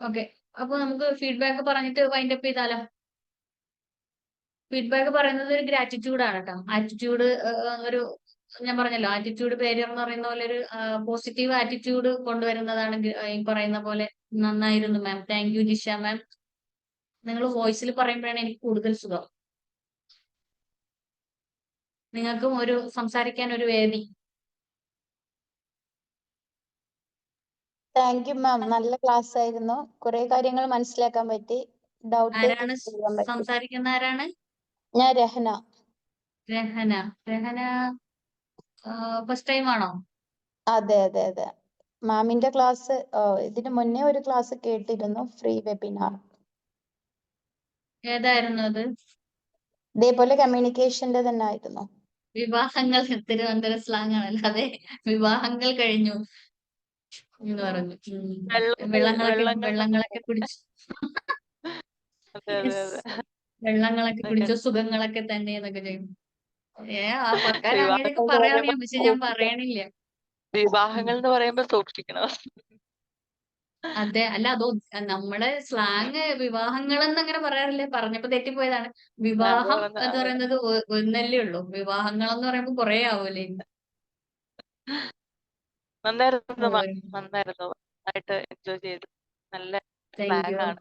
ഓക്കെ, അപ്പൊ നമുക്ക് ഫീഡ്ബാക്ക് പറഞ്ഞിട്ട് വൈൻഡ് അപ്പ് ചെയ്താലോ? ഫീഡ്ബാക്ക് പറയുന്നത് ഒരു ഗ്രാറ്റിറ്റ്യൂഡ് ആണ് കേട്ടോ. ആറ്റിറ്റ്യൂഡ് ഒരു, ഞാൻ പറഞ്ഞല്ലോ, ആറ്റിറ്റ്യൂഡ് പേര് എന്ന് പറയുന്ന പോലെ ഒരു പോസിറ്റീവ് ആറ്റിറ്റ്യൂഡ് കൊണ്ടുവരുന്നതാണ്. ഈ പറയുന്ന പോലെ നന്നായിരുന്നു മാം, താങ്ക് യു ജിഷ മാം. നിങ്ങൾ വോയിസിൽ പറയുമ്പോഴാണ് എനിക്ക് കൂടുതൽ സുഖം. നിങ്ങൾക്കും ഒരു സംസാരിക്കാൻ ഒരു വേദി. താങ്ക് യു മാം, നല്ല ക്ലാസ് ആയിരുന്നു. കുറെ കാര്യങ്ങൾ മനസ്സിലാക്കാൻ പറ്റി. ഡൗട്ട് ആരാണ് ചെയ്യാൻ പറ്റി. സംസാരിക്കുന്ന? ആരാണ്? ഞാൻ രഹന. രഹന ഫസ്റ്റ് ടൈം ആണോ? അതെ അതെ അതെ. മാമിന്റെ ക്ലാസ് ഇതിന് മുന്നേ ഒരു ക്ലാസ് കേട്ടിരുന്നു, ഫ്രീ വെബിനാർ. ഏതായിരുന്നു അത്? ഇതേപോലെ കമ്മ്യൂണിക്കേഷന്റെ തന്നെ ആയിരുന്നു. വിവാഹങ്ങൾ, തിരുവനന്തപുരം സ്ലാങ് ആണല്ലോ. അതെ, വിവാഹങ്ങൾ കഴിഞ്ഞു എന്ന് പറഞ്ഞു. വെള്ളങ്ങളൊക്കെ കുടിച്ചു. വെള്ളങ്ങളൊക്കെ കുടിച്ചു, സുഖങ്ങളൊക്കെ തന്നെ എന്നൊക്കെ ചെയ്യും. ആ പക്കാ ലാംഗ്വേജ് ഒക്കെ പറയാറിയാം, പക്ഷെ ഞാൻ പറയണില്ല. വിവാഹങ്ങൾ എന്ന് പറയുമ്പോ സൂക്ഷിക്കണം. അതെ, അല്ല അതോ നമ്മുടെ സ്ലാങ് വിവാഹങ്ങൾ എന്നങ്ങനെ പറയാറില്ല. പറഞ്ഞപ്പോ തെറ്റിപ്പോയതാണ്. വിവാഹം എന്ന് പറയുന്നത് ഒന്നല്ലേ ഉള്ളൂ. വിവാഹങ്ങൾ എന്ന് പറയുമ്പോ കൊറേ ആവൂലേ? നന്നായിരുന്നു, നന്നായിട്ട് എൻജോയ് ചെയ്തു. നല്ല താങ്ക് യു. ആണ്.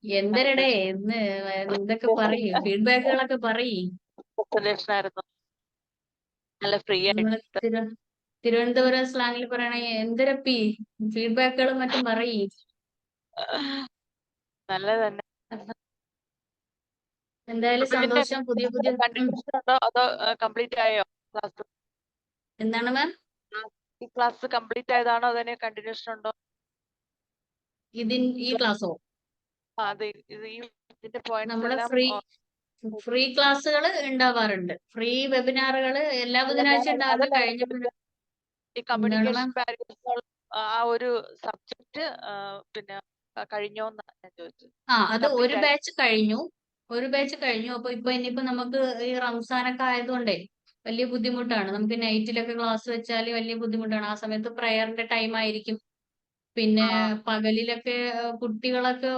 എന്തരടേ എന്ന് എന്തൊക്കെ പറയ്, ഫീഡ്ബാക്കുകളൊക്കെ പറയ്. പ്രസന്റേഷൻ ആയിരുന്നു. നല്ല ഫ്രീ നമ്മള് ആയിട്ട്. തിരുവനന്തപുരം സ്ലാങ്ങിൽ പറയണ എന്തരപ്പി ഫീഡ്ബാക്കുകളും മറ്റും പറയ്. നല്ല തന്നെ. എന്തായാലും സന്തോഷം. പുതിയ കണ്ടിന്യൂഷൻ ഉണ്ടോ അതോ കംപ്ലീറ്റ് ആയോ ക്ലാസ്? എന്താണ് മാം? ഈ ക്ലാസ് കംപ്ലീറ്റ് ആയതാണോ അതോ കണ്ടിന്യൂഷൻ ഉണ്ടോ? ഈ ക്ലാസ്സോ? അതെ, ഇതിന്റെ പോയിന്റ്സ് നമ്മുടെ എല്ലാം ഫ്രീ ക്ലാസ്സുകൾ ഉണ്ടാവാറുണ്ട്. ഫ്രീ വെബിനാറുകൾ എല്ലാ ബുധനാഴ്ച ഉണ്ടാവാറുണ്ട്. കഴിഞ്ഞ ഈ കമ്മ്യൂണിക്കേഷൻ ബാരിയേഴ്സ് ആ ഒരു സബ്ജക്ട് പിന്നെ കഴിഞ്ഞോന്നാ ഞാൻ ചോദിച്ചത്. അത് ഒരു ബാച്ച് കഴിഞ്ഞു. അപ്പൊ ഇനിയിപ്പോ നമുക്ക് ഈ റംസാനൊക്കെ ആയതുകൊണ്ടേ വലിയ ബുദ്ധിമുട്ടാണ്. നമുക്ക് നൈറ്റിലൊക്കെ ക്ലാസ് വെച്ചാൽ വലിയ ബുദ്ധിമുട്ടാണ്. ആ സമയത്ത് പ്രയറിന്റെ ടൈം ആയിരിക്കും. പിന്നെ പകലിലൊക്കെ കുട്ടികളൊക്കെ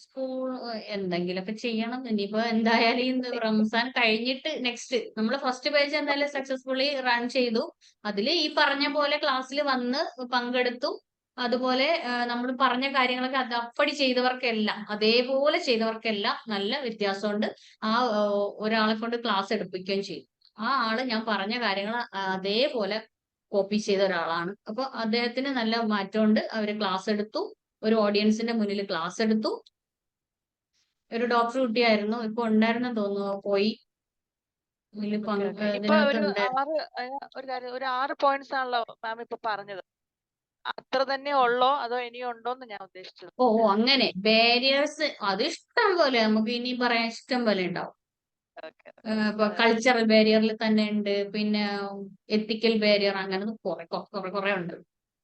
സ്കൂൾ എന്തെങ്കിലുമൊക്കെ ചെയ്യണം. ഇനിയിപ്പോ എന്തായാലും ഈ റംസാൻ കഴിഞ്ഞിട്ട് നെക്സ്റ്റ് നമ്മൾ ഫസ്റ്റ് ബാച്ച് എന്തായാലും സക്സസ്ഫുള്ളി റൺ ചെയ്തു. അതിൽ ഈ പറഞ്ഞ പോലെ ക്ലാസ്സിൽ വന്ന് പങ്കെടുത്തു. അതുപോലെ നമ്മൾ പറഞ്ഞ കാര്യങ്ങളൊക്കെ അത് അപ്പടി ചെയ്തവർക്കെല്ലാം, അതേപോലെ ചെയ്തവർക്കെല്ലാം നല്ല വ്യത്യാസമുണ്ട്. ഒരാളെ കൊണ്ട് ക്ലാസ് എടുപ്പിക്കുകയും ചെയ്യും. ആ ആള് ഞാൻ പറഞ്ഞ കാര്യങ്ങൾ അതേപോലെ കോപ്പി ചെയ്ത ഒരാളാണ്. അപ്പൊ അദ്ദേഹത്തിന് നല്ല മാറ്റമുണ്ട്. അവര് ക്ലാസ് എടുത്തു, ഒരു ഓഡിയൻസിന്റെ മുന്നിൽ ക്ലാസ് എടുത്തു. ഒരു ഡോക്ടർ കുട്ടിയായിരുന്നു, ഇപ്പൊ ഉണ്ടായിരുന്നു തോന്നുന്നു, പോയി. ഒരു 6 പോയിന്റ്സ് ആണല്ലോ മാം ഇപ്പൊ പറഞ്ഞത്. അത്ര തന്നെ ഉള്ളോ അതോ ഇനിയും ഉണ്ടോന്ന് ഞാൻ ഉദ്ദേശിച്ചത്. അങ്ങനെ ബാരിയേഴ്സ് അത് ഇഷ്ടം പോലെ നമുക്ക് ഇനി പറയാൻ ഇഷ്ടം പോലെ ഉണ്ടാവും. ഇപ്പൊ കൾച്ചറൽ ബാരിയറിൽ തന്നെ ഉണ്ട്, പിന്നെ എത്തിക്കൽ ബാരിയർ, അങ്ങനെ കുറെ ഉണ്ട്.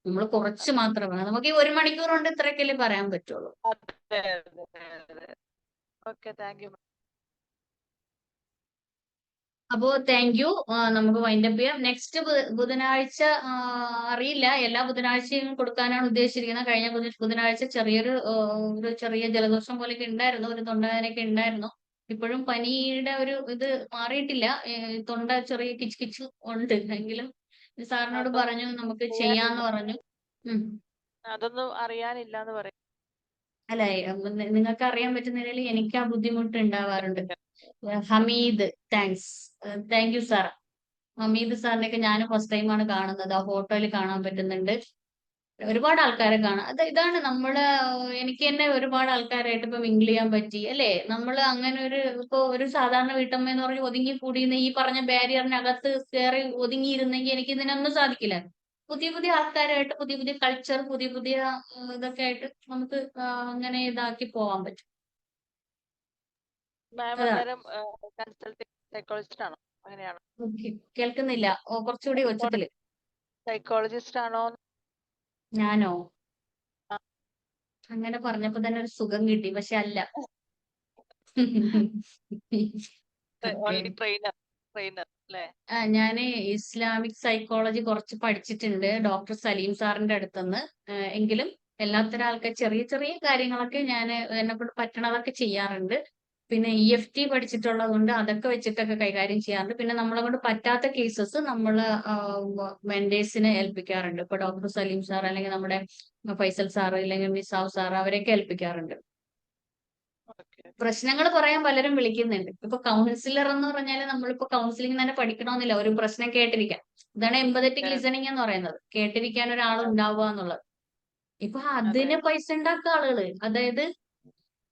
നമ്മൾ കുറച്ച് മാത്രമേ, നമുക്ക് ഈ 1 മണിക്കൂർ കൊണ്ട് ഇത്രയൊക്കെ പറയാൻ പറ്റുള്ളൂ. അപ്പോ താങ്ക് യു. നമുക്ക് വൈൻഡപ്പ് ചെയ്യാം. നെക്സ്റ്റ് ബുധനാഴ്ച അറിയില്ല, എല്ലാ ബുധനാഴ്ചയും കൊടുക്കാനാണ് ഉദ്ദേശിച്ചിരിക്കുന്നത്. കഴിഞ്ഞ ബുധനാഴ്ച ഒരു ചെറിയ ജലദോഷം പോലെയൊക്കെ ഉണ്ടായിരുന്നു, ഒരു തൊണ്ടവേദനയൊക്കെ ഉണ്ടായിരുന്നു. ഇപ്പോഴും പനിയുടെ ഒരു ഇത് മാറിയിട്ടില്ല. തൊണ്ട ചെറിയ കിച്ച് കിച്ച് ഉണ്ട്. എങ്കിലും സാറിനോട് പറഞ്ഞു നമുക്ക് ചെയ്യാന്ന് പറഞ്ഞു. അതൊന്നും അറിയാനില്ലാന്ന് പറയും. അല്ല, നിങ്ങൾക്ക് അറിയാൻ പറ്റുന്നതിൽ എനിക്ക് ആ ബുദ്ധിമുട്ട് ഉണ്ടാവാറുണ്ട്. Hameed, thank you sir. Hameed സാറിനെയൊക്കെ ഞാൻ ഫസ്റ്റ് ടൈമാണ് കാണുന്നത്. ആ ഫോട്ടോയിൽ കാണാൻ പറ്റുന്നുണ്ട്. ഒരുപാട് ആൾക്കാരെ കാണാം. ഇതാണ് നമ്മള്, എനിക്ക് തന്നെ ഒരുപാട് ആൾക്കാരായിട്ട് ഇപ്പൊ മിങ്കിൾ ചെയ്യാൻ പറ്റി അല്ലേ. നമ്മൾ അങ്ങനെ ഇപ്പൊ ഒരു സാധാരണ വീട്ടമ്മ എന്ന് പറഞ്ഞ് ഒതുങ്ങി കൂടിയിരുന്ന ഈ പറഞ്ഞ ബാരിയറിനകത്ത് കയറി ഒതുങ്ങിയിരുന്നെങ്കിൽ എനിക്ക് ഇതിനൊന്നും സാധിക്കില്ല. പുതിയ പുതിയ ആൾക്കാരായിട്ട്, പുതിയ പുതിയ കൾച്ചർ, പുതിയ പുതിയ ഇതൊക്കെ ആയിട്ട് നമുക്ക് അങ്ങനെ ഇതാക്കി പോവാൻ പറ്റും. സൈക്കോളജിസ്റ്റ് ആണോ? അങ്ങനെയാണോ? കേൾക്കുന്നില്ല, കുറച്ചുകൂടി ഉച്ചത്തില്. സൈക്കോളജിസ്റ്റ് ആണോ? ഞാനോ? അങ്ങനെ പറഞ്ഞപ്പോ തന്നെ ഒരു സുഖം കിട്ടി, പക്ഷെ അല്ല. ഞാന് ഇസ്ലാമിക് സൈക്കോളജി കുറച്ച് പഠിച്ചിട്ടുണ്ട് ഡോക്ടർ സലീം സാറിന്റെ അടുത്തുനിന്ന്. എങ്കിലും എല്ലാത്തരം ആൾക്കാർ ചെറിയ ചെറിയ കാര്യങ്ങളൊക്കെ ഞാൻ എന്നെ കൊണ്ട് പറ്റണതൊക്കെ ചെയ്യാറുണ്ട്. പിന്നെ EFT പഠിച്ചിട്ടുള്ളത് കൊണ്ട് അതൊക്കെ വെച്ചിട്ടൊക്കെ കൈകാര്യം ചെയ്യാറുണ്ട്. പിന്നെ നമ്മളെ കൊണ്ട് പറ്റാത്ത കേസസ് നമ്മൾ മെന്റേഴ്സിനെ ഏൽപ്പിക്കാറുണ്ട്. ഇപ്പൊ ഡോക്ടർ സലീം സാർ, അല്ലെങ്കിൽ നമ്മുടെ ഫൈസൽ സാർ, അല്ലെങ്കിൽ മിസാവ് സാർ, അവരെയൊക്കെ ഏൽപ്പിക്കാറുണ്ട്. പ്രശ്നങ്ങൾ പറയാൻ പലരും വിളിക്കുന്നുണ്ട്. ഇപ്പൊ കൗൺസിലർ എന്ന് പറഞ്ഞാൽ നമ്മളിപ്പോ കൗൺസിലിംഗ് തന്നെ പഠിക്കണമെന്നില്ല, ഒരു പ്രശ്നം കേട്ടിരിക്കാൻ. ഇതാണ് എംപതറ്റിക് ലിസണിങ് എന്ന് പറയുന്നത്, കേട്ടിരിക്കാൻ ഒരാൾ ഉണ്ടാവുക എന്നുള്ളത്. ഇപ്പൊ അതിന് പൈസ ഉണ്ടാക്കുക ആളുകള്. അതായത്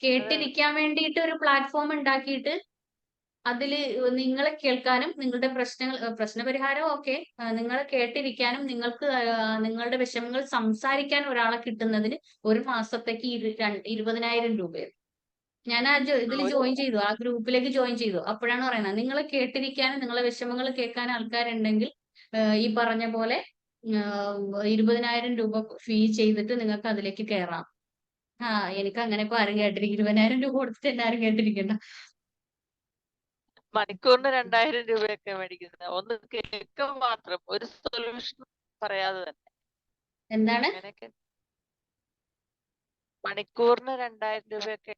കേട്ടിരിക്കാൻ വേണ്ടിയിട്ട് ഒരു പ്ലാറ്റ്ഫോം ഉണ്ടാക്കിയിട്ട് അതില് നിങ്ങളെ കേൾക്കാനും നിങ്ങളുടെ പ്രശ്നപരിഹാരം ഓക്കെ, നിങ്ങളെ കേട്ടിരിക്കാനും നിങ്ങൾക്ക് നിങ്ങളുടെ വിഷമങ്ങൾ സംസാരിക്കാൻ ഒരാളെ കിട്ടുന്നതിന് ഒരു മാസത്തേക്ക് 20,000 രൂപയാണ്. ഞാൻ ഇതിൽ ജോയിൻ ചെയ്തു, ആ ഗ്രൂപ്പിലേക്ക് ജോയിൻ ചെയ്തു. അപ്പോഴാണ് പറയുന്നത്, നിങ്ങളെ കേട്ടിരിക്കാനും നിങ്ങളെ വിഷമങ്ങൾ കേൾക്കാനും ആൾക്കാരുണ്ടെങ്കിൽ ഈ പറഞ്ഞ പോലെ 20,000 രൂപ ഫീ ചെയ്തിട്ട് നിങ്ങൾക്ക് അതിലേക്ക് കയറാം. എനിക്ക് അങ്ങനെ ഇപ്പൊ ആരും കേട്ടിരിക്കും. 20,000 രൂപ കൊടുത്തിട്ട് എല്ലാരും കേട്ടിരിക്കണ്ട. മണിക്കൂറിന് 2,000 രൂപയൊക്കെ മേടിക്കുന്നത്. ഒന്ന് കേൾക്കാൻ മാത്രം, ഒരു സൊല്യൂഷൻ പറയാതെ തന്നെ. എന്താണ്? മണിക്കൂറിന് 2,000 രൂപയൊക്കെ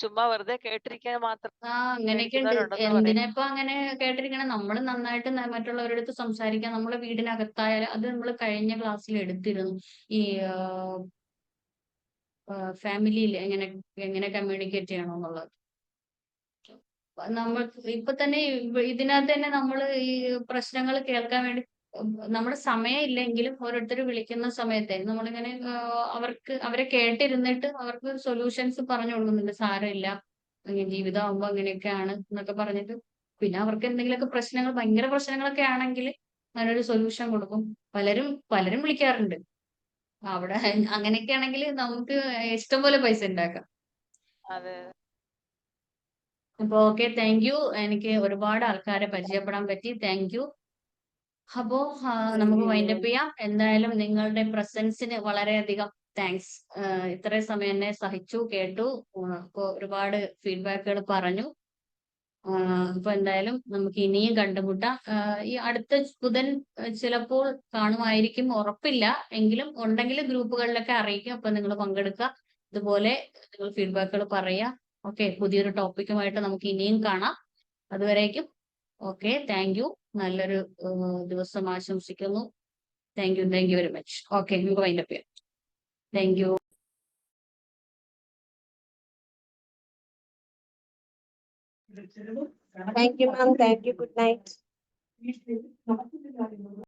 ചുമ്മാ വെറുതെ കേട്ടിരിക്കാൻ മാത്രം. അങ്ങനെയൊക്കെ ഉണ്ട്. എന്തിനാ ഇപ്പൊ അങ്ങനെ കേട്ടിരിക്കണം? നമ്മൾ നന്നായിട്ട് മറ്റുള്ളവരുടെ അടുത്ത് സംസാരിക്കാൻ. നമ്മളെ വീടിനകത്തായാലും, അത് നമ്മൾ കഴിഞ്ഞ ക്ലാസ്സിൽ എടുത്തിരുന്നു. ഈ ഫാമിലിയിൽ എങ്ങനെ കമ്മ്യൂണിക്കേറ്റ് ചെയ്യണമെന്നുള്ളത്. നമ്മൾ ഇപ്പൊ തന്നെ ഇതിനകത്ത് തന്നെ നമ്മൾ ഈ പ്രശ്നങ്ങൾ കേൾക്കാൻ വേണ്ടി നമ്മുടെ സമയം ഇല്ലെങ്കിലും ഓരോരുത്തർ വിളിക്കുന്ന സമയത്തെ നമ്മളിങ്ങനെ അവരെ കേട്ടിരുന്നിട്ട് അവർക്ക് സൊല്യൂഷൻസ് പറഞ്ഞു കൊടുക്കുന്നുണ്ട്. സാരമില്ല, ജീവിതമാകുമ്പോ അങ്ങനെയൊക്കെയാണ് എന്നൊക്കെ പറഞ്ഞിട്ട്, പിന്നെ അവർക്ക് എന്തെങ്കിലുമൊക്കെ പ്രശ്നങ്ങൾ, ഭയങ്കര പ്രശ്നങ്ങളൊക്കെ ആണെങ്കിൽ അതിനൊരു സൊല്യൂഷൻ കൊടുക്കും. പലരും വിളിക്കാറുണ്ട്. അവിടെ അങ്ങനെയൊക്കെ ആണെങ്കിൽ നമുക്ക് ഇഷ്ടംപോലെ പൈസ ഉണ്ടാക്കാം. അതെ. അപ്പൊ ഓക്കെ, താങ്ക് യു. എനിക്ക് ഒരുപാട് ആൾക്കാരെ പരിചയപ്പെടാൻ പറ്റി. Thank you. അപ്പോ നമുക്ക് വൈൻഡപ്പ് ചെയ്യാം. എന്തായാലും നിങ്ങളുടെ പ്രസൻസിന് വളരെയധികം താങ്ക്സ്. ഇത്രയും സമയം എന്നെ സഹിച്ചു, കേട്ടു. അപ്പൊ ഒരുപാട് ഫീഡ്ബാക്കുകൾ പറഞ്ഞു. അപ്പൊ എന്തായാലും നമുക്ക് ഇനിയും കണ്ടുമുട്ടാം. ഈ അടുത്ത ബുധൻ ചിലപ്പോൾ കാണുമായിരിക്കും, ഉറപ്പില്ല. എങ്കിലും ഉണ്ടെങ്കിൽ ഗ്രൂപ്പുകളിലൊക്കെ അറിയിക്കും. അപ്പൊ നിങ്ങൾ പങ്കെടുക്കുക. ഇതുപോലെ നിങ്ങൾ ഫീഡ്ബാക്കുകൾ പറയുക. ഓക്കെ, പുതിയൊരു ടോപ്പിക്കുമായിട്ട് നമുക്ക് ഇനിയും കാണാം. അതുവരേക്കും ഓക്കെ, താങ്ക് യു. നല്ലൊരു ദിവസം ആശംസിക്കുന്നു. Thank you very much. Okay, നമുക്ക് വൈൻഡപ്പ് ചെയ്യാം. Thank you. Thank you, ma'am. Thank you. Good night.